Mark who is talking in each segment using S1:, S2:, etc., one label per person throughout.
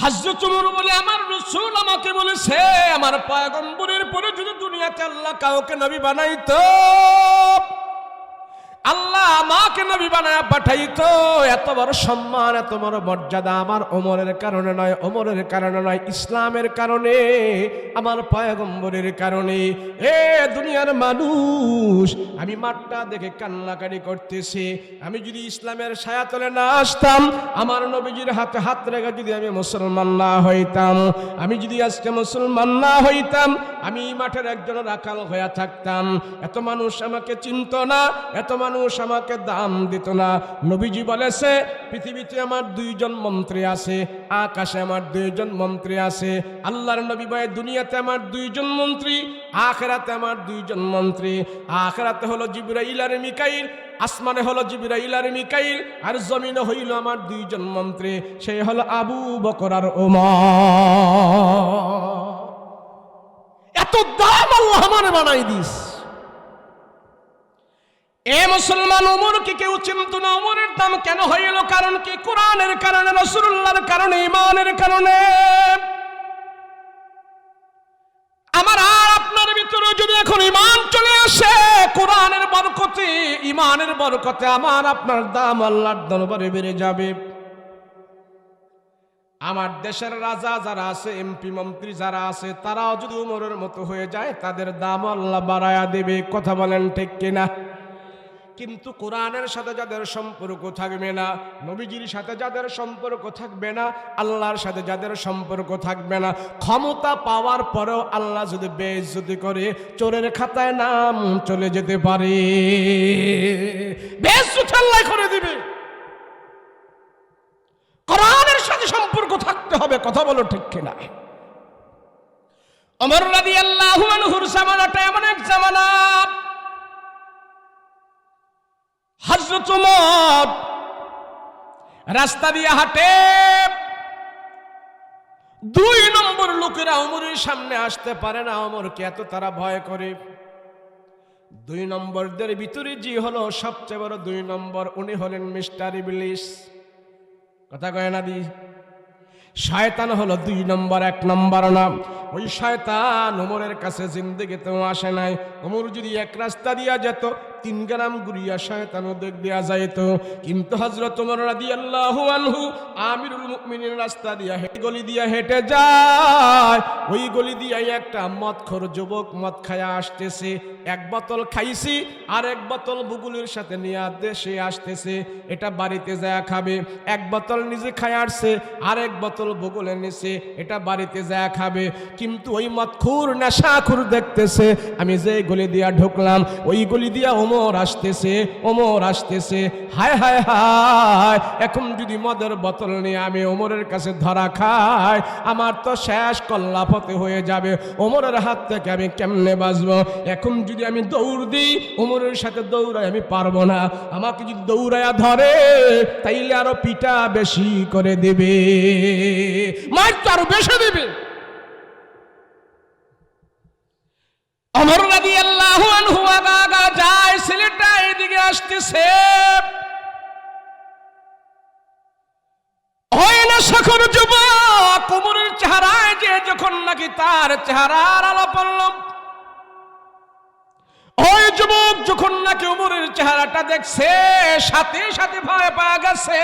S1: হযরত ওমর বলে, আমার রাসূল আমাকে বলেছে, আমার পয়গম্বরের পরে যদি দুনিয়াতে আল্লাহ কাউকে নবী বানাইতো, আল্লাহ আমাকে নবী বানায়া পাঠাইতো, এত বড় সম্মান, এত বড় মর্যাদা আমার ওমরের কারণে নয়, ওমরের কারণে নয়, ইসলামের কারণে, আমার পয়গম্বরের কারণে। এ দুনিয়ার মানুষ, আমি মাঠটা দেখে কান্নাকাটি করতেছি। আমি যদি ইসলামের ছায়াতলে না আসতাম, আমার নবীজির হাতে হাত রেখে যদি আমি মুসলমান না হইতাম, আমি যদি আজকে মুসলমান না হইতাম, আমি মাঠের একজন রাখাল হয়ে থাকতাম। এত মানুষ আমাকে চিনত না, এত মানুষ আমাকে দাম দিত না। নবীজি বলেছে, পৃথিবীতে আমার 2 জন মন্ত্রী আছে, আকাশে আমার 2 জন মন্ত্রী আছে। আল্লাহর নবী বলে, দুনিয়াতে আমার 2 জন মন্ত্রী, আখিরাতে আমার 2 জন মন্ত্রী। আখিরাতে হলো জিবরাইল আর মিকাইল, আসমানে হলো জিবরাইল আর মিকাইল, আর জমিনে হইল আমার 2 জন মন্ত্রী, সেই হলো আবু বকর আর ওমর। এত দাম আল্লাহ আমারে বানাই দিস। এ মুসলমান, ওমরকে কেউ চিনত না। ওমরের দাম কেন হইল? কারণ কি? কোরআনের কারণে, রাসূলুল্লাহর কারণে, ঈমানের কারণে। আমার আর আপনার ভিতরে যদি এখন ঈমান চলে আসে, কোরআনের বরকতে, ঈমানের বরকতে আমার আপনার দাম আল্লাহর দরবারে বেড়ে যাবে। আমার দেশের রাজা যারা আছে, এমপি মন্ত্রী যারা আছে, তারাও যদি ওমরের মতো হয়ে যায়, তাদের দাম আল্লাহ বাড়ায়া দেবে। কথা বলেন ঠিক কিনা? কিন্তু কোরআনের সাথে যাদের সম্পর্ক থাকবে না, নবীজির সাথে যাদের সম্পর্ক থাকবে না, আল্লাহর সাথে যাদের সম্পর্ক থাকবে না, ক্ষমতা পাওয়ার পরেও আল্লাহ যদি বেইজ্জতি করে, চোরের খাতায় নাম চলে যেতে পারে, বেইজ্জতি আল্লাহ করে দিবে। কোরআনের সাথে সম্পর্ক থাকতে হবে। কথা বলো ঠিক কিনা? ওমর রাদিয়াল্লাহু আনহুর জামানাটা এমন এক জামানা, হযরত ওমর রাস্তা দিয়ে হাঁটে, 2 নম্বর লোকেরা ওমরের সামনে আসতে পারে না। ওমরকে এত তারা ভয় করে। 2 নম্বরদের ভিতরে যে হলো সবচেয়ে বড় 2 নম্বর, উনি হলেন মিস্টার ইবলিস। কথা কয় না দি? শয়তান হলো 2 নম্বর, 1 নম্বর না। ওই শয়তান ওমরের কাছে জিন্দেগিতেও আসে নাই। ওমর যদি এক রাস্তা দিয়া যেত, 3 গ্রাম ঘুরিয়া শয়তানও দেখ দেয়া যাইত। কিন্তু হযরত ওমর রাদিয়াল্লাহু আনহু আমিরুল মুমিনিন রাস্তা দিয়া গলি দিয়া হেঁটে যায়। ওই গলি দিয়া একটা মদখোর যুবক মদ খায়া আসতেছে। 1 বোতল খাইছি, আর 1 বোতল বুগুলের সাথে নিয়ে দেশে আসতেছে। এটা বাড়িতে যায় খাবে। 1 বোতল নিজে খায় আসছে, আর 1 বোতল বুগুলে নিছে, এটা বাড়িতে যায় খাবে। কিন্তু ওই মদখোর নেশাখোর দেখতেছে, আমি যে গলি দিয়া ঢুকলাম, ওই গলি দিয়া ওমর আসতেছে, ওমর আসতেছে। হায় হায় হায়, এখন যদি মদের বোতল নিয়ে আমি ওমরের কাছে ধরা খাই, আমার তো শেষ কল্লাপথে হয়ে যাবে। ওমরের হাত থেকে আমি কেমনে বাঁচবো? এখন যদি আমি দৌড় দিই, ওমরের সাথে দৌড়াই আমি পারবো না। আমাকে যদি দৌড়াইয়া ধরে, তাইলে আরো পিটা বেশি করে দেবে, মার তো আরো বেশি দেবে। ওমর রাদিয়াল্লাহু আনহু আগা যায়, ছেলেটা এদিকে আসতেছে। ওই নেশাখোর যুবক ওমরের চেহারায় যে যখন নাকি তার চেহারার আলো পড়ল, ওই যুবক যখন নাকি ওমরের চেহারাটা দেখছে, সাথে সাথে ভয় পাওয়া গেছে।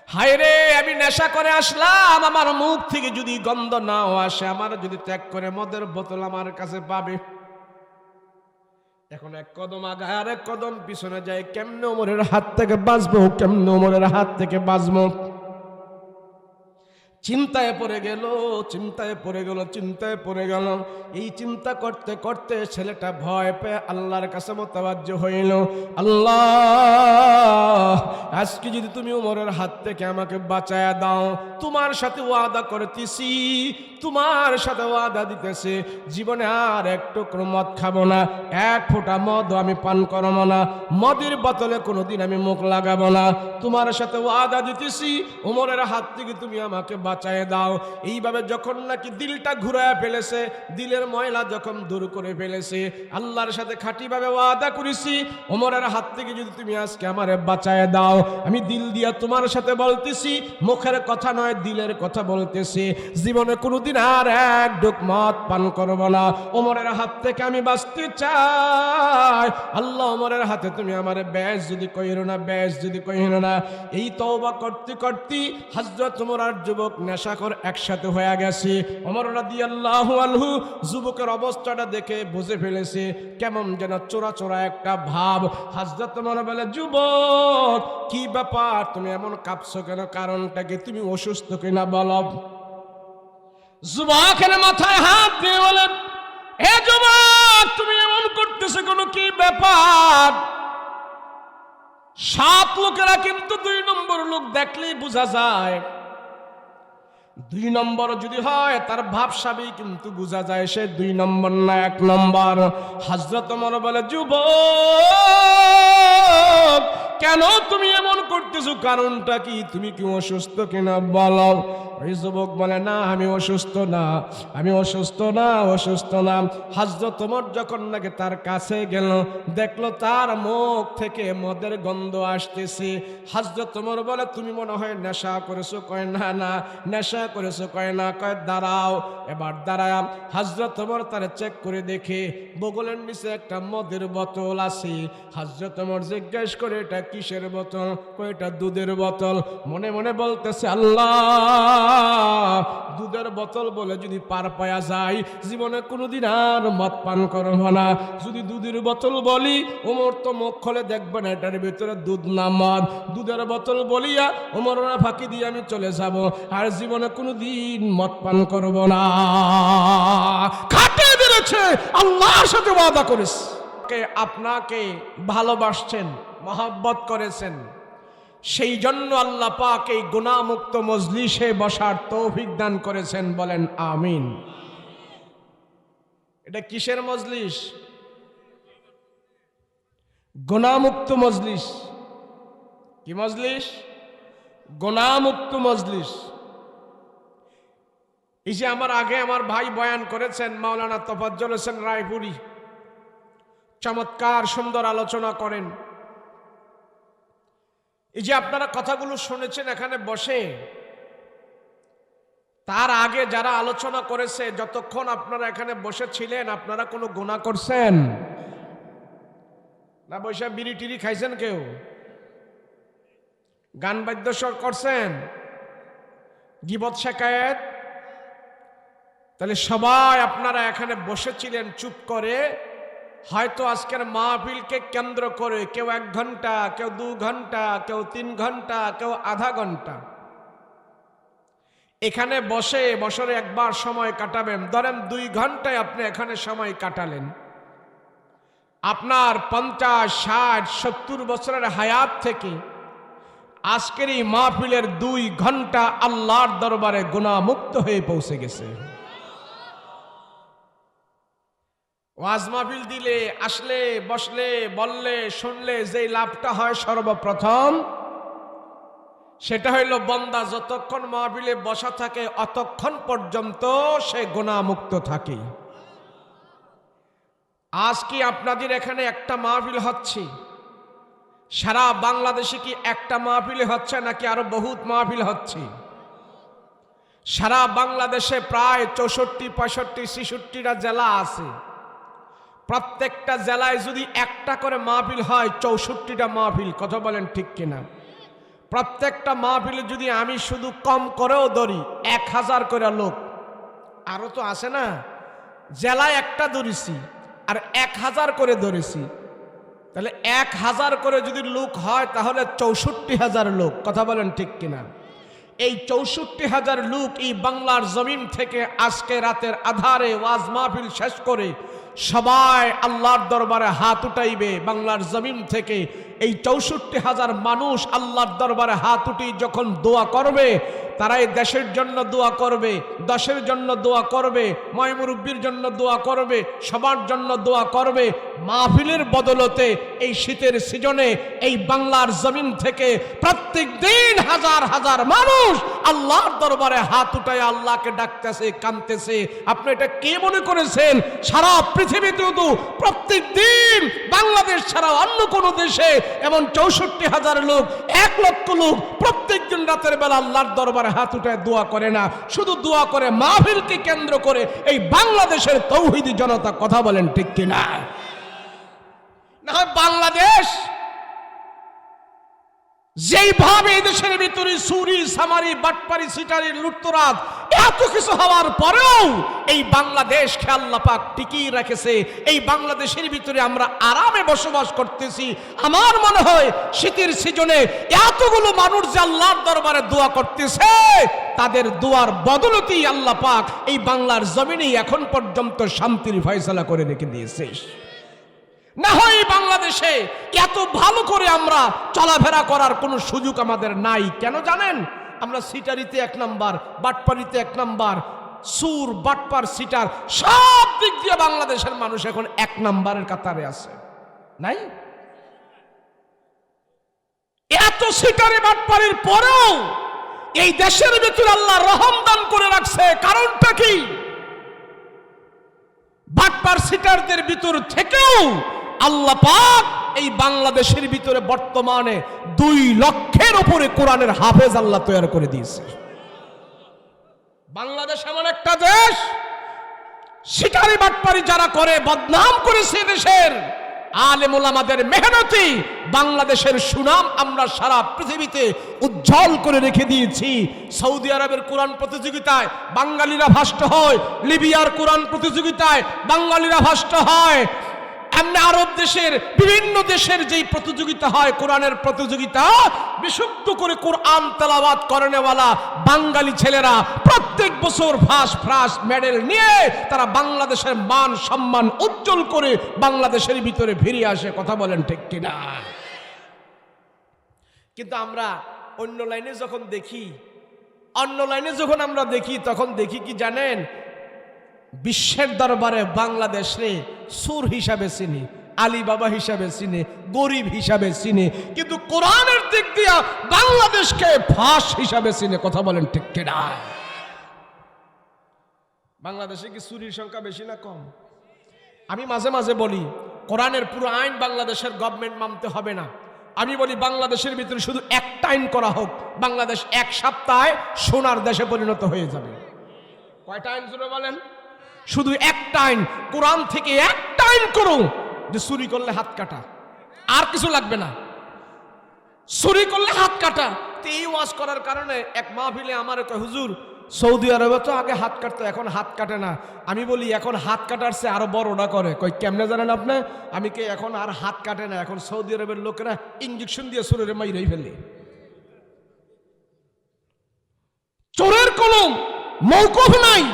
S1: হায় রে, আমি নেশা করে আসলাম, আমার মুখ থেকে যদি গন্ধ নাও আসে, আমার যদি ত্যাগ করে মদের বোতল আমার কাছে পাবে। এখন 1 কদম আগায় আর 1 কদম পিছনে যায়। কেমনে ওমরের হাত থেকে বাঁচবো, কেমনে ওমরের হাত থেকে বাঁচবো? চিন্তায় পড়ে গেল, চিন্তায় পড়ে গেল, চিন্তায় পড়ে গেল। এই চিন্তা করতে করতে ছেলেটা ভয় পেয়ে আল্লাহর কাছে মোতাবাজ্জ হইল। আল্লাহ, আজকে যদি তুমি ওমরের হাত থেকে আমাকে বাঁচায়া দাও, তোমার সাথে ওয়াদা করতেছি, তোমার সাথে ওয়াদা দিতেছি, জীবনে আর 1 টুকরো মদ খাবো না, 1 ফোঁটা মদ আমি পান করবো না, মদের বোতলে কোনোদিন আমি মুখ লাগাবো না। তোমার সাথে ওয়াদা দিতেছি, ওমরের হাত থেকে তুমি আমাকে বাঁচায় দাও। এইভাবে যখন নাকি দিলটা ঘুরায় ফেলেছে, দিলের ময়লা যখন দূর করে ফেলেছে, আল্লাহর সাথে খাঁটিভাবে ওয়াদা করেছি, ওমরের হাত থেকে যদি তুমি আজকে আমারে বাঁচায় দাও, আমি দিল দিয়া তোমার সাথে বলতেছি, মুখের কথা নয় দিলের কথা বলতেছি, জীবনে কোনোদিন আর এক ঢোক মদ পান করব না। ওমরের হাত থেকে আমি বাঁচতে চাই। আল্লাহ ওমরের হাতে তুমি আমার ব্যাস যদি কইরো না, ব্যাস যদি কইরো না। এই তওবা করতে করতে হযরত ওমর আর যুবক নেশাখোর একসাথে হয়ে গেছে। ওমর রাদিয়াল্লাহু আনহু যুবকের অবস্থাটা দেখে বুঝে ফেলেছে, কেমন যেন চোরা চোরা একটা ভাব। হযরত ওমর বলে, যুবক কি ব্যাপার, তুমি এমন কাঁপছো কেন, কারণটা কি, তুমি অসুস্থ কিনা বলো। যুবকের মাথায় হাত দিয়ে বলেন, হে যুবক তুমি এমন করতেছো কেন, কি ব্যাপার। 7 লোকেরা কিন্তু 2 নম্বর লোক দেখলেই বোঝা যায়। 2 নম্বর যদি হয় তার ভাবসাবি কিন্তু বোঝা যায় সে 2 নম্বর না 1 নম্বর। হযরত ওমর বলে, যুবক কেন তুমি এমন করতেছো, কারণটা কি, তুমি কি অসুস্থ কিনা বলো। ওই যুবক বলে, না আমি অসুস্থ না, আমি অসুস্থ না, অসুস্থ না। হযরত ওমর যখন নাকি তার কাছে গেল, দেখলো তার মুখ থেকে মদের গন্ধ আসতেছে। হযরত ওমর বলে, তুমি মনে হয় নেশা করেছো। কয় না না। নেশা করেছো। কয় না। কয় দাঁড়াও। এবার দাঁড়ায় হযরত ওমর তার চেক করে দেখে বগলের নিচে একটা মদের বোতল আছে। হযরত ওমর জিজ্ঞেস করে, এটা কিসের বোতল। কয় এটা দুধের বোতল। মনে মনে বলতেছে, আল্লাহ দুধের বোতল বলে যদি পার পায়া যায়, জীবনে কোনোদিন আর মদ পান করবো না। যদি দুধের বোতল বলি, ওমর তো মুখ খুলে দেখবে না এটার ভিতরে দুধ না মদ। দুধের বোতল বলিয়া ওমরের ফাঁকি দিয়ে আমি চলে যাব, আর জীবনে কোনোদিন মদ পান করব না। খাটিয়ে দিয়েছে, আল্লাহর সাথে ওয়াদা করেছে। আপনাকে ভালোবাসছেন, মহব্বত করেছেন, সেই জন্য আল্লাহ পাক এই গুনাহমুক্ত মজলিসে বসার তৌফিক দান করেছেন। বলেন আমিন। এটা কিসের মজলিস? গুনাহমুক্ত মজলিস। কি মজলিস? গুনাহমুক্ত মজলিস। এই যে আমার আগে আমার ভাই বয়ান করেছেন মাওলানা তোফাজ্জল হোসেন রায়পুরি, চমৎকার সুন্দর আলোচনা করেন। এই যে আপনারা কথাগুলো শুনেছেন এখানে বসে, তার আগে যারা আলোচনা করেছে, যতক্ষণ আপনারা এখানে বসেছিলেন আপনারা কোনো গুনাহ করছেন না? বসে বিড়ি টিড়ি খাইছেন? কেউ গান বাদ্য করছেন? গীবত শিকায়েত? তাহলে সবাই আপনারা এখানে বসেছিলেন চুপ করে, হয়তো আজকের মাহফিলকে কেন্দ্র করে কেউ 1 ঘন্টা, কেউ 2 ঘন্টা, কেউ 3 ঘন্টা, কেউ আধা ঘন্টা এখানে বসে বছরে একবার সময় কাটাবেন। ধরেন 2 ঘন্টায় আপনি এখানে সময় কাটালেন। আপনার 50, 60, 70 বছরের হায়াত থেকে আজকের এই মাহফিলের 2 ঘন্টা আল্লাহর দরবারে গুনাহমুক্ত হয়ে পৌঁছে গেছে। ওয়াজ মাহফিল দিলে, আসলে, বসলে, বললে, শুনলে যেই লাভটা হয় সর্বপ্রথম, সেটা হইল বান্দা যতক্ষণ মাহফিলে বসা থাকে অতক্ষণ পর্যন্ত সে গুনাহমুক্ত থাকে। আজ কি আপনাদের এখানে একটা মাহফিল হচ্ছে? সারা বাংলাদেশে কি একটা মাহফিল হচ্ছে নাকি আরো বহুত মাহফিল হচ্ছে? সারা বাংলাদেশে প্রায় 64, 65, 66টা জেলা আছে। প্রত্যেকটা জেলায় যদি একটা করে মাহফিল হয় 64টা মাহফিল। কথা বলেন ঠিক কিনা? প্রত্যেকটা মাহফিলে যদি আমি শুধু কম করেও ধরি 1000 করে লোক, আরো তো আছে না, জেলায় একটা ধরেছি আর 1000 করে ধরেছি, তাহলে 1000 করে যদি লোক হয় তাহলে 64,000 লোক। কথা বলেন ঠিক কিনা? এই 64,000 লোক এই বাংলার জমিন থেকে আজকে রাতের আধারে ওয়াজ মাহফিল শেষ করে সবাই আল্লাহর দরবারে হাত উঠাইবে। বাংলার জমিন থেকে এই 64,000 মানুষ আল্লাহর দরবারে হাত উঠে যখন দোয়া করবে, তারা এই দেশের জন্য দোয়া করবে, দশের জন্য দোয়া করবে, ময়মুরব্বির জন্য দোয়া করবে, সবার জন্য দোয়া করবে। মাহফিলের বদলতে এই শীতের সিজনে এই বাংলার জমিন থেকে প্রত্যেক দিন হাজার হাজার মানুষ আল্লাহর দরবারে হাত উঠায় আল্লাহকে ডাকতেছে, কাঁদতেছে। আপনি এটা কে মনে করেছেন সারা পৃথিবীতে প্রত্যেক দিন বাংলাদেশ ছাড়া অন্য কোন দেশে এমন 64,000 লোক, 1 লক্ষ লোক প্রত্যেক দিন রাতের বেলা আল্লাহর দরবারে হাত উঠায় দোয়া করে না, শুধু দোয়া করে মাহফিলকে কেন্দ্র করে এই বাংলাদেশের তৌহিদি জনতা। কথা বলেন ঠিক কিনা? না হয় বাংলাদেশ যেইভাবে এই দেশের ভিতরে চুরি, সামারি, বাটপারি, সিটারি, লুটতরাজ এত কিছু হওয়ার পরেও এই বাংলাদেশকে আল্লাহ পাক টিকিয়ে রেখেছে। এই বাংলাদেশের ভিতরে আমরা আরামে বসবাস করতেছি। আমার মনে হয় শীতের সিজনে এতগুলো মানুষ যে আল্লাহর দরবারে দোয়া করতেছে, তাদের দোয়ার বদলতেই আল্লাহ পাক এই বাংলার জমিনে এখন পর্যন্ত শান্তির ফয়সালা করে রেখে দিয়েছে। না হয় বাংলাদেশে এত ভালো করে আমরা চলাফেরা করার কোনো সুযোগ আমাদের নাই। কেন জানেন? আমরা সিটারিতে 1 নাম্বার, বাটপারিতে 1 নাম্বার, সুর, বাটপার, সিটার সব দিক দিয়ে বাংলাদেশের মানুষ এখন 1 নাম্বারের কাতারে আছে। নাই? এত সিটারি বাটপারির পরেও এই দেশের ভিতরে আল্লাহ রহম দান করে রাখছে। কারণটা কি? বাটপার সিটারদের ভিতর থেকেও আল্লাহ পাক এই বাংলাদেশের ভিতরে বর্তমানে 2 লক্ষের উপরে কোরআনের হাফেজ আল্লাহ তৈরি করে দিয়েছে। বাংলাদেশ এমন একটা দেশ, সিটারি বাটপারি যারা করে বদনাম করেছে দেশের আলেম ওলামাদের মেহনতি বাংলাদেশের সুনাম আমরা সারা পৃথিবীতে উজ্জ্বল করে রেখে দিয়েছি। সৌদি আরবের কোরআন প্রতিযোগিতায় বাঙালিরা ফার্স্ট হয়, লিবিয়ার কোরআন প্রতিযোগিতায় বাঙালিরা ফার্স্ট হয়। এমনি আরব দেশের বিভিন্ন দেশের যেই প্রতিযোগিতা হয়, কোরআনের প্রতিযোগিতা, বিশুদ্ধ করে কোরআন তেলাওয়াত করেনেওয়ালা বাঙালি ছেলেরা প্রত্যেক বছর ফার্স্ট মেডেল নিয়ে তারা বাংলাদেশের মান সম্মান উজ্জ্বল করে বাংলাদেশের ভিতরে ফিরে আসে। কথা বলেন ঠিক কিনা? কিন্তু আমরা অন্য লাইনে যখন আমরা দেখি তখন দেখি কি জানেন? বিশ্বের দরবারে বাংলাদেশে সুর হিসাবে চিনি, আলী বাবা হিসাবে চিনি, গরিব হিসাবে চিনি, কিন্তু কোরআনের দিক দিয়ে বাংলাদেশকে ফাঁস হিসাবে চিনে। কথা বলেন ঠিক কিনা? বাংলাদেশে কি চুরির সংখ্যা বেশি না কম? আমি মাঝে মাঝে বলি কোরআনের পুরো আইন বাংলাদেশের গভর্নমেন্ট মানতে হবে না। আমি বলি বাংলাদেশের ভিতরে শুধু একটা আইন করা হোক, বাংলাদেশ 1 সপ্তাহে সোনার দেশে পরিণত হয়ে যাবে। কয়টা আইন জুড়ে বলেন? শুধু একটা আইন, কোরআন থেকে একটা আইন করো যে চুরি করলে হাত কাটা, আর কিছু লাগবে না। চুরি করলে হাত কাটা। এই ওয়াজ করার কারণে এক মাহফিলে আমার কয়, হুজুর সৌদি আরবে তো আগে হাত কাটতো, এখন হাত কাটে না। আমি বলি এখন হাত কাটার চেয়ে আরো বড়টা করে। কই কেমনে জানেন আপনি? আমি কে এখন আর হাত কাটে না, এখন সৌদি আরবের লোকেরা ইঞ্জেকশন দিয়ে চোরের মাইরেই ফেলে। চোরের কোনো মৌকুফ নাই।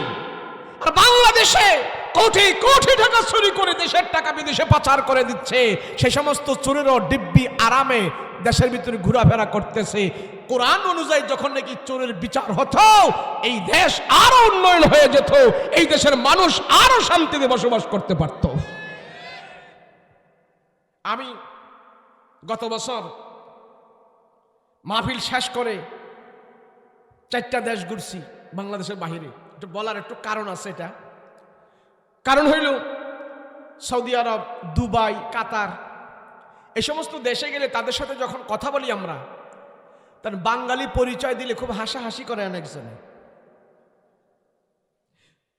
S1: আর বাংলাদেশে কোটি কোটি টাকা চুরি করে দেশের টাকা বিদেশে পাচার করে দিচ্ছে। সেই সমস্ত চোরেরও দিব্যি আরামে দেশের ভিতরে ঘোরাফেরা করতেছে। কোরআন অনুযায়ী যখন নাকি চোরের বিচার হতো, এই দেশ আরো উন্নয়ন হয়ে যেত, এই দেশের মানুষ আরো শান্তিতে বসবাস করতে পারত। আমি গত বছর মাহফিল শেষ করে 4টা দেশ ঘুরছি বাংলাদেশের বাহিরে। একটু বলার একটু কারণ আছে। এটা কারণ হইল সৌদি আরব, দুবাই, কাতার, এই সমস্ত দেশে গেলে তাদের সাথে যখন কথা বলি আমরা, তার বাঙালি পরিচয় দিলে খুব হাসাহাসি করে অনেকজনে।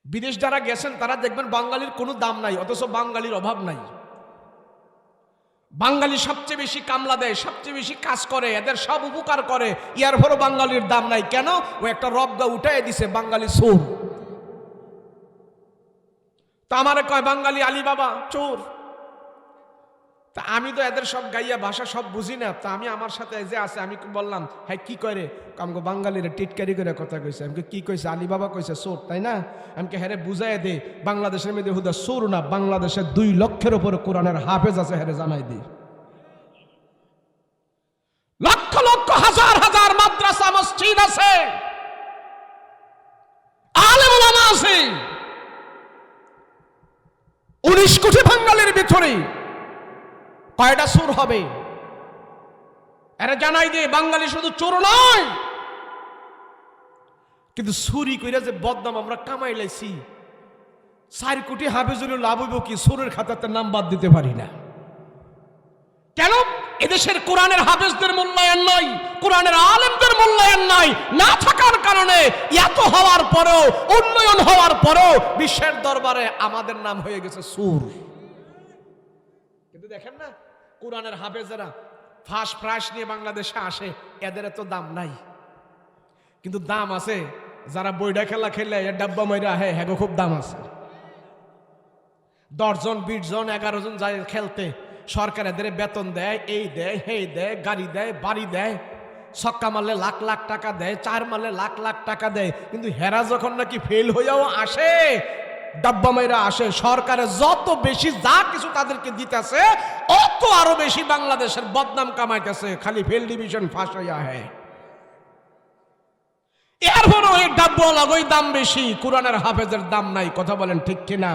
S1: বিদেশ যারা গেছেন তারা দেখবেন বাঙালির কোনো দাম নাই, অথচ বাঙালির অভাব নাই। বাঙালি সবচেয়ে বেশি কামলা দেয়, সবচেয়ে বেশি কাজ করে, এদের সব উপকার করে, ইয়ার পরও বাঙালির দাম নাই। কেন? ও একটা রবগা উঠাই দিছে, বাঙালি চোর। তা আমারে কয় বাঙালি আলী বাবা চোর। তা আমি তো এদের সব গাইয়া ভাষা সব বুঝি না। তা আমি আমার সাথে যে আছে আমি বললাম, হ্যাঁ কি করে? আমাকে বাঙালিরা টিটকারি করে কথা কইছে। আমাকে কি কইছে? আলী বাবা কইছে চোর, তাই না? আমাকে হ্যারে বুঝাই দে বাংলাদেশের মধ্যে হুদা চোর না, বাংলাদেশের 2 লক্ষের উপরে কোরআনের হাফেজ আছে, হ্যারে জানাই দে। মাদ্রাসা মসজিদ আছে, আলেম ওলামা আছে। 19 কোটি বাঙালির ভিতরে কয়টা সুর হবে? এরা জানাই দে বাঙালি শুধু চোর নয়, কিন্তু চুরি কইরা যে বদনাম আমরা কামাই লাইছি, 4 কোটি হাফেজুল লাভ হইব কি? সুরের খাতাতে নাম বাদ দিতে পারি না কেন? এদেশের কোরআনের হাফেজদের মূল্যায়ন নাই, কোরআনের আলেমদের মূল্যায়ন নাই, না থাকার কারণে এত হওয়ার পরেও, উন্নয়ন হওয়ার পরেও বিশ্বের দরবারে আমাদের নাম হয়ে গেছে সুর। কিন্তু দেখেন না, কোরআনের হাফেজেরা ফার্স্ট প্রাইজ নিয়ে বাংলাদেশে আসে, এদের এত দাম নাই, কিন্তু দাম আছে যারা বইডা খেলা খেলে ডাব্বা মাইরা হ্যাঁ হ্যাঁ খুব দাম আছে। 10 জন 20 জন 11 জন যায় খেলতে, সরকার এদের বেতন দেয়, এই দেয় সেই দেয়, গাড়ি দেয়, বাড়ি দেয়, ছক্কা মারলে লাখ লাখ টাকা দেয়, 4 মারলে লাখ লাখ টাকা দেয়, কিন্তু হেরা যখন নাকি ফেল হইয়াও আসে, ডাব্বা মাইরা আসে, সরকারে যত বেশি যা কিছু তাদেরকে দিতেছে অত আরো বেশি বাংলাদেশের বদনাম কামাইতেছে, খালি ফেল ডিভিশন ফাঁস হইয়া হয়। এরপরও এই ডাব্বাওয়ালাগোই দাম বেশি, কোরআনের হাফেজের দাম নাই। কথা বলেন ঠিক কিনা?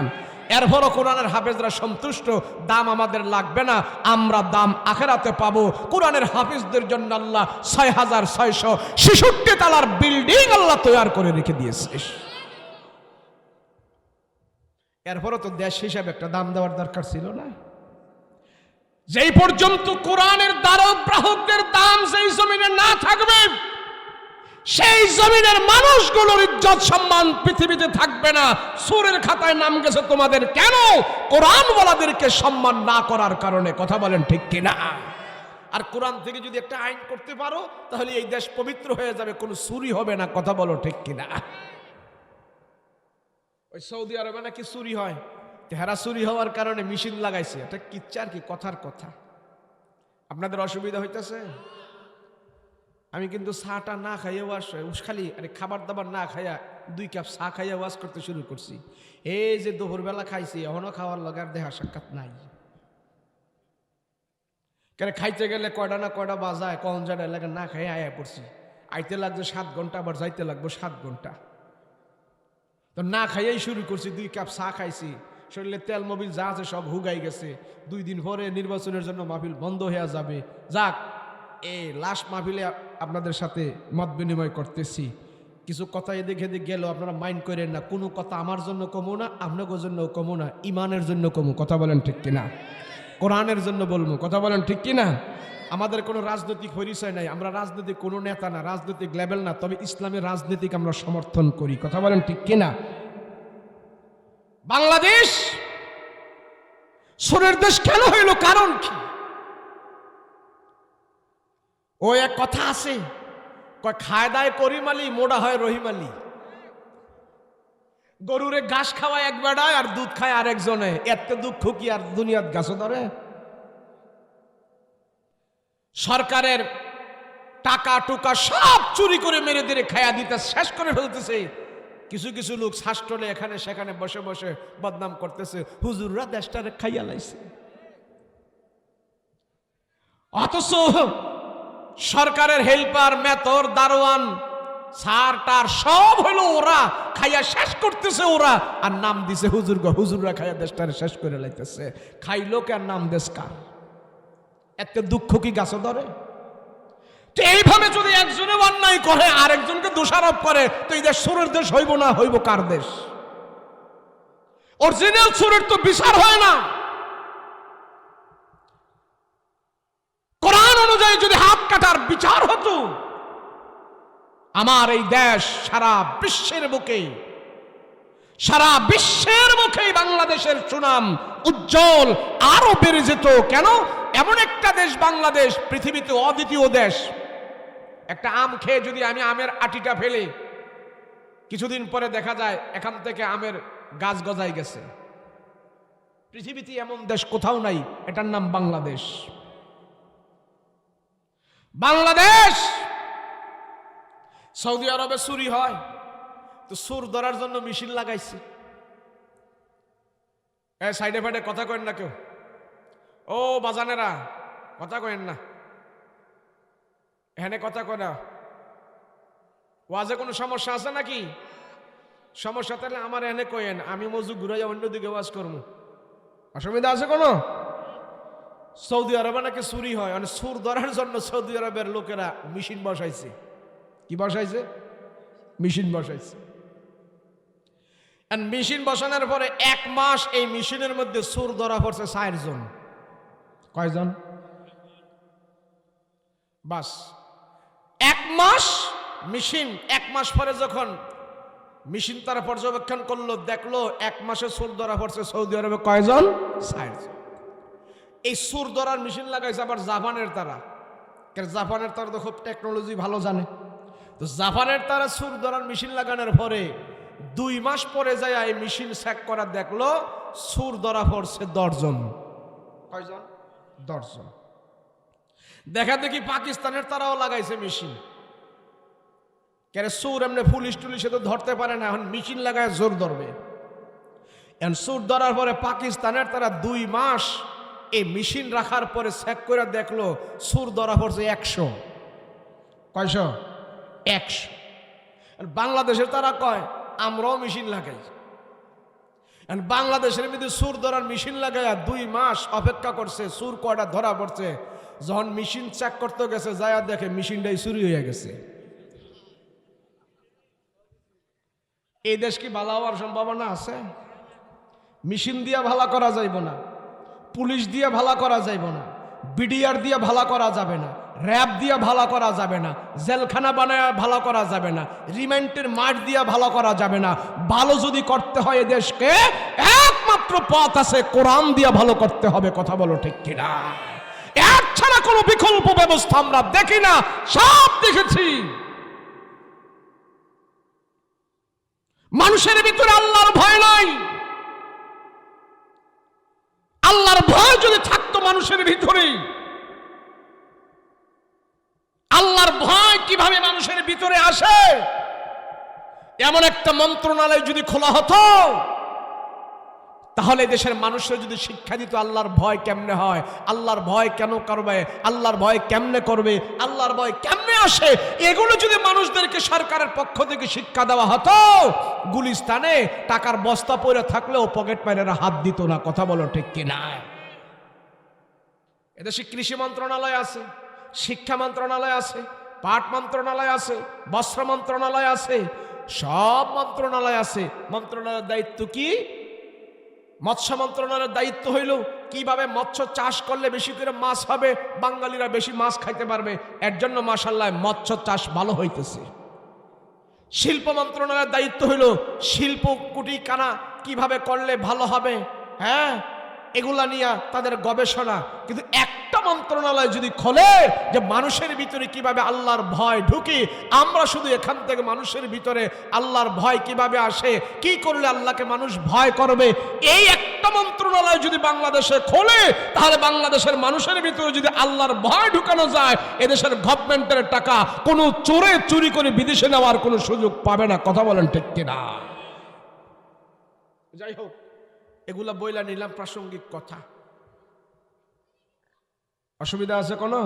S1: এরপরও কোরআনের হাফেজরা সন্তুষ্ট, দাম আমাদের লাগবে না, আমরা দাম আখেরাতে পাবো। কোরআনের হাফেজদের জন্য আল্লাহ 6666 তালার বিল্ডিং আল্লাহ তৈরি করে রেখে দিয়েছে। এরপরও তো দেশ হিসাবে একটা দাম দেওয়ার দরকার ছিল না? যেই পর্যন্ত কোরআনের দ্বারক গ্রাহকদের দাম যেই জমিনে না থাকবে, সেই জমিনের মানুষগুলোর ইজ্জত সম্মান পৃথিবীতে থাকবে না। সূরের খাতায় নাম গেছে তোমাদের, কেন? কোরআন ওয়ালাদেরকে সম্মান না করার কারণে। কথা বলেন ঠিক কিনা? আর কোরআন থেকে যদি একটা আইন করতে পারো তাহলে এই দেশ পবিত্র হয়ে যাবে, কোনো চুরি হবে না। কথা বলো ঠিক কিনা? ওই সৌদি আরবে নাকি চুরি হয়, হেরা চুরি হওয়ার কারণে মেশিন লাগাইছে, এটা কিচ্ছা আর কি, কথার কথা। আপনাদের অসুবিধা হইতেছে? আমি কিন্তু চাটা না খাইয়া খালি আরে খাবার দাবার না খাইয়া 2 কাপ চা খাইয়া ওয়াজ করতে শুরু করছি। এই যে দুপুরবেলা খাইছি, এখনো খাওয়ার লগার দেখা সাক্ষাৎ নাই। কেন খাইতে গেলে কয়টা না কয়টা বাজায়, কখন জানা লাগে না খাইয়া আয়া পড়ছি। আইতে লাগছে 7 ঘন্টা, আবার যাইতে লাগবো 7 ঘন্টা। তো না খাইয়াই শুরু করছি, 2 কাপ চা খাইছি, শরীরে তেল মোবিল যা আছে সব হুগাই গেছে। 2 দিন পরে নির্বাচনের জন্য মাহফিল বন্ধ হয়ে যাবে। যাক, এই লাস্ট মাহফিলে আপনাদের সাথে মত বিনিময় করতেছি, কিছু কথা এদিকে এদিক গেল আপনারা মাইন্ড করেন না। কোনো কথা আমার জন্য কমো না, আপনাদের জন্য কমো না, ইমানের জন্য কমো। কথা বলেন ঠিক কিনা? কোরআনের জন্য বলবো। কথা বলেন ঠিক কিনা? আমাদের কোনো রাজনৈতিক পরিচয় নাই, আমরা রাজনৈতিক কোনো নেতা না, রাজনৈতিক লেভেল না, তবে ইসলামের রাজনীতিক আমরা সমর্থন করি। কথা বলেন ঠিক কিনা? বাংলাদেশ সুরের দেশ কেন হইল? কারণ কি? ও এক কথা আছে, খায় দায় করিমালি, মোড়া হয় রহিমালি। গরুরে ঘাস খাওয়ায় এক বেড়ায় আর দুধ খায় আরেকজনে, এত দুঃখ কি আর দুনিয়াত গাছ ধরে? সরকারের টাকা টুকা সব চুরি করে মেরে দিয়ে খায়া দিতে শেষ করে ফেলতেছে। কিছু কিছু লোক শাস্ত্রলে এখানে সেখানে বসে বসে বদনাম করতেছে, হুজুররা দেশটারে খাইয়া লাইছে। অথচ সরকারের হেল্পার, মেথর, দারোয়ান, সারটার সব হইল ওরা, খাইয়া শেষ করতেছে ওরা, আর নাম দিছে হুজুর। হুজুররা খাইয়া দেশটারে শেষ করে লাইতেছে। খাইলো কে আর নাম দেশ কার? এত দুঃখ কি গাছে ধরে? তো এইভাবে যদি একজনে অন্যায় করে আর একজনকে দোষারোপ করে, তো এই দেশ সুরের দেশ হইব না, হইব কার দেশ? অরিজিনাল সুরের তো বিচার হয় না। কোরআন অনুযায়ী যদি হাত কাটার বিচার হতো, আমার এই দেশ সারা বিশ্বের বুকে বাংলাদেশের সুনাম উজ্জ্বল আরো বেড়ে যেত। কেন? এমন একটা দেশ বাংলাদেশ, পৃথিবীতে অদ্বিতীয় দেশ। একটা আম খেয়ে যদি আমি আমের আটিটা ফেলে, কিছুদিন পরে দেখা যায় এখান থেকে আমের গাছ গজাই গেছে। পৃথিবীতে এমন দেশ কোথাও নাই, এটার নাম বাংলাদেশ। বাংলাদেশ। সৌদি আরবে চুরি হয়, তো চোর ধরার জন্য মেশিন লাগাইছে। সাইডে ফাইডে কথা কয়েন না কেউ, ও বাজানেরা কথা কয়েন না, এখানে কথা কয় না। ওয়াজে কোনো সমস্যা আছে নাকি? সমস্যা তাহলে আমার এনে কয়েন, আমি মজু ঘুরাই অন্যদিকে ওয়াজ করবো। অসুবিধা আছে কোনো? সৌদি আরবে নাকি চুরি হয়, মানে সুর ধরার জন্য সৌদি আরবের লোকেরা মেশিন বসাইছে। কি বসাইছে? মেশিন বসাইছে। মেশিন বসানোর পরে 1 মাস এই মেশিনের মধ্যে সুর ধরা পড়ছে 4 জন। কয়জন? বাস 1 মাস মেশিন। 1 মাস পরে যখন মেশিন তারা পর্যবেক্ষণ করলো, দেখলো 1 মাসে সুর ধরা পড়ছে সৌদি আরবে কয়জন? 4 জন। এই সুর ধরার মেশিন লাগাইছে আবার জাপানের তারা। জাপানের তারা তো খুব টেকনোলজি ভালো জানে। তো জাপানের তারা সুর ধরার মেশিন লাগানোর পরে 2 মাস পরে যায় এই মেশিন চেক করা, দেখলো সুর ধরা পড়ছে 10 জন। কয়জন? 10 জন। দেখা দেখি পাকিস্তানের তারাও লাগাইছে মেশিন। কেন সুর এমনি পুলিশ টুলিশে তো ধরতে পারে না, এখন মেশিন লাগায় জোর ধরবে। এখন সুর ধরার পরে পাকিস্তানের তারা 2 মাস এই মেশিন রাখার পরে চেক করে দেখলো সুর ধরা পড়ছে 100। কয়শো? 100। বাংলাদেশের তারা কয় আমরাও মেশিন লাগাই। বাংলাদেশের মধ্যে সুর ধরার মেশিন লাগাইয়া 2 মাস অপেক্ষা করছে, সুর কয়টা ধরা পড়ছে। যখন মেশিন চেক করতে গেছে, যায় দেখে মেশিনটাই চুরি হয়ে গেছে। এই দেশ কি ভালো হওয়ার সম্ভাবনা আছে? মেশিন দিয়ে ভালো করা যাইব না, পুলিশ দিয়ে ভালো করা যাইব না, বিডিআর দিয়ে ভালো করা যাবে না, র্যাব দিয়ে ভালো করা যাবে না, জেলখানা বানায় ভালো করা যাবে না, রিমান্ডের মাঠ দিয়ে ভালো করা যাবে না। ভালো যদি করতে হয় এ দেশকে, একমাত্র পথ আছে, কোরআন দিয়ে ভালো করতে হবে। কথা বলো ঠিক কিনা? এর ছাড়া কোনো বিকল্প ব্যবস্থা আমরা দেখি না। সব দেখেছি মানুষের ভিতরে আল্লাহর ভয় নাই। আল্লাহর ভয় যদি থাকতো মানুষের ভিতরে, আল্লাহর ভয় কিভাবে মানুষের ভিতরে আসে, এমন একটা মন্ত্রণালয় যদি খোলা হতো, তাহলে দেশের মানুষরা যদি শিক্ষা দিত আল্লাহর ভয় কেমনে হয়, আল্লাহর ভয় কেন করবে, আল্লাহর ভয় কেমনে করবে, আল্লাহর ভয় কেমনে আসে, এগুলো যদি মানুষদেরকে সরকারের পক্ষ থেকে শিক্ষা দেওয়া হতো, গুলিস্তানে টাকার বস্তা পড়ে থাকলেও পকেট মারেরা হাত দিত না। কথা বলো ঠিক কিনা? এদেশে কৃষি মন্ত্রণালয় আছে, শিক্ষা মন্ত্রণালয় আছে, পাট মন্ত্রণালয় আছে, বস্ত্র মন্ত্রণালয় আছে, সব মন্ত্রণালয় আছে। মন্ত্রণালয়ের দায়িত্ব কি? মৎস্য মন্ত্রণালয়ের দায়িত্ব হইল কিভাবে মৎস্য চাষ করলে বেশি করে মাছ হবে, বাঙালিরা বেশি মাছ খাইতে পারবে, এর জন্য মাশাআল্লাহ মৎস্য চাষ ভালো হইতেছে। শিল্প মন্ত্রণালয়ের দায়িত্ব হইল শিল্প কুটি কানা কিভাবে করলে ভালো হবে, হ্যাঁ, এগুলা নিয়ে তাদের গবেষণা। কিন্তু একটা মন্ত্রণালয় যদি খোলে যে মানুষের ভিতরে কিভাবে আল্লাহর ভয় ঢুকে, আমরা শুধু এখান থেকে মানুষের ভিতরে আল্লাহর ভয় কিভাবে আসে, কি করলে আল্লাহকে মানুষ ভয় করবে, এই একটা মন্ত্রণালয় যদি বাংলাদেশে খোলে, তাহলে বাংলাদেশের মানুষের ভিতরে যদি আল্লাহর ভয় ঢুকানো যায়, এদেশের গভর্নমেন্টের টাকা কোনো চোরে চুরি করে বিদেশে নেওয়ার কোনো সুযোগ পাবে না। কথা বলেন ঠিক কিনা? যাই হোক, এগুলা বইলা নিলাম প্রাসঙ্গিক কথা। অসুবিধা আছে কোনো?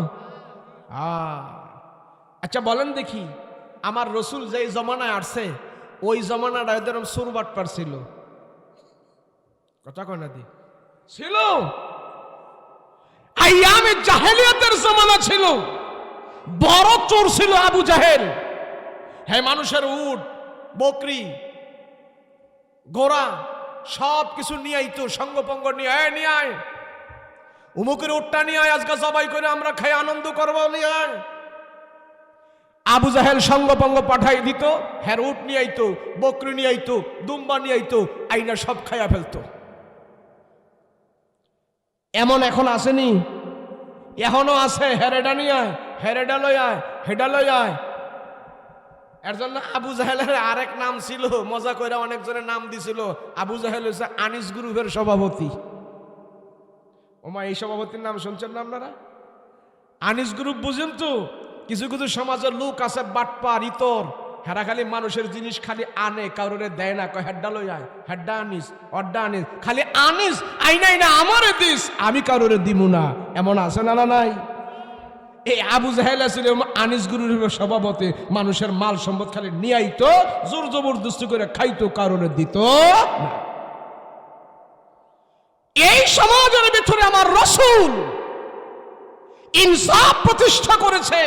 S1: আচ্ছা বলেন দেখি, আমার রসুল যেই জমানায় আসছে, ওই জমানাটা এরকম সুরবাটপার ছিল? কথা কয় না দি? ছিল। আইয়ামে জাহেলিয়াতের জমানা ছিল। বড় চোর ছিল আবু জাহেল। হ্যাঁ, মানুষের উট, বকরি, ঘোড়া সব কিছু নিয়ে আইতো, সঙ্গপঙ্গ নিয়ে নিয়ে আয়, উমুকের উটটা নিয়ে আয়, আজকে জবাই করে আমরা খাই আনন্দ করবো, নিয়ে আয়। আবু জাহেল সঙ্গপঙ্গ পাঠাই দিত, হ্যাঁ উট নিয়ে আইতো, বকরি নিয়ে আইতো, দুম্বা নিয়ে আইতো, আইনা সব খাইয়া ফেলতো। এমন এখন আসেনি? এখনো আছে। হেরেডা নিয়ে আয়, হেরেডা লই আয়, হেডা লই আয়। এর জন্য আবু জাহেলের আরেক নাম ছিল, মজা করে অনেকজনের নাম দিছিল, আবু জাহেল হচ্ছে আনিস গ্রুপের সভাপতি। ওমা, এই সভাপতির নাম শুনছেন না আপনারা? আনিস গ্রুপ বুঝেন তো? কিছু কিছু সমাজের লোক আছে বাটপার, ইতর, হেরা খালি মানুষের জিনিস খালি আনে, কারোরে দেয় না, কয় হেড্ডা লই আয়, হেড্ডা আনিস, অড্ডা আনিস, খালি আনিস, আই নাই না আমারে দিস, আমি কারোরে দিমু না। এমন আছে না? না নাই? এই আবু জাহেল ছিল আনিস গুরুর স্বভাবতে মানুষের মাল সম্পদ খালি নিয়াইতো, জোর জবরদস্তি করে খাইতো, কারণে দিত না। এই সমাজের ভিতরে আমার রাসূল ইনসাফ প্রতিষ্ঠা করেছে,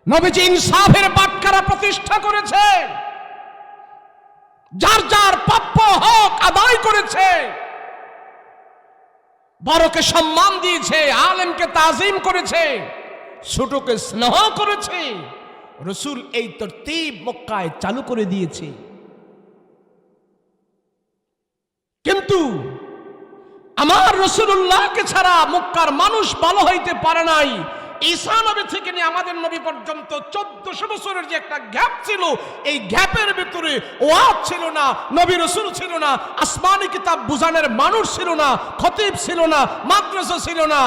S1: নবীজি ইনসাফের বাটখারা প্রতিষ্ঠা করেছে, যার যার প্রাপ্য হক আদায় করেছে, বড়কে সম্মান দিয়েছে, আলেমকে তাজিম করেছে, ছোটকে স্নেহ করেছে। রাসূল এই তরতিব মক্কায় চালু করে দিয়েছে। কিন্তু আমার রাসূলুল্লাহকে ছাড়া মক্কার মানুষ ভালো হইতে পারে নাই। ঈসা নবী থেকে নিয়ে আমাদের নবী পর্যন্ত 1400 বছরের যে একটা গ্যাপ ছিল, এই গ্যাপের ভিতরে ওয়াজ ছিল না, নবী রাসূল ছিল না, আসমানি কিতাব বুঝানোর মানুষ ছিল না, খতিব ছিল না, মাদ্রাসা ছিল না।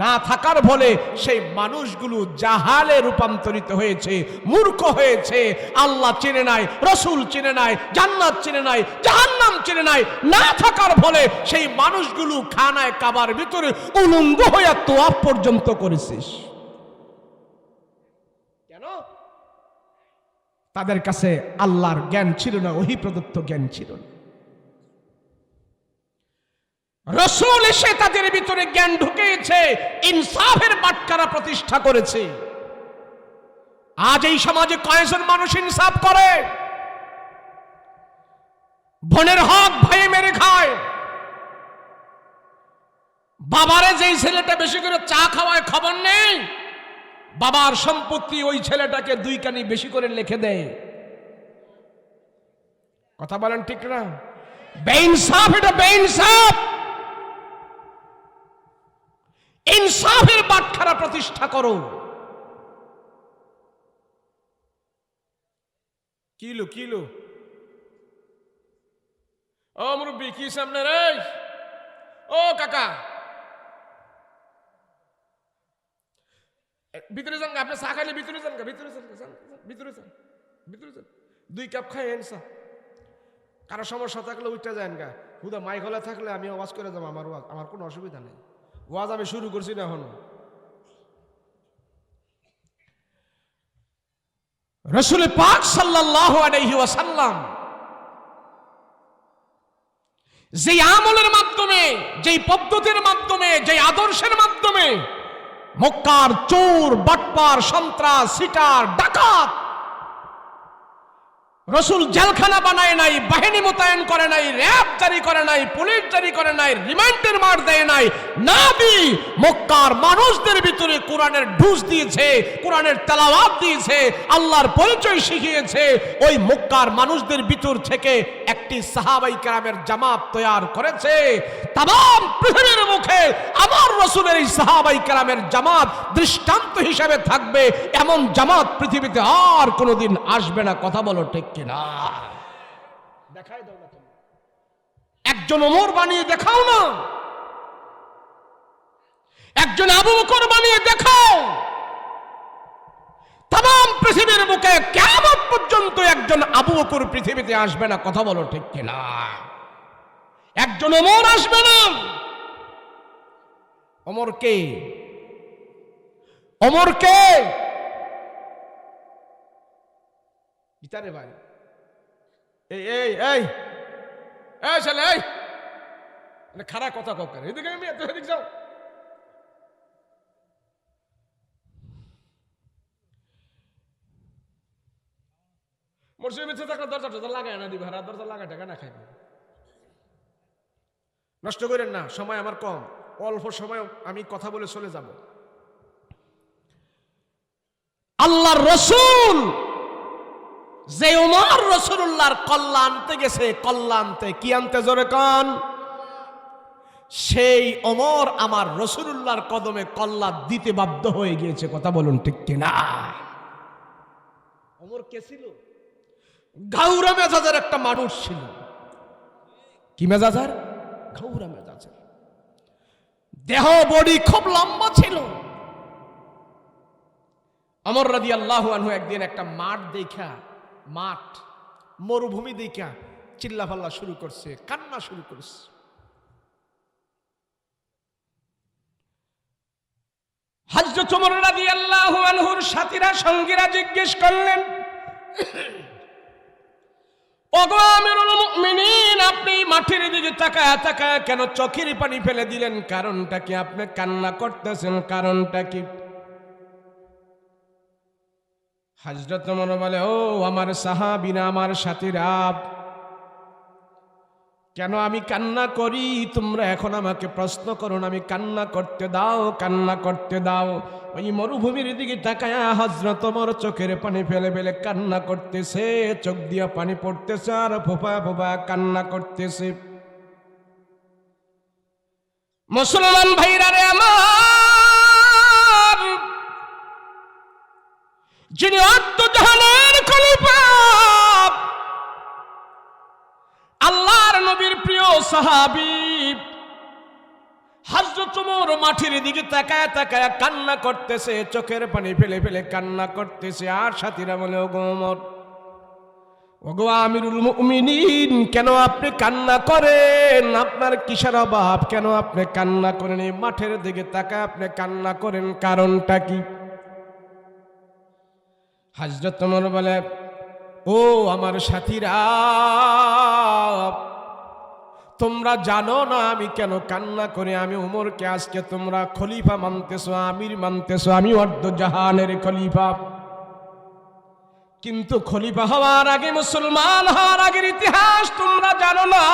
S1: না থাকার ফলে সেই মানুষগুলো জাহালে রূপান্তরিত হয়েছে, মূর্খ হয়েছে, আল্লাহ চিনে নাই, রাসূল চিনে নাই, জান্নাত চিনে নাই, জাহান্নাম চিনে নাই। না থাকার ফলে সেই মানুষগুলো খানায় কাবার ভিতরে উলঙ্গ হয়ে তোয়াফ পর্যন্ত করেছিস। কেন? তাদের কাছে আল্লাহর জ্ঞান ছিল না, ওহী প্রদত্ত জ্ঞান ছিল না। রাসূল এসে তাদের ভিতরে জ্ঞান ঢুকিয়েছে, ইনসাফের বাটখারা প্রতিষ্ঠা করেছে। আজ এই সমাজে কয়জন মানুষ ইনসাফ করে? বোনের হক ভাই মেরে খায়। বাবারে যেই ছেলেটা বেশি করে চা খাওয়ায় খবর নেই, বাবার সম্পত্তি ওই ছেলেটাকে 2 কানি বেশি করে লিখে দেয়। কথা বলেন ঠিক না? বেইনসাফ, এটা বেইনসাফ। ইনসাফের বাটখারা প্রতিষ্ঠা করো। কিলো কিলো ও মুরব্বী, কি সামনে রে? ও কাকা, ভিতরে যান, আপনি চা খাইলে ভিতরে যান, ভিতরে যান, ভিতরে যান, ভিতরে যান, 2 কাপ খাই এনসা। কারো সমস্যা থাকলে উঠতে যান গা, হুদা মাইক হলে থাকলে আমি ওয়াজ করে যাবো, আমার ওয়াজ, আমার কোনো অসুবিধা নেই। ওয়াজ আমি শুরু করছি না এখনো। রাসূল পাক সাল্লাল্লাহু আলাইহি ওয়াসাল্লাম যে আমলের মাধ্যমে, যেই পদ্ধতির মাধ্যমে, যেই আদর্শের মাধ্যমে মক্কার চোর, বাটপার, সন্ত্রাস, সিটার, ডাকাত, রাসূল জেলখানা বানায় নাই, বাহিনী মোতায়েন করে নাই, র‍্যাব জারি করে নাই, পুলিশ জারি করে নাই, রিমান্ডের মার দেয় নাই। নবী মক্কার মানুষদের ভিতরে কোরআনের ঢুস দিয়েছে, কোরআনের তেলাওয়াত দিয়েছে, আল্লাহর পরিচয় শিখিয়েছে। ওই মক্কার মানুষদের ভিতর থেকে একটি সাহাবায়ে কেরামের জামাত তৈরি করেছে। তাম পৃথিবীর মুখে আমার রাসূলের এই সাহাবায়ে কেরামের জামাত দৃষ্টান্ত হিসেবে থাকবে। এমন জামাত পৃথিবীতে আর কোনোদিন আসবে না। কথা বলো ঠিক কিনা? দেখাই দাও না তুমি, একজন ওমর বানিয়ে দেখাও না, একজন আবু বকর বানিয়ে দেখাও। তাম পৃথিবীর বুকে কিয়ামত পর্যন্ত একজন আবু বকর পৃথিবীতে আসবে না। কথা বলো ঠিক কিনা? একজন ওমর আসবে না। ওমর কে? ওমর কে? গিটারে ভাই, এই এই এই এই চলে, এই খারাপ কথা কক, এদিকে আমি এদিকে যাও। মসজিদের ভিতরে থাকলে দরজা লাগায় না দিবে, আর দরজা লাগায় টাকা না খাইবে। নষ্ট করেন না, সময় আমার কম, অল্প সময় আমি কথা বলে চলে যাব। আল্লাহর রাসূল যে ওমর রাসূলুল্লাহর কল্যাণ আনতে গেছে, কল্যাণ আনতে, কি আনতে জোরে কান, সেই ওমর আমার রাসূলুল্লাহর কদমে কল্যাণ দিতে বাধ্য হয়ে গিয়েছে। কথা বলুন ঠিক কিনা? ওমর কে ছিল? গাউরা মেজাজের একটা মানুষ ছিল। কি মেজাজের? গাউরা মেজাজের। দেহ বডি খুব লম্বা ছিল। ওমর রাদিয়াল্লাহু আনহু একদিন একটা মাঠ দেখা, মাঠ মরুভূমি দেখা চিল্লাফাল্লা শুরু করছে, কান্না শুরু করছে। হযরত ওমর রাদিয়াল্লাহু আনহুর সাথীরা সঙ্গীরা জিজ্ঞেস করলেন, ওগো আমিরুল মুমিনিন, আপনি মাটির দিকে তাকায় তাকায় কেন চোখের পানি ফেলে দিলেন? কারণটা কি? আপনি কান্না করতেছেন, কারণটা কি? হযরত ওমর বলে, ও আমার সাহাবীরা, আমার সাথীরা, কেন আমি কান্না করি তোমরা এখন আমাকে প্রশ্ন করো না। আমি কান্না করতে দাও, কান্না করতে দাও। ওই মরুভূমির দিকে তাকায়া হযরত ওমর চোখের পানি ফেলে ফেলে কান্না করতেছে, চোখ দিয়া পানি পড়তেছে আর ফোঁপা ফোঁপা কান্না করতেছে। মুসলমান ভাইরা রে আমার, যিনি আত্মজাহানের খলিফা, আল্লাহর নবীর প্রিয় সাহাবী হযরত ওমর মাটির দিকে তাকায় তাকায় কান্না করতেছে, চোখের পানি ফেলে ফেলে কান্না করতেছে। আর সাথীরা বলে, ওগো ওমর, ওগো আমিরুল মুমিনিন, কেন আপনি কান্না করেন? আপনার কিসের অভাব? কেন আপনি কান্না করেন? এই মাঠের দিকে তাকায় আপনি কান্না করেন, কারণটা কি? হযরত ওমর বলে, ও আমার সাথীরা, তোমরা জানো না আমি কেন কান্না করি? আমি ওমরকে আজকে তোমরা খলিফা মানতেছো, আমির মানতেছো, আমি অর্ধ জাহানের খলিফা। কিন্তু খলিফা হওয়ার আগে, মুসলমান হওয়ার আগের ইতিহাস তোমরা জানো না।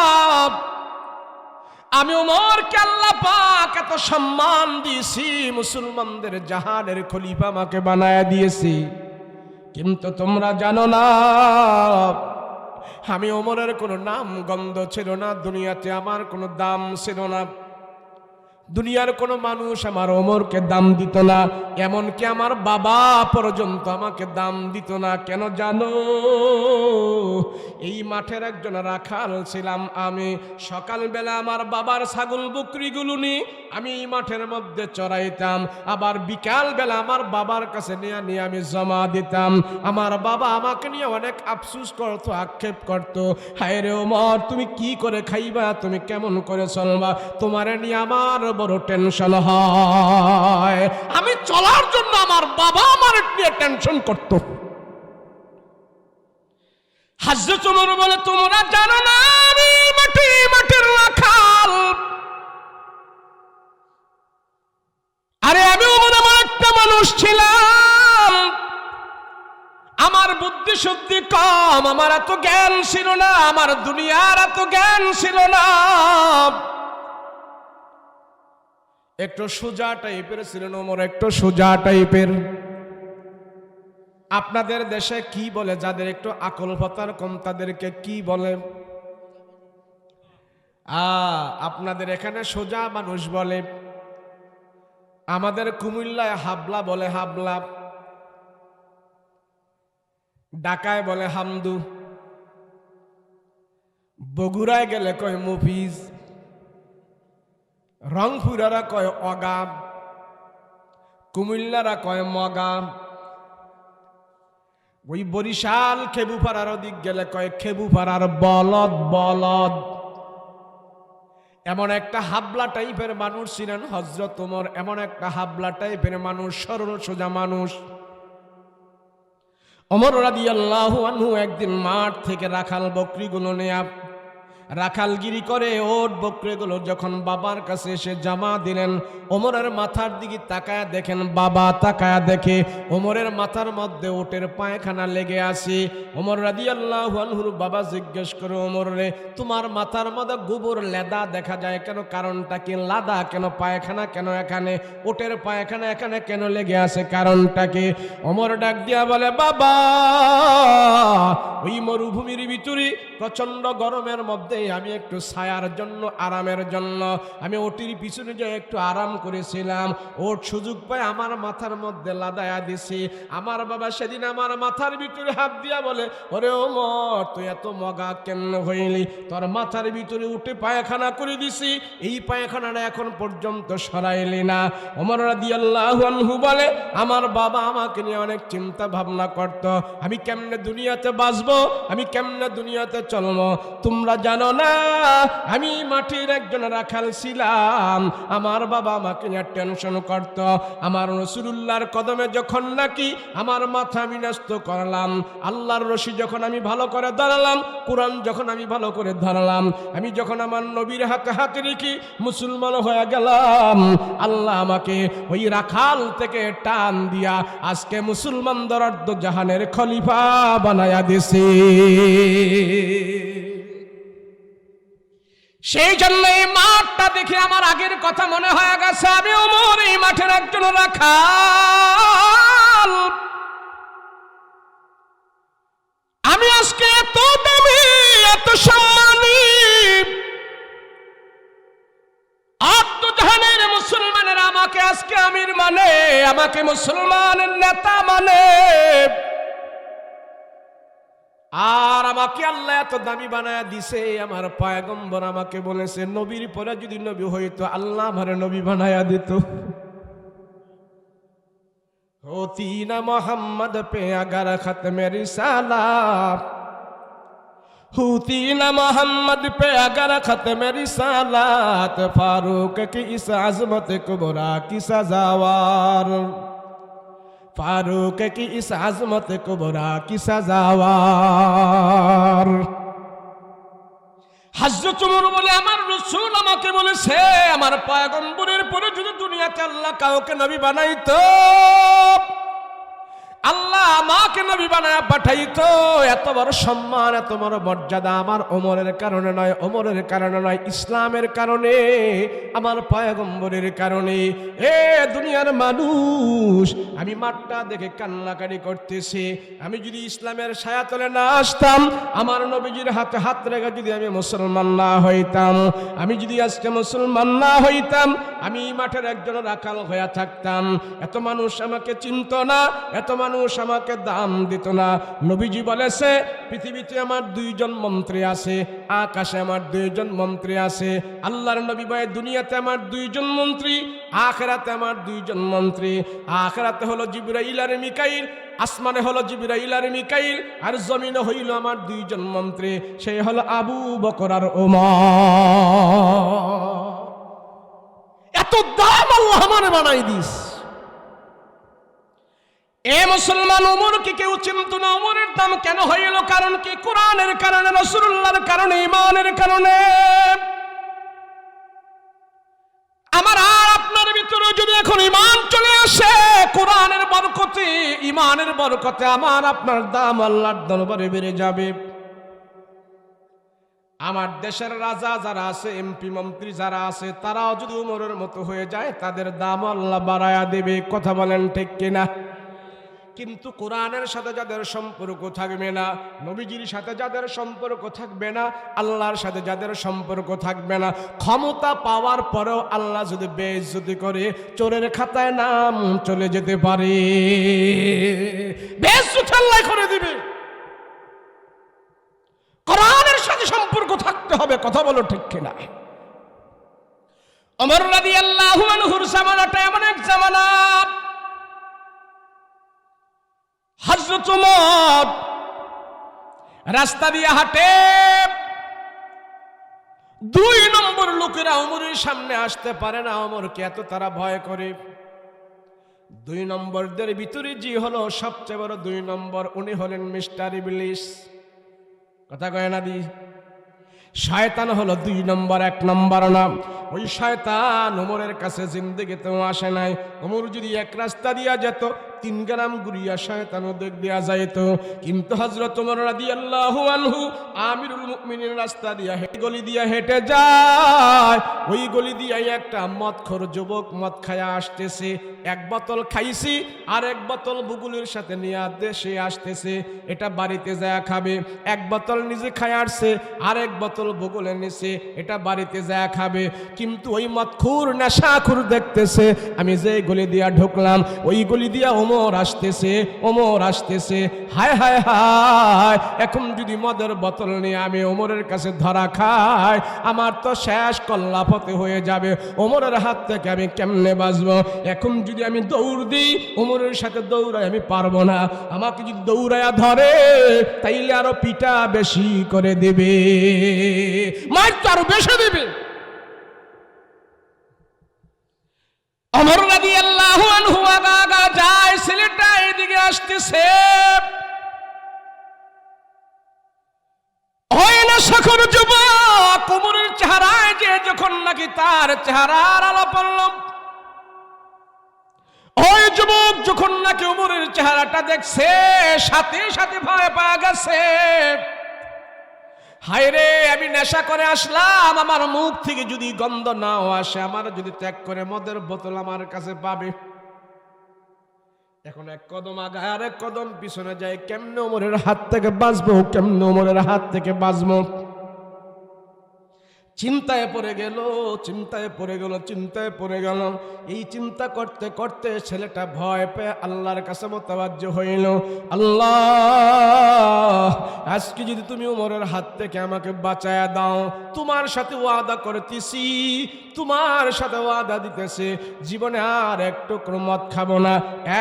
S1: আমি ওমরকে আল্লাহ পাক এত সম্মান দিয়েছি, মুসলমানদের জাহানের খলিফা আমাকে বানায়া দিয়েছি। কিন্তু তোমরা জানো না, আমি ওমরের কোনো নাম গন্ধ ছিল না, দুনিয়াতে আমার কোনো দাম ছিল না। দুনিয়ার কোনো মানুষ আমার ওমরকে দাম দিত না, এমনকি আমার বাবা পর্যন্ত আমাকে দাম দিত না। কেন জানো? এই মাঠের একজন রাখাল ছিলাম আমি। সকালবেলা আমার বাবার ছাগল বকরিগুলো নিয়ে আমি এই মাঠের মধ্যে চড়াইতাম, আবার বিকালবেলা আমার বাবার কাছে নিয়ে আমি জমা দিতাম। আমার বাবা আমাকে নিয়ে অনেক আফসোস করতো, আক্ষেপ করতো, হায় রে ওমর, তুমি কি করে খাইবা, তুমি কেমন করে চলবা, তোমারে নিয়ে আমার বড় টেনশন হয়। আমি চলার জন্য আমার বাবা আমার নিয়ে টেনশন করত। হযরত ওমর বলে, তোমরা জানো না আমি মাটির রাখাল। আরে আমি ওমর আমার একটা মানুষ ছিলাম, আমার বুদ্ধি শুদ্ধি কম, আমার এত জ্ঞান ছিল না, আমার দুনিয়ার এত জ্ঞান ছিল না, একটু সোজা টাইপের ছিলেন ওমর, একটু সোজা টাইপের। আপনাদের দেশে কি বলে? যাদের একটু আকল ফতার কম তাদেরকে কি বলে? আপনাদের এখানে সোজা মানুষ বলে। আমাদের কুমিল্লায় হাবলা বলে, হাবলা। ঢাকায় বলে হামদু। বগুড়ায় গেলে কয় মুফিজ। রংপুরারা কয় অগাম, কুমিল্লারা কয় মগাম। ওই বরিশাল খেবুপাড়ার দিক গেলে কয় খেবুপাড়ার বলদ, বলদ। এমন একটা হাবলা টাইপের মানুষ ছিলেন হযরত ওমর, এমন একটা হাবলা টাইপের মানুষ, সরল সোজা মানুষ। ওমর রাদিয়াল্লাহু আনহু একদিন মাঠ থেকে রাখাল বকরিগুলো নিয়ে রাখালগিরি করে ওট বকরিগুলো যখন বাবার কাছে এসে জমা দিলেন, ওমরের মাথার দিকে তাকায়া দেখেন, বাবা তাকায়া দেখে ওমরের মাথার মধ্যে ওটের পায়খানা লেগে আছে। ওমর রাদিয়াল্লাহু আনহুর বাবা জিজ্ঞেস করে, ওমর রে, তোমার মাথার মধ্যে গোবর লেদা দেখা যায় কেন? কারণটা কি? লাদা কেন? পায়খানা কেন এখানে? ওটের পায়খানা এখানে কেন লেগে আছে? কারণটা কি? ওমর ডাক দিয়া বলে, বাবা, ওই মরুভূমির ভিতরে প্রচন্ড গরমের মধ্যে আমি একটু ছায়ার জন্য, আরামের জন্য আমি ওটির পিছনে যে একটু আরাম করেছিলাম, ওর সুযোগ পায় আমার মাথার মধ্যে লাদায়া দিছি। আমার বাবা সেদিন আমার মাথার ভিতরে হাত দিয়া বলে, ওরে ওমর, তুই এত মগা কেন হইলি? তোর মাথার ভিতরে উঠে পায়খানা করে দিছি, এই পায়খানাটা এখন পর্যন্ত সরাইলি না। ওমর রাদিয়াল্লাহু আনহু বলে, আমার বাবা আমাকে নিয়ে অনেক চিন্তা ভাবনা করত, আমি কেমনে দুনিয়াতে বাঁচবো, আমি কেমনে দুনিয়াতে চলবো। তোমরা জানো জানো না আমি মাটির একজন রাখাল ছিলাম, আমার বাবা আমাকে নিয়ে টেনশন করত। আমার রাসূলুল্লাহর কদমে যখন নাকি আমার মাথা আমি ন্যস্ত করলাম, আল্লাহর রশি যখন আমি ভালো করে ধরলাম, কোরআন যখন আমি ভালো করে ধরলাম, আমি যখন আমার নবীর হাতে হাতে রেখে মুসলমান হয়ে গেলাম, আল্লাহ আমাকে ওই রাখাল থেকে টান দিয়া আজকে মুসলমানদের অর্ধ জাহানের খলিফা বানায়া দিছে। সেই জন্য এই মাঠটা দেখে আমার আগের কথা মনে হয়ে গেছে, আমি ওমর এই মাঠের একজন রাখাল। আমি আজকে এত দামি, এত সম্মানী, আত্মজাহানের মুসলমানের আমাকে আজকে আমির মানে, আমাকে মুসলমানের নেতা মানে, আর আমাকে আল্লাহ এত দামি বানায়া দিছে। আমার পয়গম্বর আমাকে বলেছে নবীর পরে যদি নবী হইতো আল্লাহ আমারে নবী বানায়া দিত। होती न मोहम्मद पे अगर खत्म रिसालत, होती न मोहम्मद पे अगर खत्म रिसालत, फारूक की इस अजमत कुबरा की सजावार, फारूक की इस अजमत कुबरा की सजावार। হযরত ওমর বলে আমার রাসূল আমাকে বলেছে আমার পয়গম্বরের পরে যদি দুনিয়াতে আল্লাহ কাউকে নবী বানাইতো, আল্লাহ আমাকে নবী বানায়া পাঠাইতো, এত বড় সম্মান এত বড় মর্যাদা আমার ওমরের কারণে নয়, ওমরের কারণে নয়, ইসলামের কারণে, আমার পয়গম্বরের কারণে। এ দুনিয়ার মানুষ, আমি মাঠটা দেখে কান্নাকাটি করতেছি। আমি যদি ইসলামের ছায়াতলে না আসতাম, আমার নবীজির হাতে হাত রেখে যদি আমি মুসলমান না হইতাম, আমি যদি আজকে মুসলমান না হইতাম, আমি মাঠের একজন রাখাল হয়ে থাকতাম, এত মানুষ আমাকে চিনত না, এত মানুষ আমাকে দাম দিত না। নবীজি বলেছে পৃথিবীতে আমার দুইজন মন্ত্রী আছে, আকাশে আমার দুইজন মন্ত্রী আছে। আল্লাহর নবী বলে দুনিয়াতে আমার দুইজন মন্ত্রী, আখিরাতে আমার দুইজন মন্ত্রী। আখিরাতে হলো জিবরাইল আর মিকাইল, আসমানে হলো জিবরাইল আর মিকাইল, আর জমিনে হইল আমার দুইজন মন্ত্রী, সেই হলো আবু বকর আর ওমর। এত দাম আল্লাহ আমারে বানাই দিস। এ মুসলমান, ওমরকে কেউ চিনত না। ওমরের দাম কেন হইল? কারণ কি? কোরআনের কারণে, রাসূলুল্লাহর কারণে, ঈমানের কারণে। আমার আর আপনার ভিতরে যদি এখন ঈমান চলে আসে, কোরআনের বরকতে, ঈমানের বরকতে আমার আপনার দাম আল্লাহর দরবারে বেড়ে যাবে। আমার দেশের রাজা যারা আছে, এমপি মন্ত্রী যারা আছে, তারাও যদি ওমরের মতো হয়ে যায়, তাদের দাম আল্লাহ বাড়ায়া দেবে। কথা বলেন ঠিক কিনা? কিন্তু কোরআনের সাথে যাদের সম্পর্ক থাকবে না, নবীজির সাথে যাদের সম্পর্ক থাকবে না, আল্লাহর সাথে যাদের সম্পর্ক থাকবে না, ক্ষমতা পাওয়ার পরেও আল্লাহ যদি বেইজ্জতি করে, চোরের খাতায় নাম চলে যেতে পারে, বেইজ্জতি আল্লাহ করে দিবে। কোরআনের সাথে সম্পর্ক থাকতে হবে। কথা বলো ঠিক কিনা? ওমর রাদিয়াল্লাহু আনহুর জামানাটা এমন এক জামানা, হযরত ওমর রাস্তা দিয়ে হাঁটে, 2 নম্বর লোকেরা ওমরের সামনে আসতে পারে না। ওমরকে এত তারা ভয় করে। 2 নম্বরদের ভিতরে যে হলো সবচেয়ে বড় 2 নম্বর, উনি হলেন মিস্টার ইবলিস। কথা কয় না দি? শয়তান হলো 2 নম্বর, 1 নম্বর না। ওই শয়তান ওমরের কাছে জিন্দেগিতেও আসে নাই। ওমর যদি এক রাস্তা দিয়া যেত, 3 গ্রাম ঘুরিয়া শয়তানও দেখ দেয়া যাইত। কিন্তু হযরত ওমর রাদিয়াল্লাহু আনহু আমিরুল মুমিনিন রাস্তা দিয়া গলি দিয়া হেঁটে যায়। ওই গলি দিয়া একটা মদখোর যুবক মদ খায়া আসতেছে। 1 বোতল খাইছি, আর 1 বোতল বুগুলের সাথে নিয়ে দেশে আসতেছে। এটা বাড়িতে যায় খাবে। 1 বোতল নিজে খায় আসছে, আর 1 বোতল বুগুলে নিছে, এটা বাড়িতে যায় খাবে। কিন্তু ওই মদখোর নেশাখোর দেখতেছে আমি যে গলি দিয়া ঢুকলাম, ওই গলি দিয়া ওমর ওমর আসতেছে, ওমর আসতেছে। হায় হায় হায়, এখন যদি মদের বোতল নিয়ে আমি ওমরের কাছে ধরা খাই, আমার তো শেষ কল্লাপথে হয়ে যাবে। ওমরের হাত থেকে আমি কেমনে বাঁচবো? এখন যদি আমি দৌড় দিই, ওমরের সাথে দৌড়াই আমি পারবো না। আমাকে যদি দৌড়াইয়া ধরে, তাইলে আরো পিটা বেশি করে দেবে, মার তো আরো বেশি দেবে। ওমর রাদিয়াল্লাহু আনহু আগা যায়, ছেলেটা এদিকে আসতেছে। হয় না সকল যুবক ওমরের চেহারায় যে যখন নাকি তার চেহারার আলো পড়ল, ওই যুবক যখন নাকি ওমরের চেহারাটা দেখছে, সাথে সাথে ভয় পাওয়া গেছে। হায় রে, আমি নেশা করে আসলাম, আমার মুখ থেকে যদি গন্ধ নাও আসে, আমার যদি ত্যাগ করে মদের বোতল আমার কাছে পাবে। এখন এক কদম আগায় আর এক কদম পিছনে যায়, কেমনে ওমরের হাত থেকে বাঁচবো, কেমনে ওমরের হাত থেকে বাঁচবো। চিন্তায় পড়ে গেল, চিন্তায় পড়ে গেল, চিন্তায় পড়ে গেল। এই চিন্তা করতে করতে ছেলেটা ভয় পেয়ে আল্লাহর কাছে মোতাবাজ্জ হইল। আল্লাহ, আজকে যদি তুমি ওমরের হাত থেকে আমাকে বাঁচায়া দাও, তোমার সাথে ওয়াদা করতেছি, তোমার সাথে ওয়াদা দিতেছি, জীবনে আর এক টুকরো মদ খাবো না,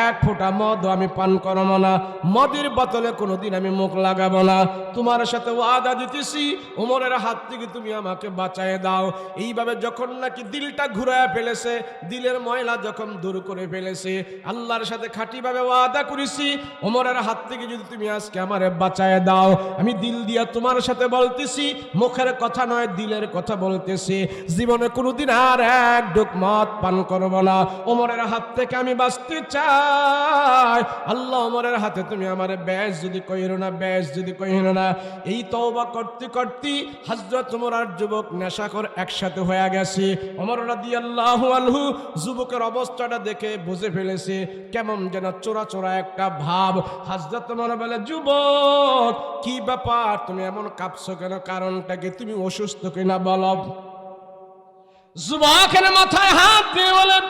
S1: এক ফোঁটা মদ আমি পান করবো না, মদের বোতলে কোনোদিন আমি মুখ লাগাবো না। তোমার সাথে ওয়াদা দিতেছি, ওমরের হাত থেকে তুমি আমাকে বাঁচায় দাও। এইভাবে যখন নাকি দিলটা ঘুরায় ফেলেছে, দিলের ময়লা যখন দূর করে ফেলেছে, আল্লাহর সাথে খাঁটিভাবে ওয়াদা করেছি, ওমরের হাত থেকে যদি তুমি আজকে আমারে বাঁচায় দাও, আমি দিল দিয়া তোমার সাথে বলতেছি, মুখের কথা নয় দিলের কথা বলতেছি, জীবনে কোনোদিন আর এক ঢোক মদ পান করব না। ওমরের হাত থেকে আমি বাঁচতে চাই। আল্লাহ, ওমরের হাতে তুমি আমারে ব্যাস যদি কইরো না, ব্যাস যদি কইরো না। এই তওবা করতে করতে হযরত ওমর আর যুবক নেশাখোর একসাথে হয়ে গেছে। ওমর রাদিয়াল্লাহু আনহু যুবকের অবস্থাটা দেখে বুঝে ফেলেছে, কেমন যেন চোরা চোরা একটা ভাব। হযরত ওমর বলে, যুবক কি ব্যাপার, তুমি এমন কাঁপছো কেন, কারণটা কি, তুমি অসুস্থ কিনা বলো। যুবকের মাথায় হাত দিয়ে বলেন,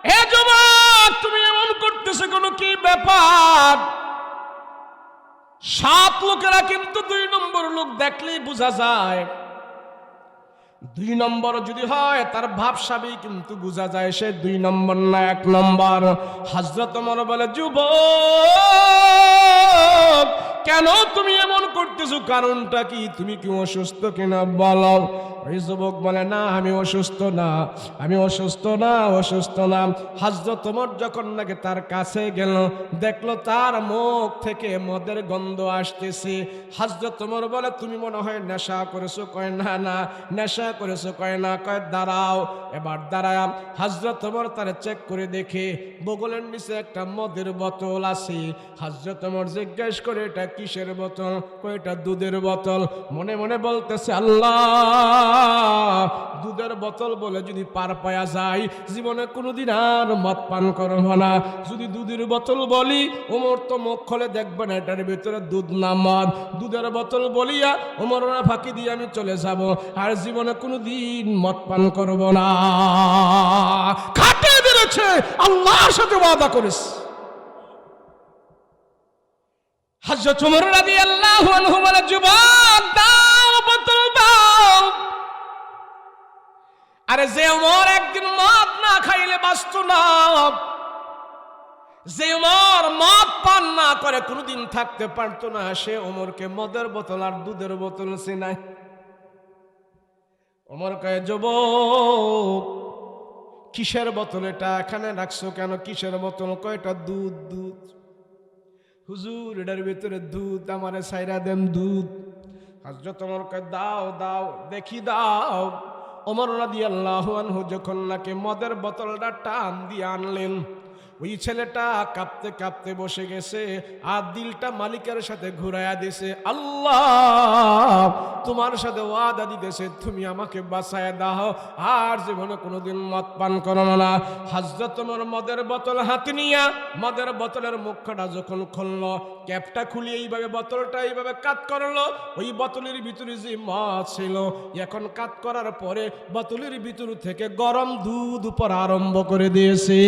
S1: হে যুবক, তুমি এমন করতেছো কেন, কি ব্যাপার? 7 লোকেরা কিন্তু 2 নম্বর লোক দেখলেই বোঝা যায়। 2 নম্বর যদি হয় তার ভাবসাবি কিন্তু বোঝা যায় সে 2 নম্বর না 1 নম্বর। হযরত ওমর বলে, যুবক কেন তুমি এমন করতেছো, কারণটা কি, তুমি কি অসুস্থ কিনা বলো। ওই যুবক বলে, না আমি অসুস্থ না, আমি অসুস্থ না, অসুস্থ না। হযরত ওমর যখন নাকি তার কাছে গেল, দেখলো তার মুখ থেকে মদের গন্ধ আসতেছে। হযরত ওমর বলে, তুমি মনে হয় নেশা করেছো। কয় না না। নেশা করেছো? কয় না। কয় দাঁড়াও। এবার দাঁড়ায় হযরত ওমর তারে চেক করে দেখে বগলের নিচে একটা মদের বোতল আছে। হযরত ওমর জিজ্ঞেস করে, এটা কিসের বোতল? কয় এটা দুধের বোতল। মনে মনে বলতেছে, আল্লাহ, দুধের বোতল বলে যদি পার পায়া যায়, জীবনে কোনোদিন আর মদ পান করবো না। যদি দুধের বোতল বলি, ওমর তো মুখ খুলে দেখবে না এটার ভিতরে দুধ না মদ। দুধের বোতল বলিয়া ওমরের ফাঁকি দিয়ে আমি চলে যাব, আর জীবনে কোনোদিন মদ পান করব না। খাটিয়ে দিয়েছে, আল্লাহর সাথে ওয়াদা করেছে। হযরত ওমর রাদিয়াল্লাহু আনহু বলে, যুবক দাও, বোতল দাও। আরে যে ওমর একদিন মদ না খাইলে বাঁচত না, যে ওমর মদ পান না করে কোনোদিন থাকতে পারতো না, সে ওমরকে মদের বোতল আর দুধের বোতল চেনায়। ওমর কয়, যুবক কিসের বোতল এটা, এখানে রাখছো কেন, কিসের বোতল? কয় এটা দুধ। দুধ? হুজুর এটার ভিতরে দুধ, আমারে ছাইরা দেন দুধ। হযরত ওমর কয়, দাও দাও দেখি দাও। ওমর রাদিয়াল্লাহু আনহু যখন নাকি মদের বোতলটা টান দিয়ে আনলেন, ওই ছেলেটা কাঁপতে কাঁপতে বসে গেছে, আর দিলটা মালিকের সাথে ঘুরাইয়া দিছে। আল্লাহ, তোমার সাথে ওয়াদা দিতেছে, তুমি আমাকে বাঁচায় দাও, আর জীবনে কোনোদিন মদ পান করো না। হযরত ওমর মদের বোতল হাতে নিয়া মদের বোতলের মুখটা যখন খুললো, ক্যাপটা খুলে এইভাবে বোতলটা এইভাবে কাত করলো, ওই বোতলের ভিতরে যে মদ ছিল, এখন কাত করার পরে বোতলের ভিতর থেকে গরম দুধ উপর আরম্ভ করে দিয়েছে।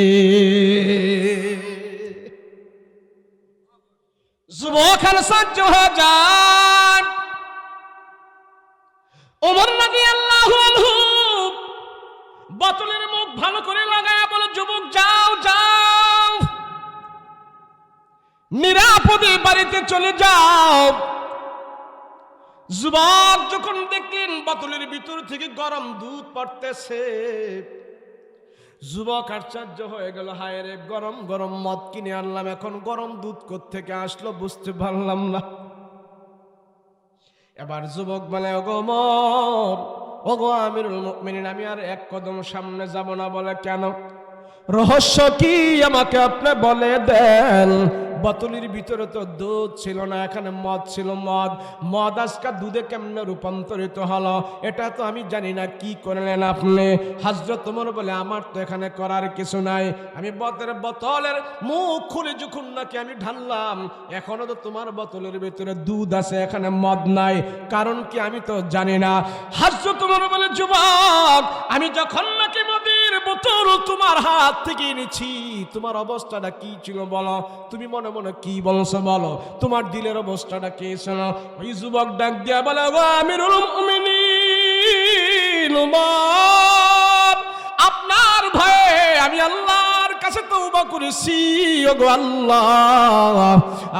S1: যুবক আশ্চর্য হয়ে যান। ওমর রাদিয়াল্লাহু আনহু বোতলের মুখ ভালো করে লাগায়া বলে, যুবক যাও যাও, নিরাপদে বাড়িতে চলে যাও। যুবক যখন দেখলেন বোতলের ভিতর থেকে গরম দুধ পড়তেছে, যুবক আশ্চর্য হয়ে গেল, হায় রে, গরম গরম মদ কিনে আনলাম, এখন গরম দুধ কোত্থেকে আসলো বুঝতে পারলাম না। এবার যুবক বলে, ওগো ওমর, ওগো আমিরুল মুমিনিন, আমি আর এক কদম সামনে যাব না। বলে, কেন? রহস্য কি আমাকে আপনি বলে দেন। বোতলের ভিতরে তো দুধ ছিল না, এখানে মদ ছিল। মদ আজকে দুধে কেমনে রূপান্তরিত হলো এটা তো আমি জানি না, কি করলেন আপনি? হযরত ওমর বলে, আমার তো এখানে করার কিছু নাই। আমি বোতলের মুখ খুলে যখন নাকি আমি ঢাললাম, এখনো তো তোমার বোতলের ভিতরে দুধ আছে, এখানে মদ নাই। কারণ কি আমি তো জানি না। হযরত ওমর বলে, যুবক, আমি যখন নাকি মদের বোতল তোমার হাত থেকে এনেছি, তোমার অবস্থাটা কি ছিল বলো? তুমি মনে মনে কি বলছো বলো? তোমার দিলের অবস্থাটা কি ছিল? ওই যুবক ডাক দিয়া বলে, গো আমিরুল মুমিনিন ওমর, আপনার ভয়ে আমি আল্লাহর কাছে তওবা করেছি। ওগো আল্লাহ,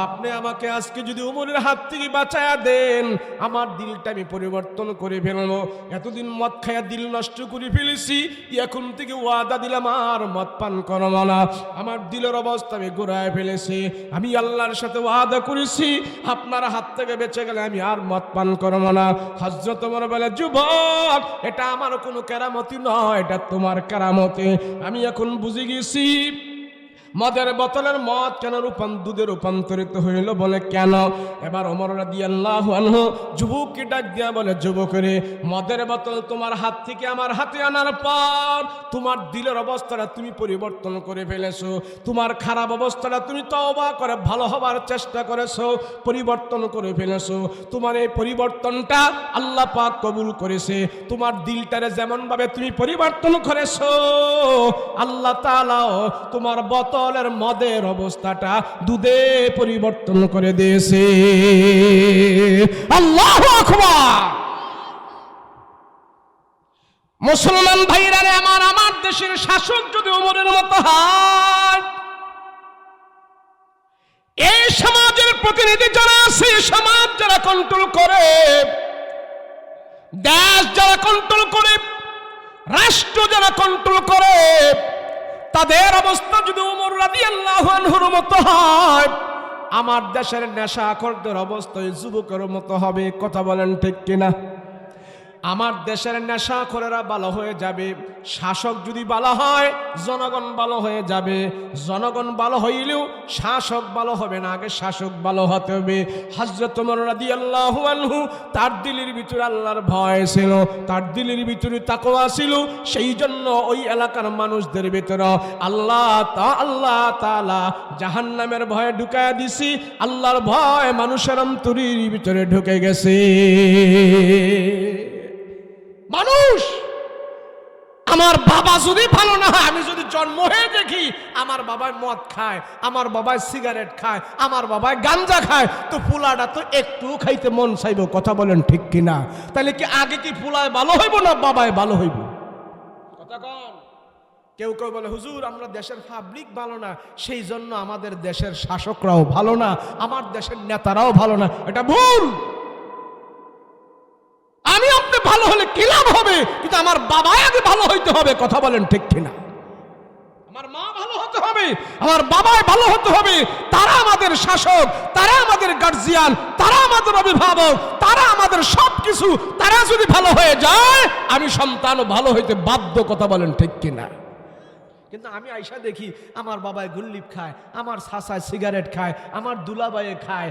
S1: আপনি আমাকে আজকে যদি ওমরের হাত থেকে বাঁচায়া দেন, আমার দিলটা আমি পরিবর্তন করে ফেলবো। এতদিন মদ খায়া দিল নষ্ট করে ফেলেছি, এখন থেকে ওয়াদা দিলাম আর মদ পান করব না। আমার দিলের অবস্থা আমি ঘুরায় ফেলেছি, আমি আল্লাহর সাথে ওয়াদা করেছি আপনার হাত থেকে বেঁচে গেলে আমি আর মদ পান করব না। হযরত ওমর বলে, যুবক, এটা আমার কোনো কেরামতি নয়, এটা তোমার কেরামতি। আমি এখন বুঝে গেছি মদের বোতলের মদ কেন দুধে রূপান্তরিত হইল। বলে, কেন? এবার ওমর রাদিয়াল্লাহু আনহু যুবককে ডাক দিয়া বলে, যুবক রে, মদের বোতল তোমার হাত থেকে আমার হাতে আনার পর তোমার দিলের অবস্থাটা তুমি পরিবর্তন করে ফেলেছো। তোমার খারাপ অবস্থাটা তুমি তওবা করে ভালো হবার চেষ্টা করেছো, পরিবর্তন করে ফেলেছো। তোমার এই পরিবর্তনটা আল্লাহ পাক কবুল করেছে। তোমার দিলটারে যেমন ভাবে তুমি পরিবর্তন করেছো, আল্লাহ তাআলাও তোমার বোতলের মদের অবস্থাটা দুধে পরিবর্তন করে দিয়েছে। আল্লাহু আকবার। মুসলমান ভাইরা রে আমার দেশের শাসক যদি ওমরের মতো হয়, এই সমাজের প্রতিনিধি যারা আছে, সমাজ যারা কন্ট্রোল করে, দেশ যারা কন্ট্রোল করে, রাষ্ট্র যারা কন্ট্রোল করে, তাদের অবস্থা যদি ওমর রাদিয়াল্লাহু আনহুর মতো হয়, আমার দেশের নেশাখোরদের অবস্থা যুবকের মতো হবে। কথা বলেন ঠিক কিনা? আমার দেশের নেশাখোরেরা ভালো হয়ে যাবে। শাসক যদি ভালো হয়, জনগণ ভালো হয়ে যাবে। জনগণ ভালো হইলেও শাসক ভালো হবে না, আগে শাসক ভালো হতে হবে। হযরত ওমর রাদিয়াল্লাহু আনহু, তার দিলের ভিতরে আল্লাহর ভয় ছিল, তার দিলের ভিতরে তাকওয়া ছিল। সেই জন্য ওই এলাকার মানুষদের ভিতরে আল্লাহ তাআলা জাহান্নামের ভয়ে ঢুকায়া দিছি। আল্লাহর ভয় মানুষের অন্তরের ভিতরে ঢুকে গেছে। মানুষ, আমার বাবা যদি ভালো না হয়, আমি যদি জন্ম হয়ে দেখি আমার বাবাই মদ খায়, আমার বাবাই সিগারেট খায়, আমার বাবাই গাঞ্জা খায়, তো পোলাটা তো একটু খাইতে মন চাইব। কথা বলেন ঠিক কিনা? তাহলে কি আগে কি পোলায় ভালো হইব না বাবায় ভালো হইব? কথা কন। কেউ কেউ বলে, হুজুর, আমরা দেশের পাবলিক ভালো না, সেই জন্য আমাদের দেশের শাসকরাও ভালো না, আমার দেশের নেতারাও ভালো না। এটা ভুল। আমি আপনি ভালো হলে কি লাভ হবে, কিন্তু আমার বাবা আগে ভালো হইতে হবে। কথা বলেন ঠিক কিনা? আমার মা ভালো হতে হবে, আমার বাবাই ভালো হতে হবে। তারা আমাদের শাসক, তারা আমাদের গার্জিয়ান, তারা আমাদের অভিভাবক, তারা আমাদের সবকিছু। তারা যদি ভালো হয়ে যায়, আমি সন্তানও ভালো হইতে বাধ্য। কথা বলেন ঠিক কিনা? কিন্তু আমি আইসা দেখি আমার বাবাই গুল্লিপ খায়, আমার চাচায় সিগারেট খায়, আমার দুলাবাইয়ে খায়,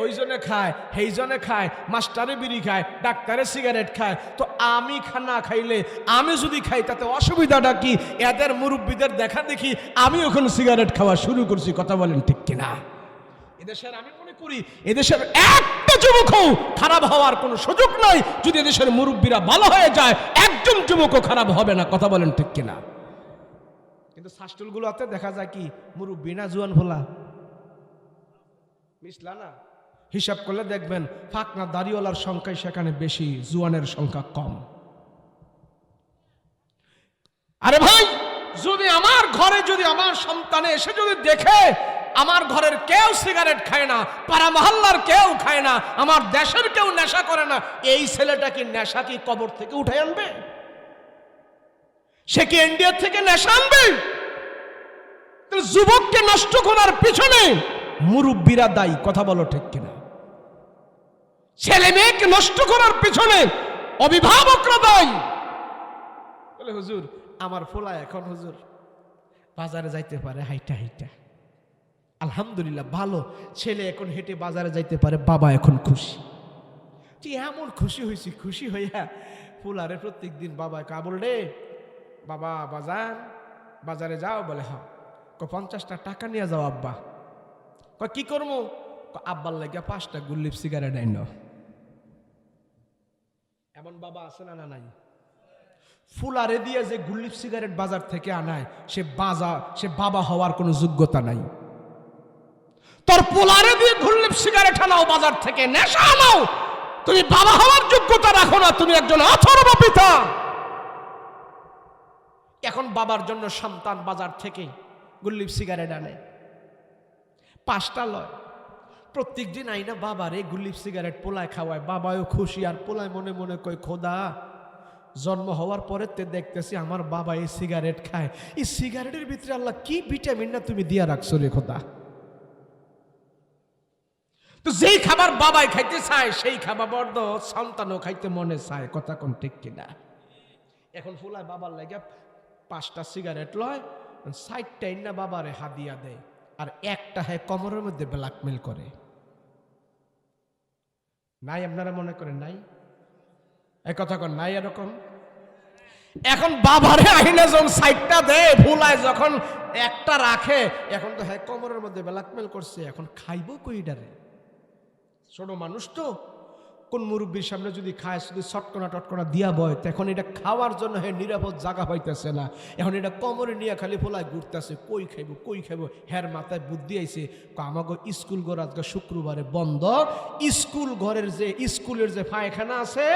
S1: ওই জনে খায়, সেই জনে খায়, মাস্টারে বিড়ি খায়, ডাক্তারে সিগারেট খায়। তো আমি না খাইলে, আমি যদি খাই, তাতে অসুবিধাটা কি? এদের মুরব্বীদের দেখা দেখি আমি ওখানে সিগারেট খাওয়া শুরু করছি। কথা বলেন ঠিক কিনা? এদেশের আমি মনে করি এদেশের একটা যুবকও খারাপ হওয়ার কোনো সুযোগ নাই যদি এদেশের মুরব্বীরা ভালো হয়ে যায়। একজন যুবকও খারাপ হবে না। কথা বলেন ঠিক কিনা? কিন্তু শাস্টুলগুলোতে দেখা যায় কি মুরব্বী না জুয়ান ভোলা? মিশলা না? হিসাব করলে দেখবেন ফাকনা দাড়িওয়ালার সংখ্যাই সেখানে বেশি, জুয়ানের সংখ্যা কম। আরে ভাই, যদি আমার ঘরে যদি আমার সন্তানে এসে যদি দেখে আমার ঘরের কেউ সিগারেট খায় না, পাড়া মহল্লার কেউ খায় না, আমার দেশের কেউ নেশা করে না, এই ছেলেটা কি নেশা কি কবর থেকে উঠে আনবে? সে কি ইন্ডিয়া থেকে নেশা আনবে? যুবককে নষ্ট করার পিছনে মুরব্বীরা দায়ী, কথা বলো ঠিক কিনা? ছেলে মেয়েকে নষ্ট করার পিছনে অভিভাবকরা দায়ী। বলে হুজুর আমার ফোলা এখন হুজুর বাজারে যাইতে পারে হাইটা হাইটা, আলহামদুলিল্লাহ ভালো, ছেলে এখন হেঁটে বাজারে যাইতে পারে, বাবা এখন খুশি। তুই এমন খুশি হয়েছি, খুশি হইয়া ফুলারে প্রত্যেক দিন বাবা কাবল রে বাবা বাজারে যাও, বলে হ্যাঁ। 50টা টাকা নিয়ে যাও আব্বা। কি করবো? আব্বার লাগিয়া 5টা গুল্লিপ সিগারেট আইন। এমন বাবা আছে না? নাই। ফুলারে দিয়ে যে গুল্লিপ সিগারেট বাজার থেকে আনায় সে বাবা হওয়ার কোনো যোগ্যতা নাই। তোর পোলারে দিয়ে গুল্লিপ সিগারেট আনাও বাজার থেকে, নেশা আনাও, তুমি বাবা হওয়ার যোগ্যতা রাখো না, তুমি একজন অথর্ব পিতা। এখন বাবার জন্য সন্তান বাজার থেকে গুল্লিপ সিগারেট আনে, 5টা লয়, প্রত্যেক দিন আইনা বাবারে গুল্লিপ সিগারেট পোলায় খাওয়ায়, বাবাও খুশি, আর পোলায় মনে মনে কয় খোদা জন্ম হওয়ার পরে তে দেখতেছি আমার বাবা এই সিগারেট খায়, এই সিগারেটের ভিতরে আল্লাহ কি ভিটামিন না তুমি দিয়া রাখছো রে খোদা। তো যেই খাবার বাবাই খাইতে চায় সেই খাবার বর্দ সন্তানও খাইতে মনে চায়, কথা কোন ঠিক কিনা? এখন ফুলায় বাবার লাগে 5টা সিগারেট লয়, 60টাই না বাবারে হাদিয়া দেয়, আর একটা হ্যাঁ কমরের মধ্যে ব্ল্যাকমেল করে। নাই আপনারা মনে করেন নাই? এই কথা কোন নাই এরকম? এখন বাবারে আইনে যখন 60টা দেয়, ফুলায় যখন একটা রাখে, এখন তো হ্যাঁ কমরের মধ্যে ব্ল্যাকমেল করছে, এখন খাইবো কইডারে? ছোট মানুষ তো, কোন মুরব্বীর সামনে যদি খায় শুধু ছটকনা টটকনা দিয়া বয়, তখন এটা খাওয়ার জন্য হ্যাঁ নিরাপদ জায়গা পাইতেছে না, এখন এটা কমরে নিয়ে খালি ফোলায় ঘুরতেছে, কই খাইবো। হ্যার মাথায় বুদ্ধি আইছে, আমাকে স্কুল ঘর আজকে শুক্রবারে বন্ধ, স্কুলের যে পায়খানা আছে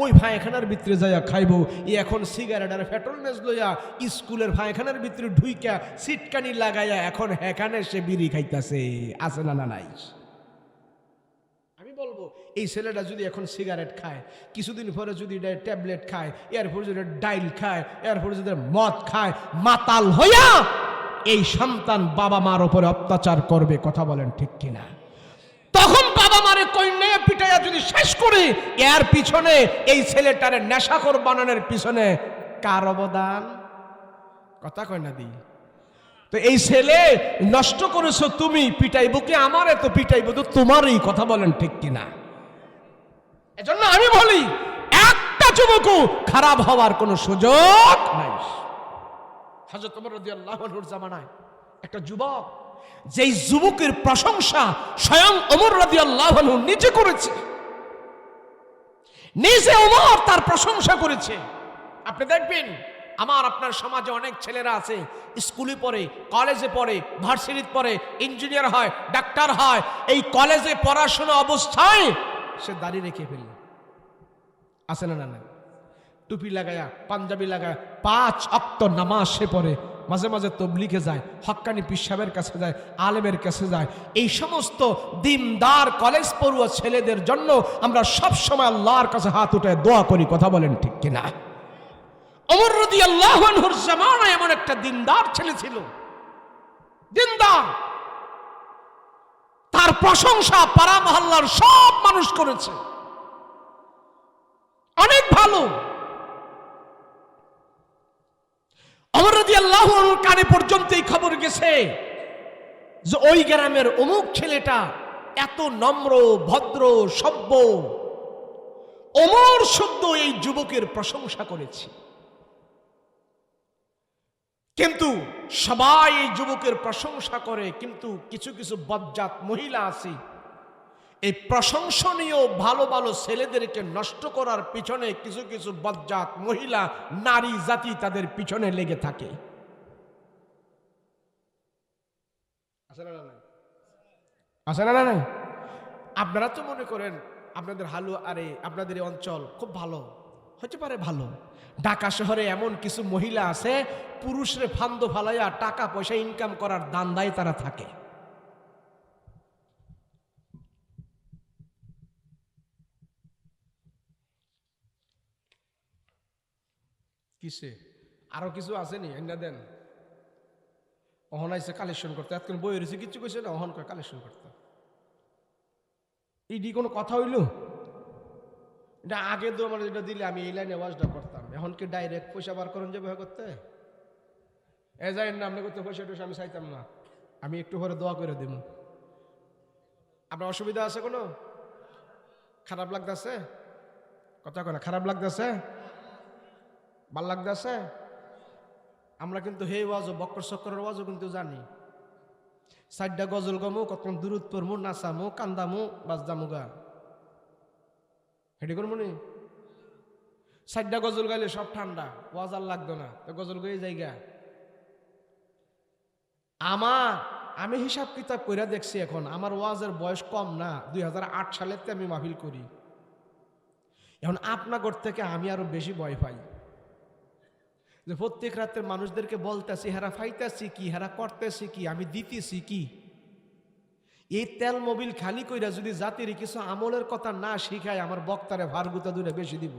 S1: ওই পায়খানার ভিতরে যাইয়া খাইবো। এখন সিগারেট আর পেট্রোল মেজ লইয়া স্কুলের পায়খানার ভিতরে ঢুইকা সিটকানি লাগাইয়া এখন এখানে সে বিড়ি খাইতেছে। আছে না? নাই। বলবো এই ছেলেটা যদি এখন সিগারেট খায়, কিছুদিন পরে যদি ট্যাবলেট খায়, এরপর যদি ডাইল খায়, এরপর যদি মদ খায়, মাতাল হইয়া এই সন্তান বাবা মার উপরে অত্যাচার করবে, কথা বলেন ঠিক কিনা? তখন বাবা মারে কইন্যা পিটাইয়া যদি শেষ করে, এর পিছনে এই ছেলেটারে নেশাখোর বানানোর পিছনে কার অবদান? কথা কই না দি? তো এই ছেলে নষ্ট করেছো তুমি, পিটাইবো কি আমারে? তো পিটাইবো তো তোমারই, কথা বলেন ঠিক কিনা? এজন্য আমি বলি একটা যুবকও খারাপ হওয়ার কোনো সুযোগ নাই। হযরত ওমর রাদিয়াল্লাহু আনহুর জামানায় একটা যুবক, যেই যুবকের প্রশংসা স্বয়ং ওমর রাদিয়াল্লাহু আনহু নিজে করেছে, নিজে ওমর তার প্রশংসা করেছে। আপনি দেখবেন আমার আপনার সমাজে অনেক ছেলেরা আছে, স্কুলে পড়ে, কলেজে পড়ে, ভার্সিটিতে পড়ে, ইঞ্জিনিয়ার হয়, ডাক্তার হয়, এই কলেজে পড়াশোনা অবস্থায় সে দাড়ি রেখে ফেলল। আছে না? না। টুপি লাগায়া, পাঞ্জাবি লাগায় 5 ওয়াক্ত নামাজ সে পড়ে, মাঝে মাঝে তবলিগে যায়, হক্কানি পীর সাহেবের কাছে যায়, আলেমের কাছে যায়। এই সমস্ত দিনদার কলেজ পড়ুয়া ছেলেদের জন্য আমরা সব সময় আল্লাহর কাছে হাত উঠায় দোয়া করি, কথা বলেন ঠিক কিনা? ওমর রাদিয়াল্লাহু আনহুর জামানায় এমন একটা দিনদার ছেলে ছিল, দিনদার, তার প্রশংসা পাড়া মহল্লার সব মানুষ করেছে, অনেক ভালো। ওমর রাদিয়াল্লাহু আনহুর কানে পর্যন্ত এই খবর গেছে যে ওই গ্রামের অমুক ছেলেটা এত নম্র, ভদ্র, সভ্য। ওমর শুদ্ধ এই যুবকের প্রশংসা করেছে, কিন্তু সবাই এই যুবকের প্রশংসা করে, কিন্তু কিছু কিছু বজ্জাত মহিলা আছে, এই প্রশংসনীয় ভালো ভালো ছেলেদেরকে নষ্ট করার পিছনে কিছু কিছু বজ্জাত মহিলা, নারী জাতি তাদের পিছনে লেগে থাকে। আছে না? না, আপনারা তো মনে করেন আপনাদের আপনাদের এই অঞ্চল খুব ভালো হতে পারে, ভালো। ঢাকা শহরে এমন কিছু মহিলা আছে পুরুষরে ফান্দ ফালাইয়া টাকা পয়সা ইনকাম করার দান্দায় তারা থাকে। কিসে আরো কিছু আসেনি এনে দেন। অহন আইসে কালেকশন করতে, এতক্ষণ বই রয়েছে কিছু কইছে না, অহন করে কালেকশন করতে। ইডি কোনো কথা হইল? এটা আগে তো আমার যেটা দিলে আমি এই লাইনে ওয়াজটা করতাম, এখন কি ডাইরেক্ট পয়সা বার করেন যাবে করতে? এ যাই না, আপনি করতে পয়সা টয়সা আমি চাইতাম না, আমি একটু পরে দোয়া করে দেব। আপনার অসুবিধা আছে কোনো? খারাপ লাগতেছে? কথা কয় না, খারাপ লাগতেছে? ভাল লাগতেছে? আমরা কিন্তু হে ওয়াজও বক্কর চক্করের ওয়াজও কিন্তু জানি। 4টা গজল গমু, কত দূরত পড়মু, নাচামু, কান্দামু, বাজদামু গা, হেঁটে করবো নি। 4টা গজল গাইলে সব ঠান্ডা, ওয়াজ আর লাগতো না, তো গজল গাই জায়গা। আমি হিসাব কিতাব কইরা দেখছি, এখন আমার ওয়াজের বয়স কম না, 2008 সালেতে আমি মাহফিল করি। এখন আপনাগর থেকে আমি আরো বেশি ভয় পাই, যে প্রত্যেক রাতে মানুষদেরকে বলতেছি হেরা ফাইতেছি কি, হেরা করতেছি কি, আমি দিতেছি কি। এই তেল মোবিল খালি কইরা যদি জাতির কিছু আমলের কথা না শিখায়, আমার বক্তারে ভার গুতা দূরে বেশি দিব।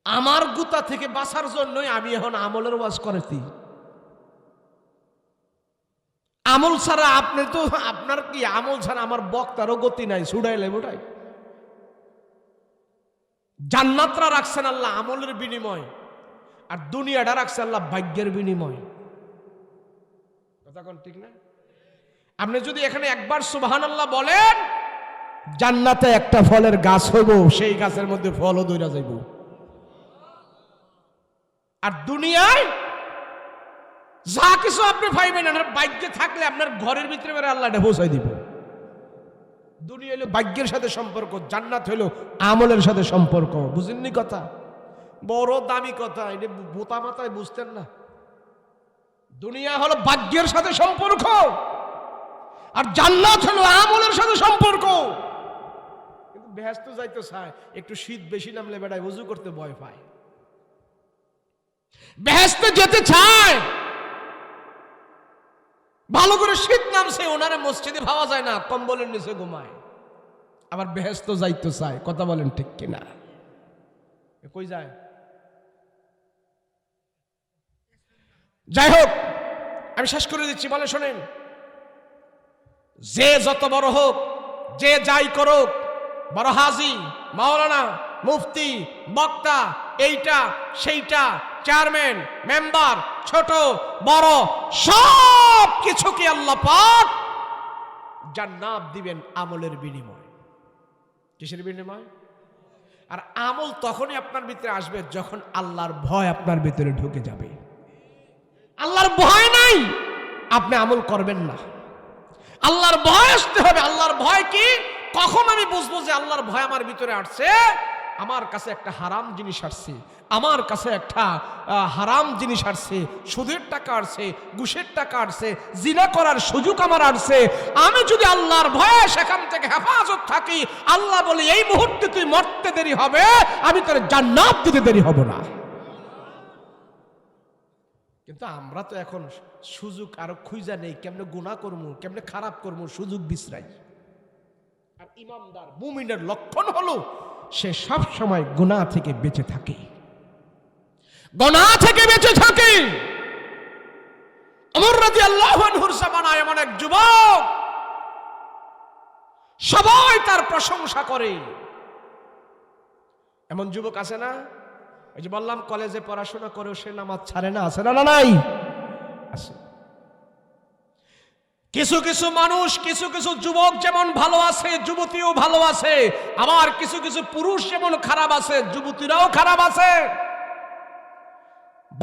S1: আমার গুতা থেকে বাঁচার জন্যই আমি এখন আমলের ওয়াজ করেছি। আমল ছাড়া আপনি তো, আপনার কি আমল ছাড়া আমার বক্তারও গতি নাই, ছুড়াইলে ওটাই। জান্নাতরা রাখছেন আল্লাহ আমলের বিনিময়, আর দুনিয়াটা রাখছে আল্লাহ ভাগ্যের বিনিময়। কথা কোন ঠিক না? আপনি যদি এখানে একবার সুবহানাল্লাহ বলেন, জান্নাতে একটা ফলের গাছ হইব, সেই গাছের মধ্যে ফলও ধইরা যাইব। আর দুনিয়ায় যা কিছু আপনি পাইবেন, আপনার ভাগ্যে থাকলে আপনার ঘরের ভিতরে বেড়ে আল্লাহ এটা পৌঁছাই দিব। দুনিয়া হলো ভাগ্যের সাথে সম্পর্ক, জান্নাত হলো আমলের সাথে সম্পর্ক। বুঝেননি কথা? বড় দামি কথা, এটা বোতা মাথায় বুঝতেন না। দুনিয়া হলো ভাগ্যের সাথে সম্পর্ক, আর জান্নাত হলো আমলের সাথে সম্পর্ক। কিন্তু বেহেশতে যাইতে চায়, একটু শীত বেশি নামলে বেড়ায় ওযু করতে ভয় পায়। বেহেশতে যেতে চায়, ভালো করে শীত নামছে, ওনারে মসজিদে ভাবা যায় না, কম্বলের নিচে ঘুমায়। আবার বেহেশতে যাইতে চায়, কথা বলেন ঠিক কিনা? কই যায়? যাই হোক, আমি শেষ করে দিচ্ছি, বলে শোনেন। যে যত বড় হোক, যে যাই করুক, বড় হাজি, মাওলানা, মুফতি, বক্তা, এইটা সেইটা, চেয়ারম্যান, মেম্বার, ছোট বড়, সব কিছুকে আল্লাহ পাক জান্নাত দিবেন আমলের বিনিময়। কিসের বিনিময়? আর আমল তখনই আপনার ভিতরে আসবে যখন আল্লাহর ভয় আপনার ভিতরে ঢুকে যাবে। আল্লাহর ভয় নাই, আপনি আমল করবেন না। আল্লাহর ভয় আসতে হবে। আল্লাহর ভয় কি? কখন আমি বুঝবো যে আল্লাহর ভয় আমার ভিতরে আসছে? আমার কাছে একটা হারাম জিনিস আসছে, আমার কাছে একটা হারাম জিনিস আসছে, সুদের টাকা আসছে, ঘুষের টাকা আসছে, জিনা করার সুযোগ আমার আসছে। আমি যদি আল্লাহর ভয়ে সেখান থেকে হেফাজত থাকি, আল্লাহ বলে এই মুহূর্তে তুই মরতে দেরি হবে, আমি তোর জান্নাত দিতে দেরি হব না। কিন্তু আমরা তো এখন সুযোগ আরো খুঁজা নেই, কেমনে গুনাহ করবো, কেমনে খারাপ করবো, সুযোগ বিশ্রাই। আর ইমানদার মুমিনের লক্ষণ হলো সে সব সময় গুনাহ থেকে বেঁচে থাকে, গুনাহ থেকে বেঁচে থাকে। ওমর রাদিয়াল্লাহু আনহুর জামানায় এমন এক যুবক, সবাই তার প্রশংসা করে। এমন যুবক আছে না? ওই যে বললাম কলেজে পড়াশোনা করে সে নামাজ ছাড়ে না, আছে না? না নাই? আছে। কিছু কিছু মানুষ, কিছু কিছু যুবক যেমন ভালো আছে, যুবতীও ভালো আছে, আবার কিছু কিছু পুরুষ যেমন খারাপ আছে, যুবতীরাও খারাপ আছে।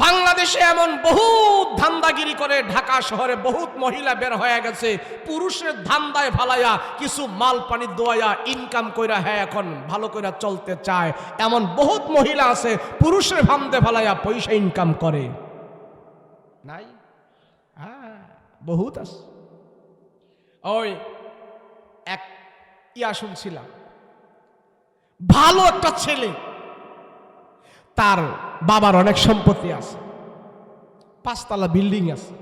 S1: বাংলাদেশে এমন বহুত ধান্দাগিরি করে, ঢাকা শহরে বহুত মহিলা বের হয়ে গেছে, পুরুষের ধান্দায় ফালাইয়া কিছু মাল পানি দোয়া ইনকাম কইরা, হ্যাঁ এখন ভালো কইরা চলতে চায়। এমন বহুত মহিলা আছে পুরুষের ফান্দে ফালাইয়া পয়সা ইনকাম করে, নাই? হ্যাঁ, বহুত আছে। ওই এক শুনছিলাম, ভালো একটা ছেলে, তার বাবার অনেক সম্পত্তি আছে, 5 তলা বিল্ডিং আছে,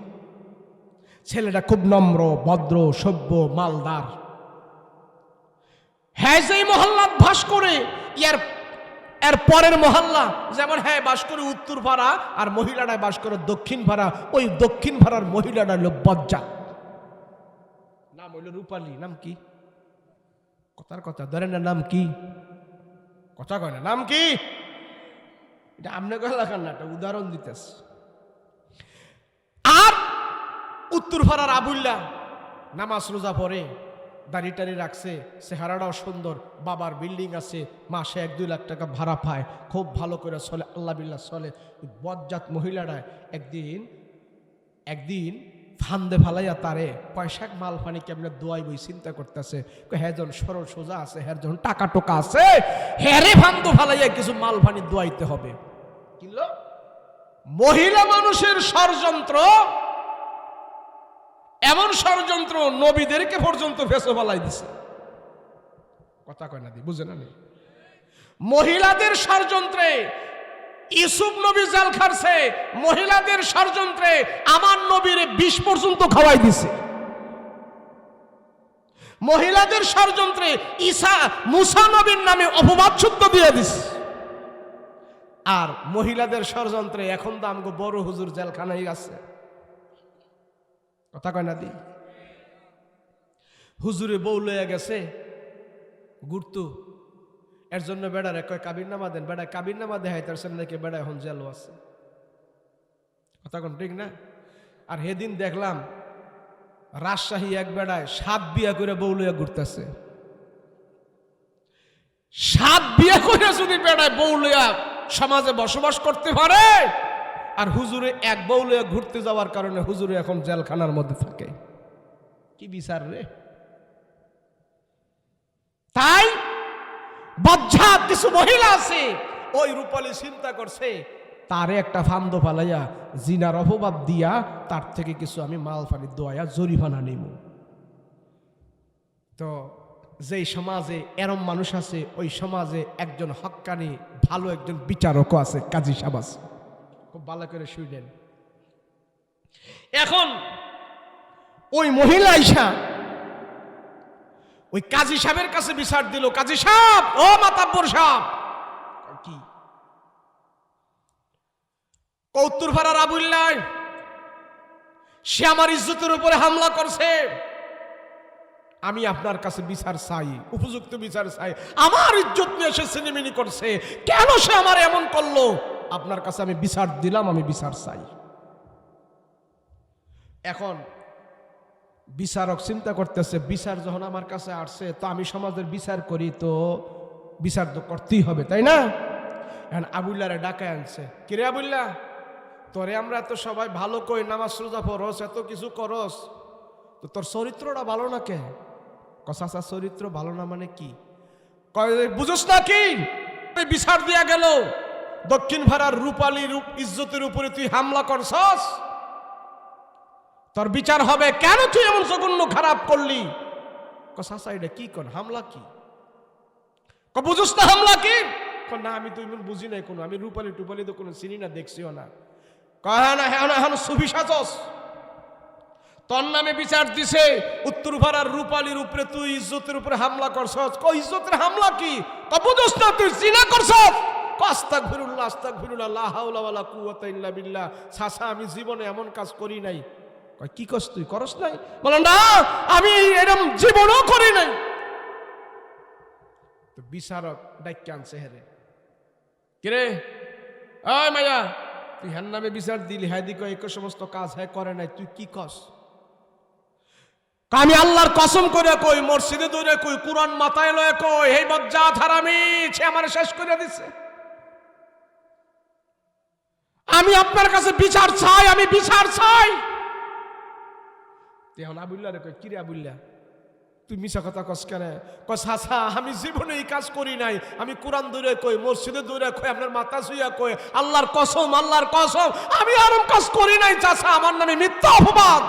S1: ছেলেটা খুব নম্র, ভদ্র, সভ্য, মালদার। হ্যাঁ, যেই মহল্লাত বাস করে, এর পরের মহল্লা, যেমন হ্যাঁ বাস করে উত্তর পাড়া, আর মহিলাটায় বাস করে দক্ষিণ পাড়া। ওই দক্ষিণ পাড়ার মহিলাটা হলো বজ্জাত, নাম হইল রূপালী। নাম কি? কথার কথা ধরেন না, নাম কি? কথা কয় না, নাম কি? এটা আপনি এলাকার না, একটা উদাহরণ দিতেছে। আর উত্তর পাড়ার আবুল্লা নামাজ রোজা পড়ে, দাড়ি টাড়ি রাখছে, চেহারাটাও সুন্দর, বাবার বিল্ডিং আছে, মাসে 1-2 লাখ টাকা ভাড়া পায়, খুব ভালো করে চলে, আল্লাহ বিল্লাহ চলে। বজ্জাত মহিলাটা একদিন ফান্দে ফালাইয়া তারে পয়সাক মাল ফানি কেমনে দোয়াই বই চিন্তা করতেছে। হ্যাঁ যখন সরল সোজা আছে, হ্যাঁ যখন টাকা টোকা আছে, হ্যারে ফান্দ ফালাইয়া কিছু মাল ফানি দোয়াইতে হবে। কিনলো মহিলা মানুষের ষড়যন্ত্র, এমন ষড়যন্ত্র নবীদেরকে পর্যন্ত ফেসে ফেলাই দিছে। কথা কয় না দি, বুঝে না? মহিলাদের ষড়যন্ত্রে ইউসুফ নবী জাল খারছে, মহিলাদের ষড়যন্ত্রে আমার নবীর 20 পর্যন্ত খাওয়াই দিছে। মহিলাদের ষড়যন্ত্রে মুসা নবীর নামে অপবাদ শুদ্ধ দিয়ে দিছে। আর মহিলাদের ষড়যন্ত্রে এখন তো আমগো বড় হুজুর জেলখানায় আছে। কথা কয় না দি? হুজুরে বউ লইয়া গেছে ঘুরতু, এর জন্য বেড়ারে কয় কাবির নামা দেন, বেড়া কাবির নামা দেখাই তার সামনে দেখে বেড়া এখন জেলও আছে। কথা কোন ঠিক না? আর সেদিন দেখলাম রাজশাহী এক বেড়ায় 7 বিয়া করে বউ লইয়া ঘুরতেছে। 7 বিয়া করে যদি বেড়ায় বউ লইয়া সমাজে বসবাস করতে পারে, আর হুজুরে এক বউ লইয়া ঘুরতে যাওয়ার কারণে হুজুরে এখন জেলখানার মধ্যে থাকে। কি বিচার রে! তাই বজ্জাত কিছু মহিলা আছে, ওই রূপালী চিন্তা করছে তারে একটা ফান্দ ফালাইয়া জিনার অপবাদ দিয়া তার থেকে কিছু আমি মাল ফানি দোয়া জরিমানা নিব। তো যেই সমাজে এরম মানুষ আছে, ওই সমাজে একজন হক্কানি ভালো একজন বিচারকও আছে, কাজী সাহেব আছে, খুব ভালো করে শুনেন। এখন ওই মহিলা আইসা ওই কাজী সাহেবের কাছে বিচার দিল। কাজী সাহেব, ও মাতাব্বর সাহেব, কি কৌতুর ভাড়ার আবুল্লাহ সে আমার ইজ্জতের উপরে হামলা করছে, আমি আপনার কাছে বিচার চাই, উপযুক্ত বিচার চাই। আমার ইজ্জত নিয়ে সে সিনেমিনি করছে, কেন সে আমার এমন করলো? আপনার কাছে আমি বিচার দিলাম, আমি বিচার চাই। এখন বিচারক চিন্তা করতেছে, বিচার যখন আমার কাছে আসছে, তো আমি সমাজের বিচার করি, তো বিচার তো করতেই হবে, তাই না? এখন আবুল্লারে ডাকায় আনছে। কিরে আবুল্লাহ, তোরে আমরা তো সবাই ভালো কই, নামাজ রোজা পড়স, এত কিছু করস, তো তোর চরিত্রটা ভালো না কে? কসাসা চরিত্র ভালো না মানে কি? বুঝস না কি? বিচার দিয়া গেল, দক্ষিণ ভাড়ার রূপালী ইজ্জতের উপরে তুই হামলা করছস, তোর বিচার হবে। কেন তুই এমন জঘন্য খারাপ করলি? কসাসা এটা কি কর, হামলা কি? বুঝস না হামলা কি? না আমি তো বুঝি নাই কোনো, আমি রূপালী টুপালি তো কোনো চিনি না, দেখছিও না। কয় না, হ্যাঁ এখন সুফি সাজস, তোর নামে বিচার দিছে, উত্তর ভাড়ার রূপালীর উপরে তুই ইজ্জতের উপরে হামলা করছস। কই ইজ্জতের হামলা কি? বুঝস না তুই জিনা করছস। আস্তাগফিরুল্লাহ, আস্তাগফিরুল্লাহ, লা হাওলা ওয়ালা কুওয়াতা ইল্লা বিল্লাহ। চাচা আমি জীবনে এমন কাজ করি নাই। কয় কি করছ তুই? করস নাই? বল না আমি এরকম জীবনও করি নাই। তো বিচারক ডাইকে আনছে, হেরে কিরে ওই মাইয়া, তুই হ্যার নামে বিচার দিলি, হ্যাঁ দিকে এক সমস্ত কাজ হ্যাঁ করে নাই, তুই কি কস? আমি আল্লাহর কসম করে কই, মসজিদে দৌড়ে কই, কুরআন মাথায় লয়ে কই, এই বজ্জাত হারামি সে আমার শেষ করে দিছে। আমি আপনার কাছে বিচার চাই, আমি বিচার চাই। এখন আবুল্লাহ রে কই, কিরে আবুল্লাহ তুই মিছা কথা কস কেন? কস হাসা আমি জীবনে এই কাজ করি নাই, আমি কোরআন দৌড়ে কই, মসজিদে দৌড়ে কই, আপনার মাথা শুইয়া কই, আল্লাহর কসম, আল্লাহর কসম আমি আরম কাজ করি নাই চাচা, আমার নামে মিথ্যা অপবাদ।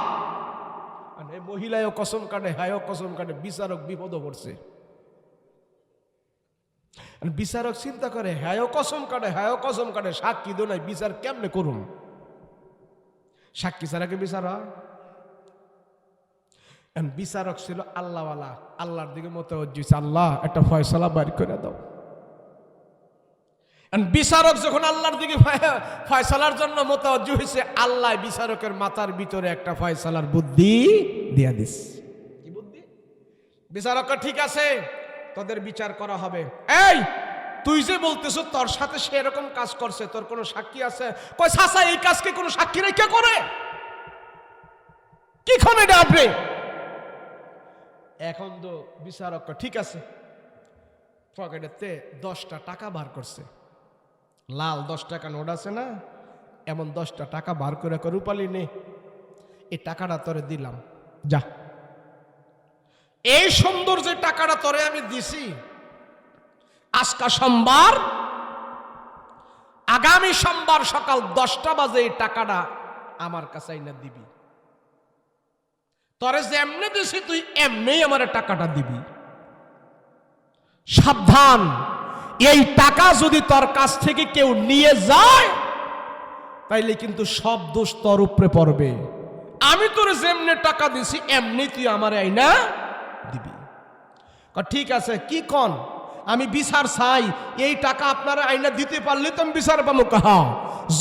S1: এই মহিলায়ও কসম কাটে, হায়ও কসম কাটে, বিচারক বিপদে পড়ছে। বিচারক চিন্তা করে, হায়ও কসম কাটে, হায়ও কসম কাটে, সাক্ষী দো নাই, বিচার কেমনে করুন? সাক্ষী ছাড়া কি বিচার হয়? বিচারক ছিল আল্লাহওয়ালা, আল্লাহর দিকে মোতাবজ্জি, আল্লাহ একটা ফয়সালা বের করে দাও। বিচারক যখন আল্লাহর দিকে ফয়সালার জন্য মোতাবজ্জি হয়েছে, আল্লাহ বিচারকের মাথার ভিতরে একটা ফয়সালার বুদ্ধি দিয়া দিস। কি বুদ্ধি? বিচারক ঠিক আছে, তোদের বিচার করা হবে। এই তুই যে বলতেছ তোর সাথে সে এরকম কাজ করছে, তোর কোনো সাক্ষী আছে? কয় চাচা এই কাজকে কোনো সাক্ষী রেখে করে? কি ক্ষণে ডাবরে? এখন তো বিচারক ঠিক আছে, পকেটেতে 10টা টাকা বার করছে, লাল 10 টাকা নোট আছে না, এমন 10টা টাকা বার করে রূপালী নে, এই টাকাটা তোরে দিলাম, যা। এই সুন্দর যে টাকাটা তোরে আমি দিছি, আজকা সোমবার, আগামী সোমবার সকাল 10টা বাজে এই টাকাটা আমার কাছে না দিবি। তোরে যেমনি দিছি তুই এমনি আমার টাকাটা দিবি। সাবধান, এই টাকা যদি তোর কাছ থেকে কেউ নিয়ে যায় তাইলে কিন্তু সব দোষ তোর উপরে পড়বে। আমি তোরে যেমনি টাকা দিছি এমনি তুই আমার আইনা দিবি। ঠিক আছে, কি কন? আমি বিচার চাই, এই টাকা আপনারা আইনা দিতে পারলে তো আমি বিচার পাবো। কাহা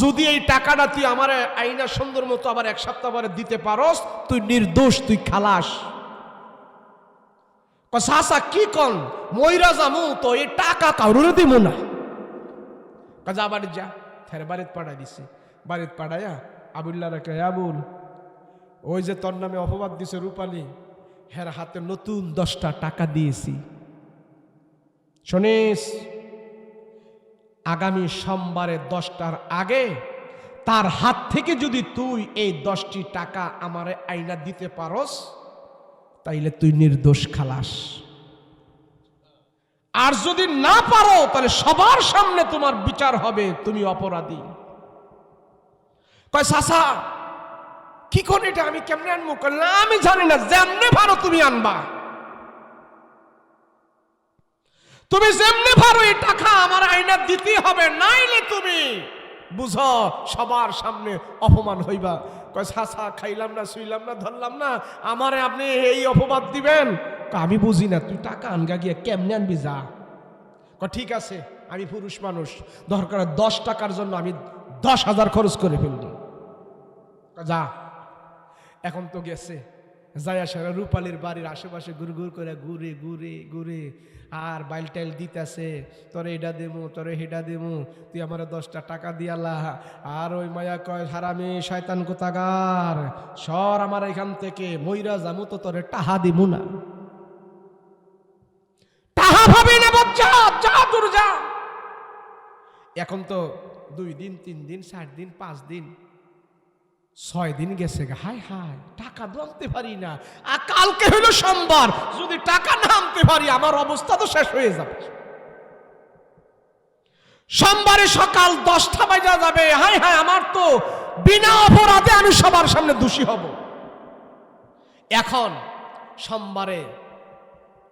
S1: যদি এই টাকাটা তুই আমার আইনা সুন্দর মতো আবার 1 সপ্তাহ পরে দিতে পারস, তুই নির্দোষ, তুই খালাস। চাচা কি কন? মইরা যামু তো এই টাকা কারোরে দিব না। যা বাড়ি যা, ফের বাড়িতে পাঠাই দিছি। বাড়িতে পাঠাইয়া আবুল্লাহ রেখে, আবুল ওই যে তোর নামে অপবাদ দিছে রূপালী, হের হাতে নতুন 10টা টাকা দিয়েছি, শুনিস আগামী সোমবারে 10টার আগে তার হাত থেকে যদি তুই এই 10টি টাকা আমারে আইনা দিতে পারস তাইলে তুই নির্দোষ, খালাস। আর যদি না পারো তাহলে সবার সামনে তোমার বিচার হবে, তুমি অপরাধী। কয় চাচা কি করে এটা আমি কেমনে আনবো? না আমি জানি না, যেমনে পারো তুমি আনবা। তুমি যেমনে পারো এই টাকা আমার আইনা দিতে হবে, নাইলে তুমি বুঝো সবার সামনে অপমান হইবা। কয় চাচা খাইলাম না, শুইলাম না, ধরলাম না, আমারে আপনি এই অপবাদ দিবেন? আমি বুঝি না, তুই টাকা আনগা গিয়া কেমনে আনবি, যা। ঠিক আছে, আমি পুরুষ মানুষ, দরকার 10 টাকার জন্য আমি 10,000 খরচ করে ফেলব, যা। এখন তো গেছে, যাই আসে রূপালীর বাড়ির আশেপাশে ঘুর করে ঘুরে ঘুরে ঘুরে আর বাইল টাইল দিতেছে, তোরে এটা দেবো, তোরে হেডা দেবো, তুই আমার 10টা টাকা দিয়ালা। আর ওই মায়া কয়, হারামি শয়তান কোথাকার, সর আমার এখান থেকে, মইরা যামু তো তোরে টাহা দিমু না। টাহা ভাবি না বাচ্চা, যা দূর যা। এখন তো 2 দিন 3 দিন 4 দিন 5 দিন 6 দিন গেছে, হায় হায় টাকা তো আনতে পারি না। আর কালকে হলো সোমবার, যদি টাকা না আনতে পারি আমার অবস্থা তো শেষ হয়ে যাবে। সোমবারে সকাল 10টা বাজা যাবে, হায় হায় আমার তো বিনা অপরাধে আমি সবার সামনে দোষী হব। এখন সোমবারে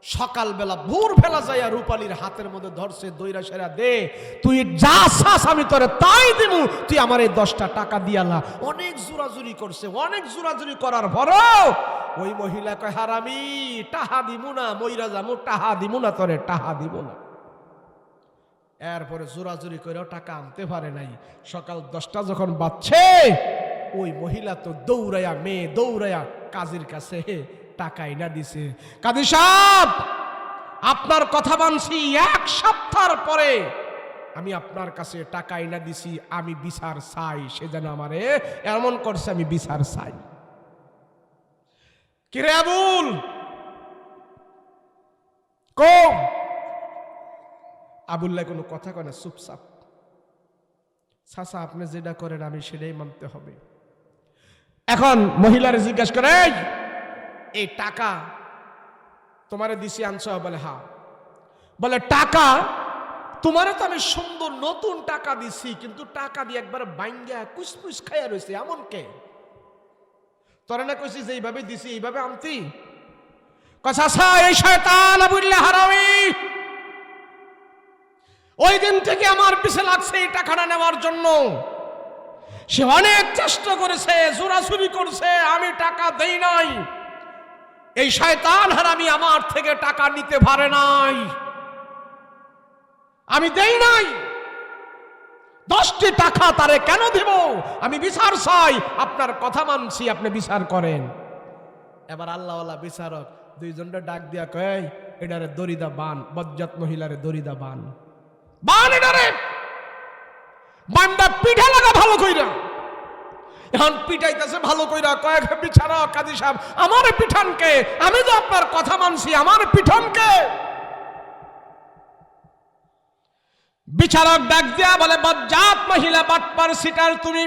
S1: সকালবেলা ভোরবেলা যাইয়া রূপালীর হাতের মধ্যে ধরছে, দইরা সেরা দে, তুই যা চাস আমি তোরে তাই দিমু, তুই আমার এই 10টা টাকা দিয়ালা। অনেক জোরাজুরি করছে, অনেক জোরাজুরি করার পরও ওই মহিলা কয়, হারামি টাহা দিমু না, মইরা যামু, টাহা দিমু না, তোরে টাহা দিব না। এরপরে জোরাজুরি করেও টাকা আনতে পারে নাই। সকাল 10টা যখন বাজছে, ওই মহিলা তো দৌড়াইয়া, মেয়ে দৌড়াইয়া কাজীর কাছে টাকা এনে দিছে। কাজী সাহেব আপনার কথা মানছি, 1 সপ্তাহ পরে আমি আপনার কাছে টাকা এনে দিছি, আমি বিচার চাই। সে যেন আমারে এমন করছে, আমি বিচার চাই। কিরে আবুল কম? আবুল্লাহ কোনো কথা কয় না, চুপচাপ। চাচা আপনি যেটা করেন আমি সেটাই মানতে হবে। এখন মহিলারে জিজ্ঞাসা করে, এই টাকা তোমারে দিছি আনছো? বলে হ্যাঁ। বলে টাকা তোমারে তো আমি সুন্দর নতুন টাকা দিছি, কিন্তু টাকা দিয়ে একবার বাইঙ্গা কুসপুস খাইয়া রয়েছে, এমন কে? তোরে না কইছি যে এইভাবে দিছি এইভাবে আনতি কথা এই শয়তান আবুল্লাহ হারামি ওই দিন থেকে আমার পিছে লাগছে এই টাকাটা নেওয়ার জন্য। সে অনেক চেষ্টা করেছে, জোরাজুরি করছে, আমি টাকা দেই নাই। এই শয়তান হারামি আমার থেকে টাকা নিতে পারে নাই, আমি দেই নাই। 10টি টাকা তারে কেন দিব? আমি বিচার চাই। আপনার কথা মানছি, আপনি বিচার করেন। এবার আল্লাহওয়ালা বিচারক দুইজনটা ডাক দিয়া কয়, এটারে দড়িদা বান, বজ্জাত মহিলারে দড়িদা বান, বান এটারে, বানটা পিঠা লাগা ভালো কইরা। এখন পিঠাইতেছে ভালো কইরা, কয়েক বিচারক কাজী সাহেব আমার পিঠানকে, আমি তো আপনার কথা মানছি, আমার পিঠানকে। বিচারক ডাক দিয়া বলে, বজ্জাত মহিলা, বাটপার সিটার তুমি,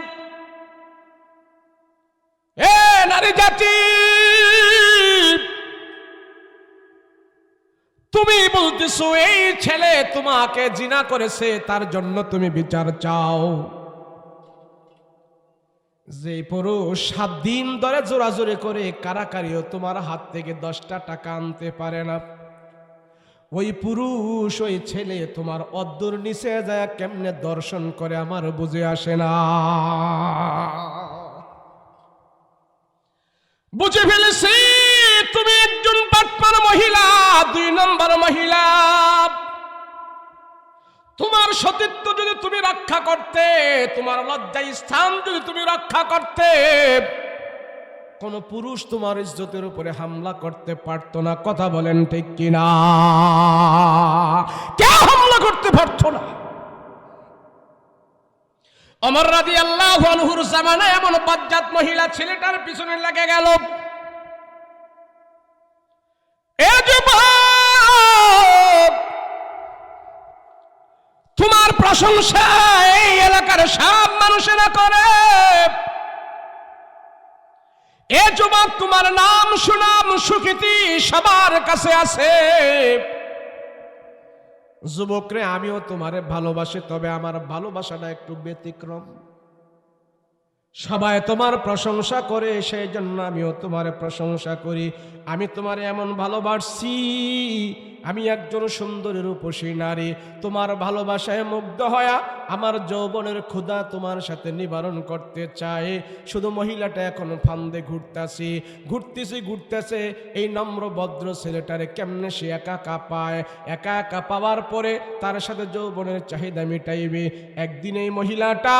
S1: এ নারী জাতি, তুমি বলতেছো এই ছেলে তোমাকে জিনা করেছে, তার জন্য তুমি বিচার চাও। যে পুরুষ 7 দিন ধরে জোরাজোরি করে কারাকারিও তোমার হাত থেকে 10টা টাকা আনতে পারে না, ওই পুরুষ ওই ছেলে তোমার অদ্দুর নিচে যায় কেমনে দর্শন করে আমার বুঝে আসে না। বুঝে ফেলেছি তুমি একজন বাটপার মহিলা, 2 নম্বর মহিলা। তোমার সতীত্ব যদি তুমি রক্ষা করতে, তোমার লজ্জা স্থান যদি তুমি রক্ষা করতে, কোন পুরুষ তোমার ইজ্জতের উপরে হামলা করতে পারতো না। কথা বলেন ঠিক কিনা? কে হামলা করতে পারতো না? ওমর রাদিয়াল্লাহু আনহুর জামানায় এমন বজ্জাত মহিলা ছেলেটার পিছনে লেগে গেল। এ যুবক, তোমার প্রশংসা এই এলাকার সব মানুষেরা করে। এ যুবক, তোমার নাম সুনাম সুখ্যাতি সবার কাছে আছে। যুবক রে, আমিও তোমারে ভালোবাসি, তবে আমার ভালোবাসাটা একটু ব্যতিক্রম। সবাই তোমার প্রশংসা করে, সেই জন্য আমিও তোমারে প্রশংসা করি। আমি তোমারে এমন ভালোবাসি, আমি একজন সুন্দরী রূপসী নারী, তোমার ভালোবাসায় মুগ্ধ হয়া আমার যৌবনের ক্ষুধা তোমার সাথে নিবারণ করতে চাই। শুধু মহিলাটা এখন ফান্দে ঘুরতেছে। এই নম্র ভদ্র ছেলেটারে কেমনে সে একা একা পায়, একা একা পাওয়ার পরে তার সাথে যৌবনের চাহিদা মিটাইবে। একদিন এই মহিলাটা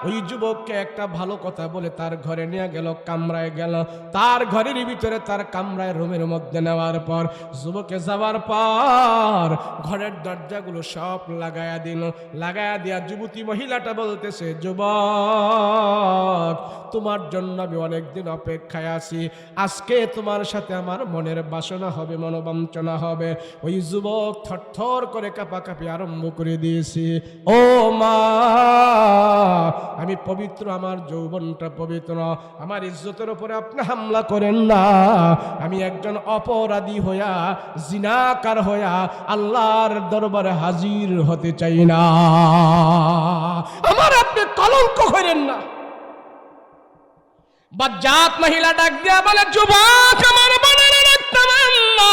S1: ওই যুবককে একটা ভালো কথা বলে তার ঘরে নিয়ে গেল, কামরায় গেল। তার ঘরের ভিতরে, তার কামরায় রুমের মধ্যে নেওয়ার পর, যুবকে যাওয়ার পর ঘরের দরজাগুলো সব লাগায়া দিল। লাগায়া দিয়া যুবতী মহিলাটা বলতেছে, যুবক, তোমার জন্য আমি অনেকদিন অপেক্ষায় আছি। আজকে তোমার সাথে আমার মনের বাসনা হবে, মনোবাঞ্ছনা হবে। ওই যুবক থরথর করে কাঁপাকাঁপি আরম্ভ করে দিয়েছে। ও মা, আমি পবিত্র, আমার যৌবনটা পবিত্র, আমার ইজ্জতের উপরে আপনি হামলা করেন না। আমি একজন অপরাধী হইয়া, জিনাকার হইয়া আল্লাহর দরবারে হাজির হতে চাই না। আমার আপনি কলঙ্ক করেন না। বজ্জাত মহিলা ডাক দিয়া বলে, যুবক, আমার মনের রাখতাম না,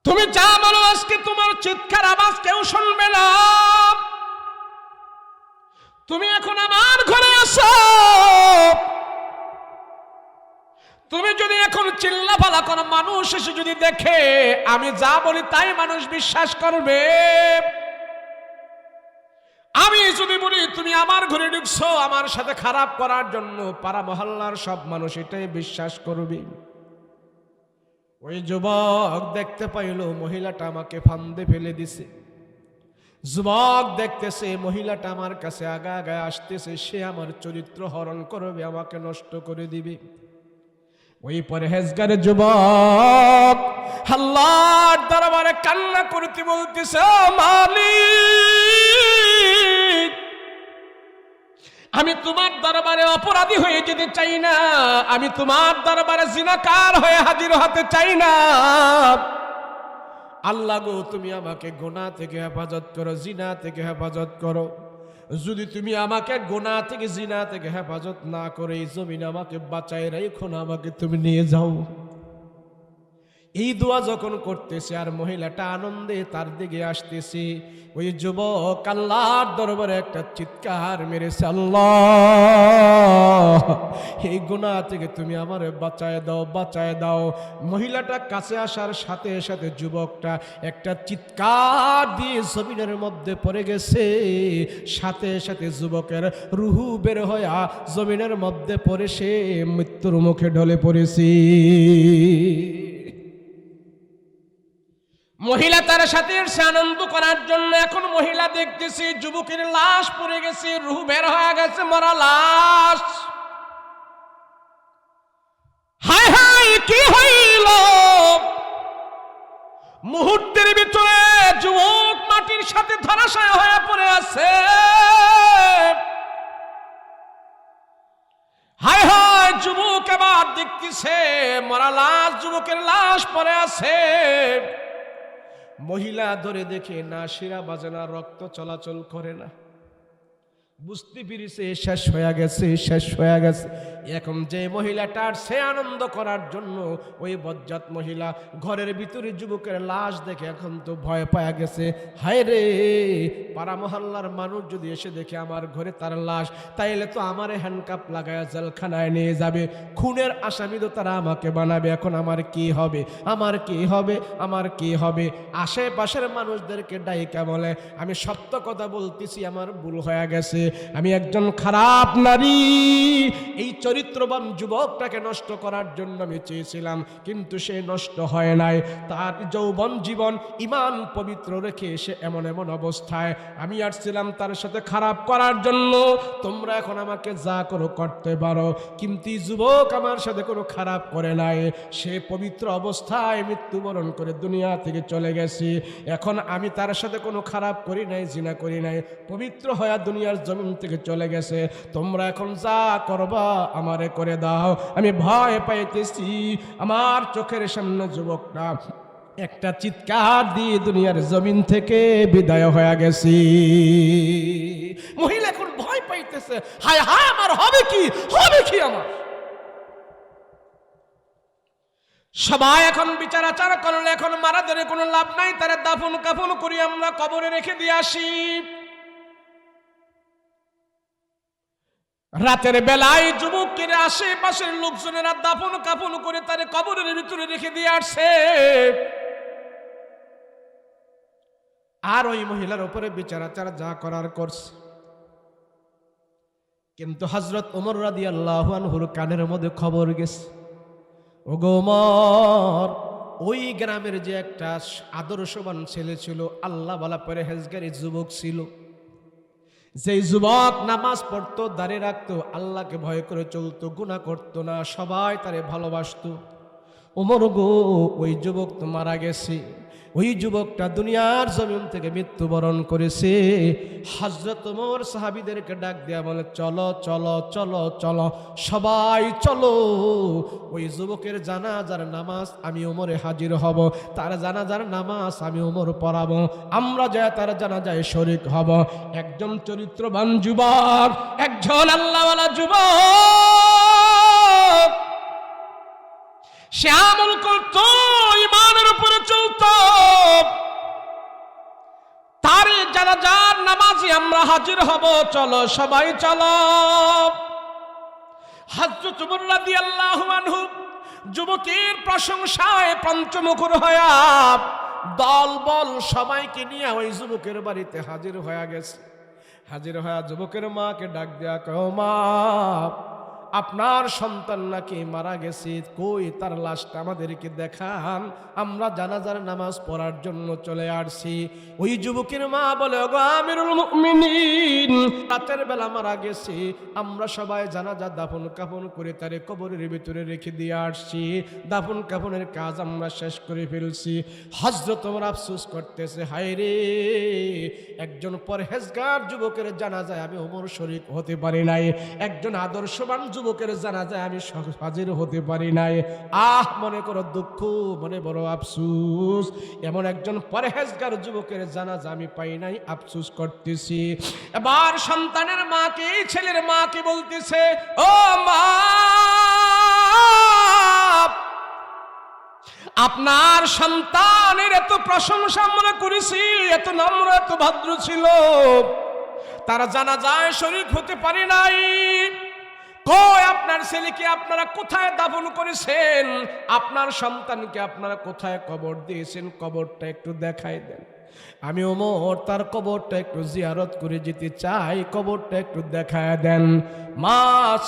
S1: তুমি যা বলো আজকে তোমার চিৎকার আওয়াজ কেউ শুনবে না। তুমি এখন আমার ঘরে আসো। তুমি যদি এখন চিল্লাপালা করো, মানুষ এসে যদি দেখে আমি যা বলি তাই মানুষ বিশ্বাস করবে। আমি যদি বলি তুমি আমার ঘরে ঢুকছো আমার সাথে খারাপ করার জন্য, পাড়া মহল্লার সব মানুষ এটাই বিশ্বাস করবে। ওই যুবক দেখতে পাইল মহিলাটা আমাকে ফান্দে ফেলে দিছে। যুবক দেখতেছে মহিলাটা আমার কাছে আগায় আসতেছে, সে আমার চরিত্র হরণ করবে, আমাকে নষ্ট করে দিবে। ওই পরহেজগার যুবক আল্লাহর দরবারে কান্না করতে বলতেছে, মালিক, আমি তোমার দরবারে অপরাধী হয়ে যেতে চাই না, আমি তোমার দরবারে জিনাকার হয়ে হাজির হতে চাই না। আল্লাহ গো, তুমি আমাকে গুনাহ থেকে হেফাজত করো, জিনা থেকে হেফাজত করো। যদি তুমি আমাকে গুনাহ থেকে, জিনা থেকে হেফাজত না করে এই জমিনে আমাকে বাঁচায় রেখো না, আমাকে তুমি নিয়ে যাও। এই দোয়া যখন করতেছে আর মহিলাটা আনন্দে তার দিকে আসতেছে, ওই যুবক আল্লাহর দরবারে একটা চিৎকার মেরেছে, আল্লাহ এই গুনাহ থেকে তুমি আমারে বাঁচায় দাও, বাঁচায় দাও। মহিলাটা কাছে আসার সাথে সাথে যুবকটা একটা চিৎকার দিয়ে জমিনের মধ্যে পড়ে গেছে। সাথে সাথে যুবকের রুহু বের হয়ে জমিনের মধ্যে পড়ে সে মৃত্যুর মুখে ঢলে পড়েছে। মহিলা তার সাথে এসে আনন্দ করার জন্য, এখন মহিলা দেখতেছে যুবকের লাশ পড়ে গেছে, রুহ বের হয়ে গেছে, মরা লাশ। হায় হায় কি হইল! মুহূর্তের ভিতরে যুবক মাটির সাথে ধরাশায়ী হয়ে পড়ে আছে। হায় হায়, যুবক আবার দেখতেছে মরা লাশ, যুবকের লাশ পড়ে আছে। মহিলা ধরে দেখে না শিরা বাজে না, রক্ত চলাচল করে না, বুঝতে পেরেছে শেষ হয়ে গেছে, শেষ হয়ে গেছে। এখন যে মহিলাটার সে আনন্দ করার জন্য ওই বজ্জাত মহিলা ঘরের ভিতরে যুবকের লাশ দেখে এখন তো ভয় পাওয়া গেছে। হায় রে, পাড়া মহল্লার মানুষ যদি এসে দেখে আমার ঘরে তার লাশ, তাইলে তো আমারে হ্যান্ডকাপ লাগায় জেলখানায় নিয়ে যাবে, খুনের আসামি তো তারা আমাকে বানাবে। এখন আমার কি হবে, আমার কি হবে, আমার কি হবে? আশেপাশের মানুষদেরকে ডাইকা বলে, আমি সত্য কথা বলতেছি, আমার ভুল হয়ে গেছে, আমি একজন খারাপ নারী। এই চরিত্রবান যুবকটাকে নষ্ট করার জন্য আমি চেয়েছিলাম, কিন্তু সে নষ্ট হয় নাই। তার যৌবন জীবন ইমান পবিত্র রেখে সে এমন এমন অবস্থায়, আমি আসছিলাম তার সাথে খারাপ করার জন্য। তোমরা এখন আমাকে যা করো করতে পারো, কিন্তু যুবক আমার সাথে কোনো খারাপ করে নাই, সে পবিত্র অবস্থায় মৃত্যুবরণ করে দুনিয়া থেকে চলে গেছে। এখন আমি তার সাথে কোনো খারাপ করি নাই, জিনা করি নাই, পবিত্র হয়ে দুনিয়ার জমিন থেকে চলে গেছে। তোমরা এখন যা করবা আমারে করে দাও, আমি ভয় পাইতেছি। আমার চোখের সামনে যুবকটা একটা চিৎকার দিয়ে দুনিয়ার জমিন থেকে বিদায় হয়ে গেছে। মহিলা এখন ভয় পাইতেছে, হায় হায় আমার হবে কি, হবে কি আমার। সবাই এখন বিচার আচার করলে এখন মারা ধরে কোনো লাভ নাই, তারা দাফন কাফন করি আমরা কবরে রেখে দিয়ে আসি। রাতের বেলায় যুবকের আশেপাশের লোকজনেরা দাফন কাফন করে তার কবরের ভিতরে রেখে দিয়ে আসছে। আর ওই মহিলার উপরে বিচার আচার যা করার করছে। কিন্তু হযরত ওমর রাদিয়াল্লাহু আনহুর কানের মধ্যে খবর গেছে, ওগো ওমর, ওই গ্রামের যে একটা আদর্শবান ছেলে ছিল, আল্লাহ ওয়ালা পরহেজগারী যুবক ছিল, যেই যুবক নামাজ পড়তো, দাঁড়িয়ে রাখতো, আল্লাহকে ভয় করে চলতো, গুনাহ করতো না, সবাই তারে ভালোবাসতো। ওমর গো, ওই যুবক তো মারা গেছে। ওই যুবকটা দুনিয়ার জমিন থেকে মৃত্যুবরণ করেছে। হযরত ওমর সাহাবীদেরকে ডাক দেয়া বলে, চলো চলো চলো চলো, সবাই চলো, ওই যুবকের জানাজার নামাজ আমি ওমরে হাজির হব, তার জানাজার নামাজ আমি ওমর পড়াবো, আমরা যায় তার জানাজায় শরীক হব। একজন চরিত্রবান যুবক, একজন আল্লাহওয়ালা যুবক, সে আমল করত, ইমানের উপরে চলত, তার জানাজার নামাজে আমরা হাজির হব, চলো সবাই চলো। হযরত ওমর রাদিয়াল্লাহু আনহু যুবকের প্রশংসায় পঞ্চমুখর হয়া দলবল সবাইকে নিয়ে ওই যুবকের বাড়িতে হাজির হয়ে গেছে। হাজির হয়ে যুবকের মাকে ডাক দেয়া, কও মা, আপনার সন্তান নাকি মারা গেছে, কই তার লাশটা আমাদেরকে দেখান, আমরা জানাজার নামাজ পড়ার জন্য চলে আসছি। ওই যুবকের মা বলে, ওগো আমিরুল মুমিনিন, রাতের বেলা মারা গেছে, আমরা সবাই জানাজা দাফন কাফন করে তারে কবরের ভিতরে রেখে দিয়ে আসছি, দাফন কাফনের কাজ আমরা শেষ করে ফেলছি। হযরত ওমর আফসোস করতেছে, হায় রে, একজন পরহেজগার যুবকের জানাজায় আমি ওমর শরীক হতে পারি নাই, একজন আদর্শবান যুবক যুবকের জানাজায় আমি হাজির হতে পারি নাই। মনে করো দুঃখ, মনে বড় আফসোস, এমন একজন পরহেজগার যুবকের জানাজা আমি পাই নাই, আফসোস করতেছি। এবার সন্তানের মাকে, ছেলের মাকে বলতেছে, ও মা, আপনার সন্তানের এত প্রশংসা মনে করেছি, এত নম্র, এত ভদ্র ছিল, তারা জানাজায় শরীক হতে পারে নাই। কই আপনার ছেলেকে আপনারা কোথায় দাফন করেছেন? আপনার সন্তানকে আপনারা কোথায় কবর দিয়েছেন? কবরটা একটু দেখাই দেন। আমি ওমর তার কবরটা একটু জিয়ারত করে যেতে চাই, কবরটা একটু দেখায় দেন। মা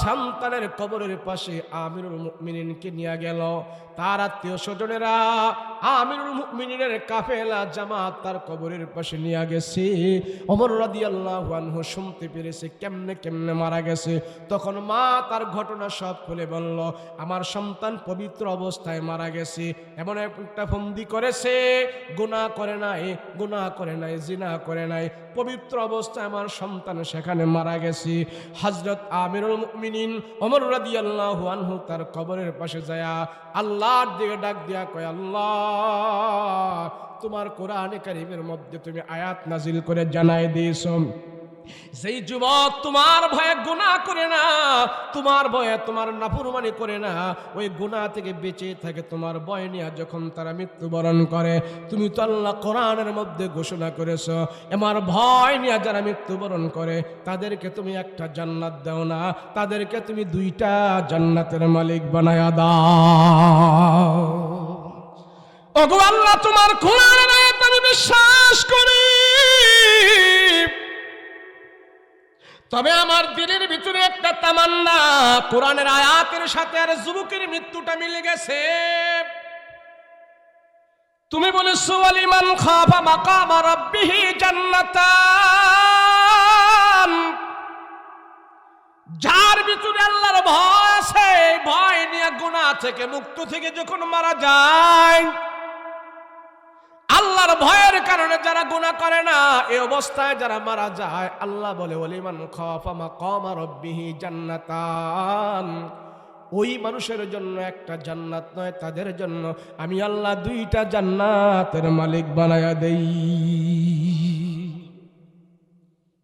S1: সন্তানের কবরের পাশে আমিরুল মুমিনিনকে নিয়ে গেল। তার আত্মীয় স্বজনেরা, আমিরুল মুমিনিনের কাফেলা জামাত তার কবরের পাশে নিয়ে গেছে। ওমর রাদিয়াল্লাহু আনহু শুনতে পেরেছে কেমনে কেমনে মারা গেছে। তখন মা তার ঘটনা সব খুলে বলল, আমার সন্তান পবিত্র অবস্থায় মারা গেছে, এমন একটা ফন্দি করেছে, গুনাহ করে নাই, গুনাহ করে নাই, জিনা করে নাই, পবিত্র অবস্থায় আমার সন্তান সেখানে মারা গেছে। হযরত আমিরুল মুমিনিন ওমর রাদিয়াল্লাহু আনহু তার কবরের পাশে যায় আল্লাহর দিকে ডাক দিয়া কয়, আল্লাহ, তোমার কোরআনে কারীমের মধ্যে তুমি আয়াত নাজিল করে জানাই দিয়েছো, যেই যুবক তোমার ভয়ে গুনাহ করে না, তোমার ভয়ে তোমার নাফরমানি করে না, ওই গুনাহ থেকে বেঁচে থাকে, তোমার ভয় নিয়ে যখন তারা মৃত্যুবরণ করে, তুমি তো আল্লাহ কোরআনের মধ্যে ঘোষণা করেছো, আমার ভয় নিয়ে যারা মৃত্যুবরণ করে তাদেরকে তুমি একটা জান্নাত দাও না, তাদেরকে তুমি দুইটা জান্নাতের মালিক বানায়া দাও। ওগো আল্লাহ, তোমার কোরআনের আয়াত আমি বিশ্বাস করি, তবে আমার দিলের ভিতরে একটা তামান্না, কোরআনের আয়াতের সাথে আর যুবকের মৃত্যুটা মিলে গেছে। তুমি বলেছো ওয়ালিমান খাফা মাকাম রাব্বিহি জান্নাতান, যার ভিতরে আল্লাহর ভয় আছে, ভয় নিয়ে গুনাহ থেকে মুক্ত থেকে যখন মারা যায়, আল্লাহর ভয়ের কারণে যারা গুনাহ করে না, এই অবস্থায় যারা মারা যায়, আল্লাহ বলে ওয়ালিমান খাফা মাকাম রাব্বিহি জান্নাতান, ওই মানুষের জন্য একটা জান্নাত নয়, তাদের জন্য আমি আল্লাহ দুইটা জান্নাতের মালিক বানায়া দেই।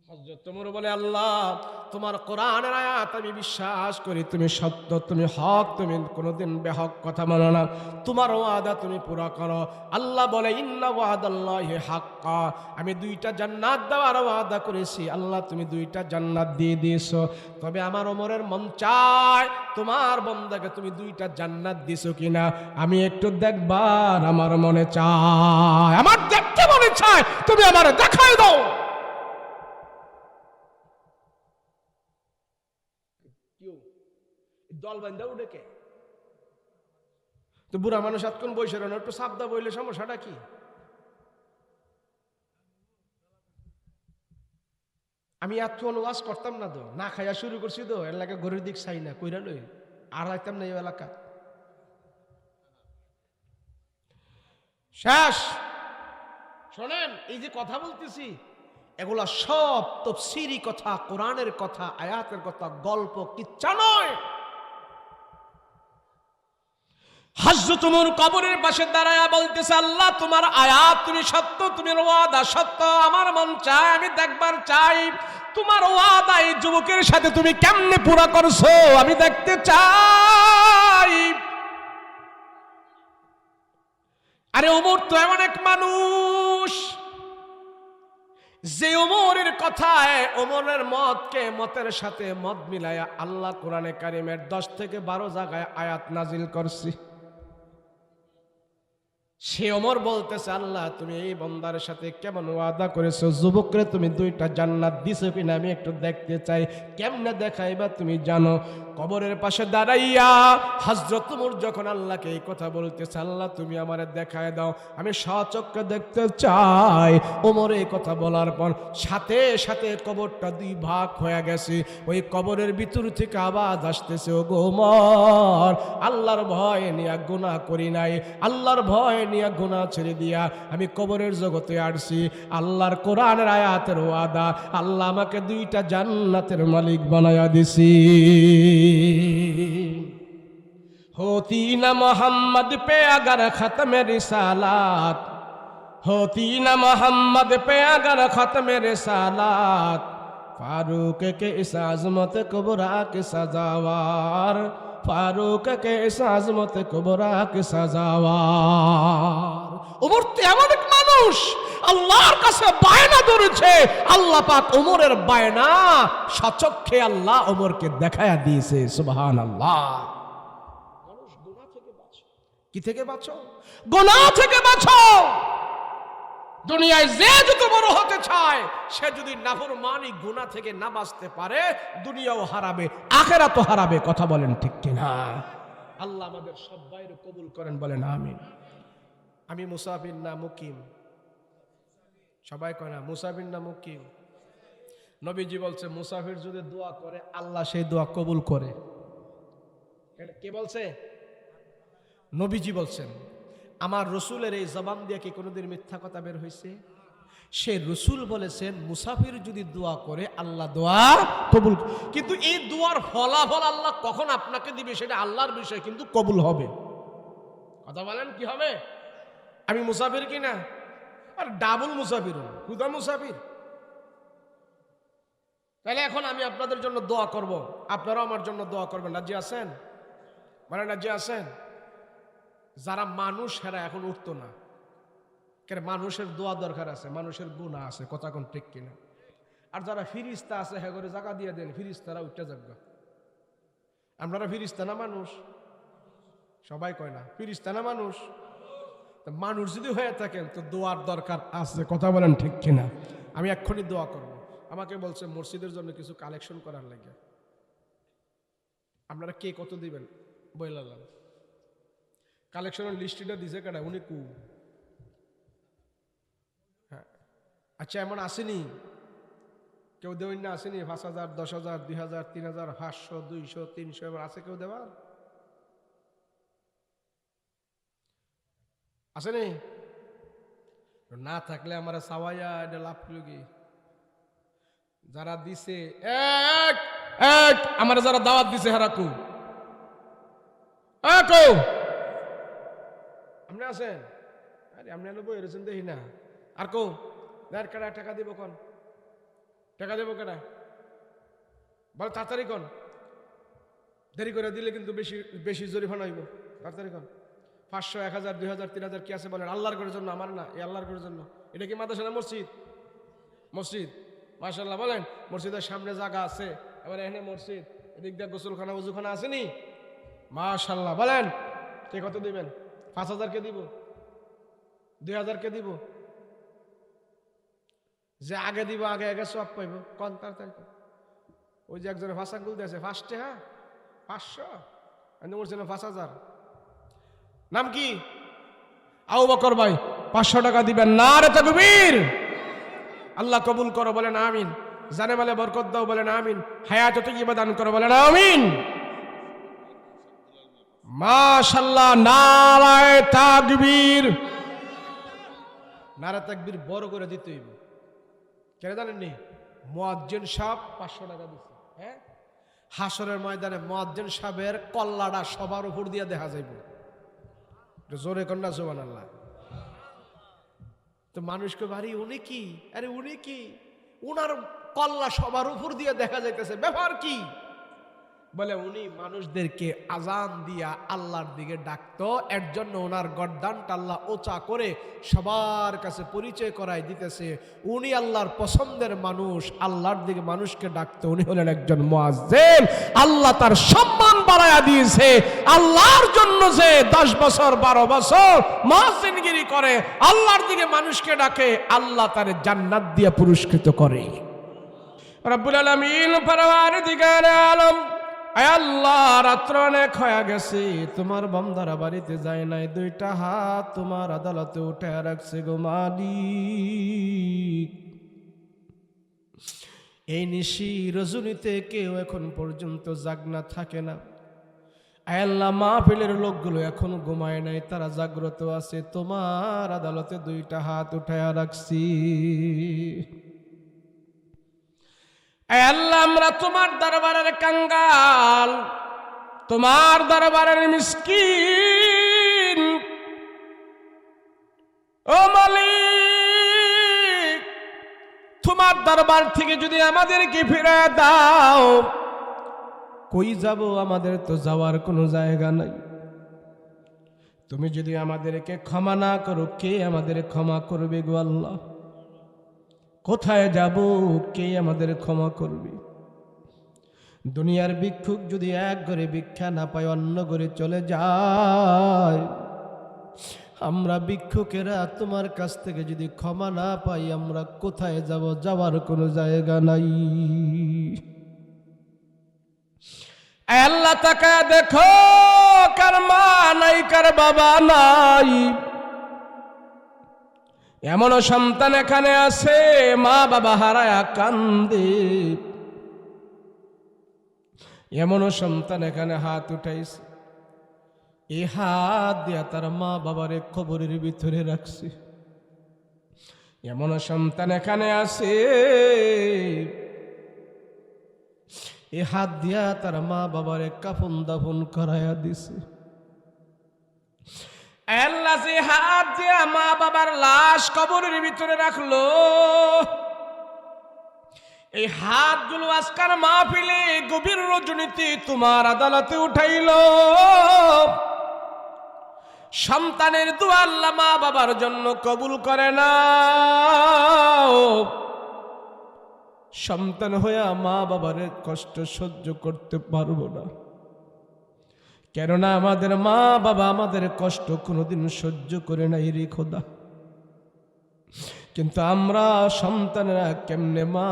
S1: হযরত ওমর বলে, আল্লাহ, তোমার কোরআনের আয়াত আমি বিশ্বাস করি, তুমি সত্য, তুমি হক, তুমি কোনোদিন বেহক কথা বলো না, তোমার ওয়াদা তুমি পুরা করো। আল্লাহ বলে, ইন্না ওয়াদাল্লাহি হাক্কা, আমি দুইটা জান্নাত দেওয়ার ওয়াদা করেছি, আল্লাহ তুমি দুইটা জান্নাত দিয়ে দিয়েছো, তবে আমার ওমরের মন চায় তোমার বান্দাকে তুমি দুইটা জান্নাত দিছো কিনা আমি একটু দেখবার আমার মনে চায়, আমার দেখতে মনে চায়, তুমি আমারে দেখাই দাও। দল বান্ধা উঠে কে? তো বুড়া মানুষ এতক্ষণ বসে রন, একটু সাবদা বইলে সমস্যাটা কি? আমি এতক্ষণ ওয়াজ করতাম না তো, না খাইয়া শুরু করছি তো, এলাকা ঘরের দিক চাই না, কইরা লই আর আইতাম না এই এলাকা। শেষ। শোনেন, এই যে কথা বলতেছি এগুলা সব তাফসীরি কথা, কোরআনের কথা, আয়াতের কথা, গল্প কিচ্ছা নয়। হযরত ওমর কবরের পাশে দাঁড়ায়া বলতেছে, আল্লাহ তোমার আয়াত তুমি সত্য, তুমি ওয়াদা সত্য, আমার মন চায়, আমি দেখবার চাই তোমার ওয়াদা এই যুবকের সাথে তুমি কেমনে পুরা করছো, আমি দেখতে চাই। আরে ওমর তো এমন এক মানুষ, যে ওমরের কথায়, ওমরের মতকে মতের সাথে মত মিলায়া আল্লাহ কোরআনে কারিমের 10 থেকে 12 জায়গায় আয়াত নাজিল করছি। সে ওমর বলতেছে, আল্লাহ তুমি এই বান্দার সাথে কেমন ওয়াদা করেছো, যুবকরে তুমি দুইটা জান্নাত দিছো কিনা আমি একটু দেখতে চাই, কেমনে দেখাইবা তুমি জানো। কবরের পাশে দাঁড়াইয়া হযরত ওমর যখন আল্লাহকে এই কথা বলতেছে, আল্লাহ তুমি আমারে দেখায় দাও, আমি সচক্ষে দেখতে চাই। ওমর এই কথা বলার পর সাথে সাথে কবরটা 2 ভাগ হয়ে গেছে। ওই কবরের ভিতর থেকে আওয়াজ আসতেছে, ও গো ওমর, আল্লাহর ভয় নিয়ে গুনাহ করি নাই, আল্লাহর ভয় নিয়ে গুনাহ ছেড়ে দিয়া আমি কবরের জগতে আসছি, আল্লাহর কোরআনের আয়াতের ওয়াদা, আল্লাহ আমাকে 2টা জান্নাতের মালিক বানায়া দিছি। होती न मोहम्मद पे अगर खत्म रिसालात, होती न मोहम्मद पे अगर खत्म रिसालात, फारूक के इस आजमत कुबरा के सजावार, फारूक के इस आजमत कुबरा के सजावार। उमर तो एमन एक मानुष আল্লাহর কাছে বায়না ধরেছে, আল্লাহ পাক ওমরের বায়না সচক্ষে আল্লাহ ওমরকে দেখায়া দিয়েছে। সুবহানাল্লাহ। মানুষ গুনাহ থেকে বাঁচো। কি থেকে বাঁচো? গুনাহ থেকে বাঁচো। দুনিয়ায় যে যত বড় হতে চায়, সে যদি নাফরমানি গুনাহ থেকে না বাঁচতে পারে, দুনিয়াও হারাবে, আখিরাতও হারাবে। কথা বলেন ঠিক কিনা? আল্লাহ আমাদের সবাইর কবুল করেন, বলেন আমিন। আমি মুসাফির না মুকিম? সবাই কয় না মুসাফির না মুকিম? নবীজি বলছে মুসাফির যদি দোয়া করে আল্লাহ সেই দোয়া কবুল করে। কে বলছে? নবীজি বলছেন। আমার রসুলের এই জবান দিয়ে কি কোনোদিন মিথ্যা কথা বের হয়েছে? সে রসুল বলেছেন মুসাফির যদি দোয়া করে আল্লাহ দোয়া কবুল। কিন্তু এই দোয়ার ফলাফল আল্লাহ কখন আপনাকে দিবে সেটা আল্লাহর বিষয়, কিন্তু কবুল হবে। কথা বলেন কি হবে? আমি মুসাফির কিনা? আর ডাবল মুসাফির, খুদা মুসাফির। তাহলে এখন আমি আপনাদের জন্য দোয়া করব, আপনারাও আমার জন্য দোয়া করবেন। রাজি আছেন? মানে রাজি আছেন? যারা মানুষ হেরা এখন উঠতো না, কেন? মানুষের দোয়া দরকার আছে, মানুষের গুনাহ আছে। কথা কোন ঠিক কিনা? আর যারা ফিরিস্তা আছে হ্যাঁ করে জায়গা দিয়ে দেন, ফিরিস্তারা উঠতে যাবে। আপনারা ফিরিস্তা না মানুষ? সবাই কয় না ফিরিস্তা না মানুষ? মানুষ যদি হয়ে থাকেন তো দোয়ার দরকার আছে। কথা বলেন ঠিক কিনা? আমি এক্ষুনি দোয়া করব। আমাকে বলছে মসজিদের জন্য কিছু কালেকশন করার লাগে। আপনারা কে কত দিবেন বললাম। কালেকশনের লিস্টটা দিছে কেডা? উনি কু? হ্যাঁ আচ্ছা, এমন আসেনি কেউ দেবেন না? আসেনি 5,000, 10,000, 2,000, 3,000, 500, 200, 300 এবার আছে কেউ দেওয়ার? আসেনি? না থাকলে আমার সাওয়াইয়া এটা লাভ করল কি? যারা দিছে এক এক আমার যারা দাওয়াত দিছে হারা কু? আপনি আছেন? আরে আপনি বই রয়েছেন দেখি না। আর কো কেডা টাকা দিব? কোন টাকা দেবো কেডা? বল তাড়াতাড়ি কোন। দেরি করে দিলে কিন্তু বেশি বেশি জরিমানা হইব। তাড়াতাড়ি কোন। 500, 1,000, 2,000, 3,000 কি আছে বলেন? আল্লাহর ঘরের জন্য, আমার না, এই আল্লাহর ঘরের জন্য। এটা কি মাদ্রাসা না মসজিদ? মসজিদ। মাশাআল্লাহ বলেন। মসজিদের সামনে জায়গা আছে, এবার এখানে মসজিদ, এদিক দিয়ে গোসলখানা উজুখানা আসেনি? মাশাআল্লাহ বলেন। কে কত দিবেন? 5,000 কে দিব? 2,000 কে দিব? যে আগে দিব আগে আগে সব পাইব। কোন তাড়াতাড়ি? ওই যে একজনের ভাষাগুল দিয়েছে ফার্স্টে, হ্যাঁ 500, আমি বলছিলাম 5,000। নাম কি? আবু বকর ভাই 500 টাকা দিবেন। নারে তাকবীর। আল্লাহ কবুল করো, বলেন আমিন। জানে মালে বরকত দাও, বলেন আমিন। হায়াত তৈয়্যিবা দান করো, বলেন আমিন। মাশাআল্লাহ। নারায়ে তাকবীর। নারে তাকবীর বড় করে দিতে হইব। কেন জানেন নি? মুয়াজ্জিন সাহেব 500 টাকা দিচ্ছে। হ্যাঁ, হাসরের ময়দানে মুয়াজ্জিন সাহেবের কল্লাটা সবার উপর দিয়ে দেখা যাইব। জোরে কন্যা সুবহানাল্লাহ। তো মানুষকে ভারী উনি কি? আরে উনি কি? উনার কল্লা সবার উপর দিয়ে দেখা যাইতেছে, ব্যাপার কি? বলে উনি মানুষদেরকে আজান দিয়া আল্লাহর দিকে ডাকতো, এর জন্য ওনার গর্দানটা আল্লাহ ওচা করে সবার কাছে পরিচয় করাই দিতেছে উনি আল্লাহর পছন্দের মানুষ, আল্লাহর দিকে মানুষকে ডাকতো। উনি হলেন একজন মুয়াজ্জিন। আল্লাহ তার সম্মান বাড়ায়া দিয়েছে। আল্লাহর জন্য যে 10 বছর 12 বছর মুয়াজ্জিনগিরি করে, আল্লাহর দিকে মানুষকে ডাকে, আল্লাহ তার জান্নাত দিয়ে পুরস্কৃত করে। রব্বুল আলামিন পরওয়ারদিগার আলম, আয় আল্লাহ, রাত্র অনেক হয়ে গেছে, তোমার বান্দারা বাড়িতে যায় নাই, 2টা হাত তোমার আদালতে উঠে রাখছে গো মালিক। এই নিশি রজনীতে কেউ এখন পর্যন্ত জাগনা থাকে না। আয় আল্লাহ, মাহফিলের লোকগুলো এখনো ঘুমায় নাই, তারা জাগ্রত আছে, তোমার আদালতে 2টা হাত উঠায়া রাখছি। এ আল্লাহ, আমরা তোমার দরবারের কাঙ্গাল, তোমার দরবারের মিসকিন। ও মালিক, তোমার দরবার থেকে যদি আমাদেরকে ফিরে দাও, কই যাব? আমাদের তো যাওয়ার কোনো জায়গা নাই। তুমি যদি আমাদেরকে ক্ষমা না করো, কে আমাদের ক্ষমা করবে গো আল্লাহ? কোথায় যাব? কে আমাদের ক্ষমা করবে? দুনিয়ার ভিক্ষুক যদি এক ঘরে ভিক্ষা না পায়, অন্য ঘরে চলে যায়। আমরা ভিক্ষুকেরা তোমার কাছ থেকে যদি ক্ষমা না পাই, আমরা কোথায় যাব? যাওয়ার কোনো জায়গা নাই। আল্লাহ, তাকায় দেখো, কার মা নাই, কার বাবা নাই। এমন সন্তান এখানে আছে, মা বাবা হারায়া কান্দে। এমন সন্তান এখানে হাত উঠাইছে, এই হাত দিয়া তার মা বাবারে কবরের ভিতরে রাখছে। এমন সন্তান এখানে আছে, এই হাত দিয়া তার মা বাবারে কাফন দাফন করাইয়া দিছে। আল্লাহ, যে হাত দিয়া মা বাবার লাশ কবরের ভিতরে রাখলো, এই হাতগুলো আজকার মাহফিলে গভীর রজনীতে তোমার আদালতে উঠাইল। সন্তানের দোয়া আল্লাহ মা বাবার জন্য কবুল করে না। সন্তান হইয়া মা বাবার কষ্ট সহ্য করতে পারবো না, কেননা আমাদের মা বাবা আমাদের কষ্ট কোনোদিন সহ্য করে নাই রে খোদা। কিন্তু আমরা সন্তানেরা কেমনে মা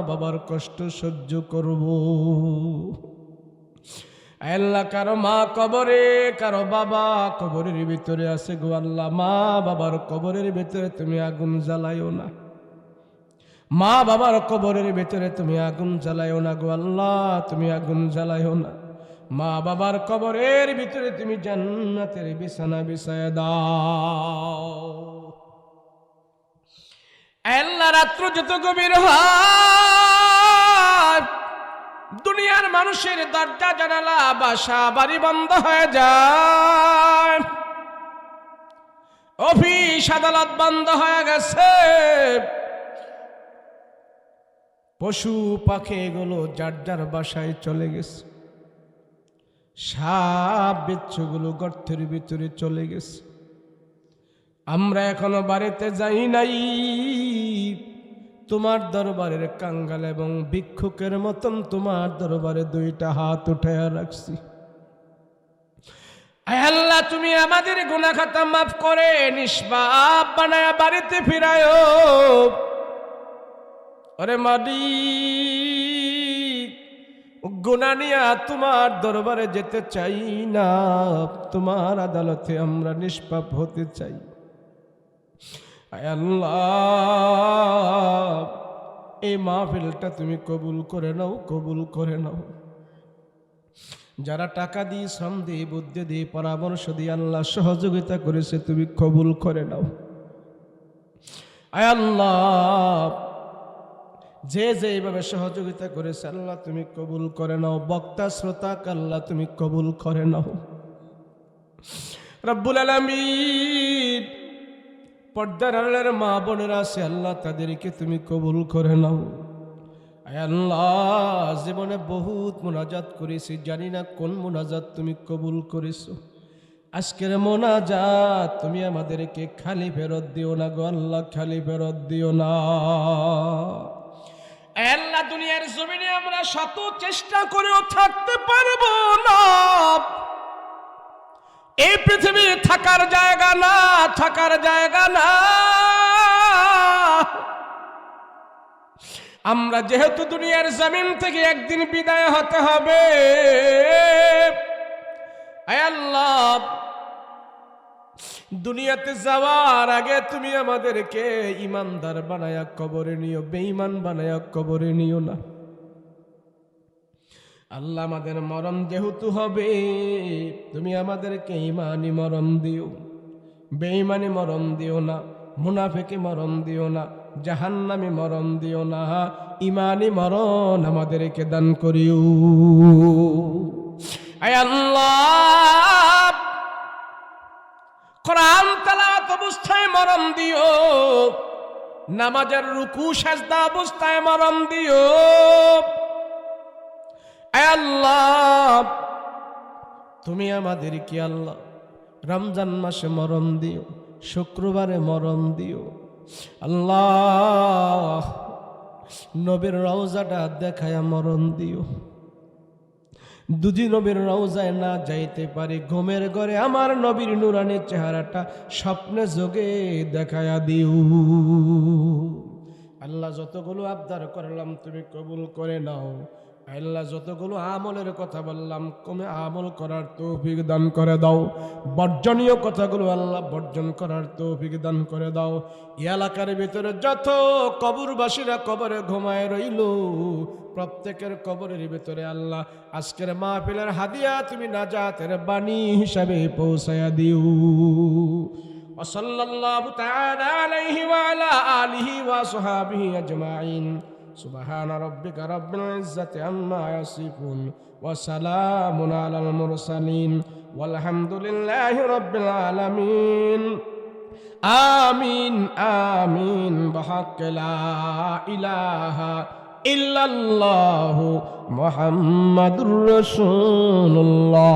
S1: বাবার কষ্ট সহ্য করব? আল্লাহ, কারো মা কবরে, কারো বাবা কবরের ভিতরে আছে গো আল্লাহ। মা বাবার কবরের ভিতরে তুমি আগুন জ্বালাইও না, মা বাবার কবরের ভিতরে তুমি আগুন জ্বালাইও না গো আল্লাহ, তুমি আগুন জ্বালাইও না। মা বাবার কবরের ভিতরে তুমি জান্নাতের বিছানা বিছায়া দাও। আল্লাহ, রাত্র যত গভীর হয়, দুনিয়ার মানুষের দরজা জানালা বাসা বাড়ি বন্ধ হয়ে যায়, অফিস আদালত বন্ধ হয়ে গেছে, পশু পাখি এগুলো যার যার বাসায় চলে গেছে, সাপ বিচ্ছুগুলো গর্তের ভিতরে চলে গেছে। আমরা এখনো বাড়িতে যাই নাই, তোমার দরবারের কাঙ্গাল এবং ভিক্ষুকের মতন তোমার দরবারে দুইটা হাত উঠাইয়া রাখছি। আল্লাহ, তুমি আমাদের গুনাহ খাতা মাফ করে নিষ্পাপ বানায়া বাড়িতে ফিরায়ো। আরে মালিক, গুনাহ নিয়া তোমার দরবারে যেতে চাই না, তোমার আদালতে আমরা নিষ্পাপ হতে চাই। আল্লাহ, এই মাহফিলটা তুমি কবুল করে নাও, কবুল করে নাও। যারা টাকা দিয়ে, শ্রম দিয়ে, বুদ্ধি দিয়ে, পরামর্শ দিয়ে আল্লাহ সহযোগিতা করেছে, তুমি কবুল করে নাও। আল্লাহ, যে এইভাবে সহযোগিতা করেছে আল্লাহ তুমি কবুল করে নাও। বক্তা শ্রোতা আল্লাহ তুমি কবুল করে নাও। রব্বুল আলামিন, পর্দার আড়ালের মা বোনেরা আছে আল্লাহ, তাদেরকে তুমি কবুল করে নাও। আল্লাহ, জীবনে বহুত মোনাজাত করেছি, জানি না কোন মোনাজাত তুমি কবুল করেছো। আজকের মোনাজাত তুমি আমাদেরকে খালি ফেরত দিও না গো আল্লাহ, খালি ফেরত দিও না। আল্লাহ, দুনিয়ার জমিনে আমরা শত চেষ্টা করেও থাকতে পারবো না, এই পৃথিবী থাকার জায়গা না, থাকার জায়গা না। আমরা যেহেতু দুনিয়ার জমিন থেকে একদিন বিদায় হতে হবে, আল্লাহ, দুনিয়াতে যাওয়ার আগে তুমি আমাদেরকে ইমানদার বানায়া কবরে নিও, বেঈমান বানায়া কবরে নিও না। আল্লাহ, আমাদের মরণ যেহেতু হবে, তুমি আমাদেরকে ইমানি মরণ দিও, বেঈমানি মরণ দিও না, মুনাফিকি মরণ দিও না, জাহান্নামী মরণ দিও না, ঈমানি মরণ আমাদেরকে দান করিও। আয় আল্লাহ, কোরআন তেলাওয়াত অবস্থায় মরণ দিও, নামাজের রুকু সাজদা অবস্থায় মরণ দিও। আয় আল্লাহ, তুমি আমাদেরকে আল্লাহ রমজান মাসে মরণ দিও, শুক্রবারে মরণ দিও। আল্লাহ, নবীর রওজাটা দেখায়া মরণ দিও। দুদি নবীর রওজায় না যাইতে পারি, ঘুমের ঘরে আমার নবীর নুরানি চেহারাটা স্বপ্নে যোগে দেখায়া দিও। আল্লাহ, যতগুলো আবদার করলাম তুমি কবুল করে নাও। আল্লাহ, যতগুলো আমলের কথা বললাম কমে আমল করার তৌফিক দান করে দাও। বর্জনীয় কথাগুলো আল্লাহ বর্জন করার তৌফিক দান করে দাও। এই এলাকার ভিতরে যত কবরবাসীরা কবরে ঘুমায় রইল, প্রত্যেকের কবরের ভিতরে আল্লাহ আজকের মাহফিলের হাদিয়া তুমি নাজাতের বাণী হিসাবে পৌঁছায়া দিও। ওয়াসাল্লাল্লাহু তাআলা আলাইহি ওয়া আলা আলিহি ওয়া সাহবিহি আজমাইন। সুবহান রাব্বিকা রাব্বিল ইজ্জাতি আম্মা ইয়াসিফুন ওয়া সালামুন আলাল মুরসালিন ওয়ালহামদুলিল্লাহি রাব্বিল আলামিন। আমিন আমিন বিহাক্কি লা ইলাহা ইল্লাল্লাহু মুহাম্মাদুর রাসূলুল্লাহ।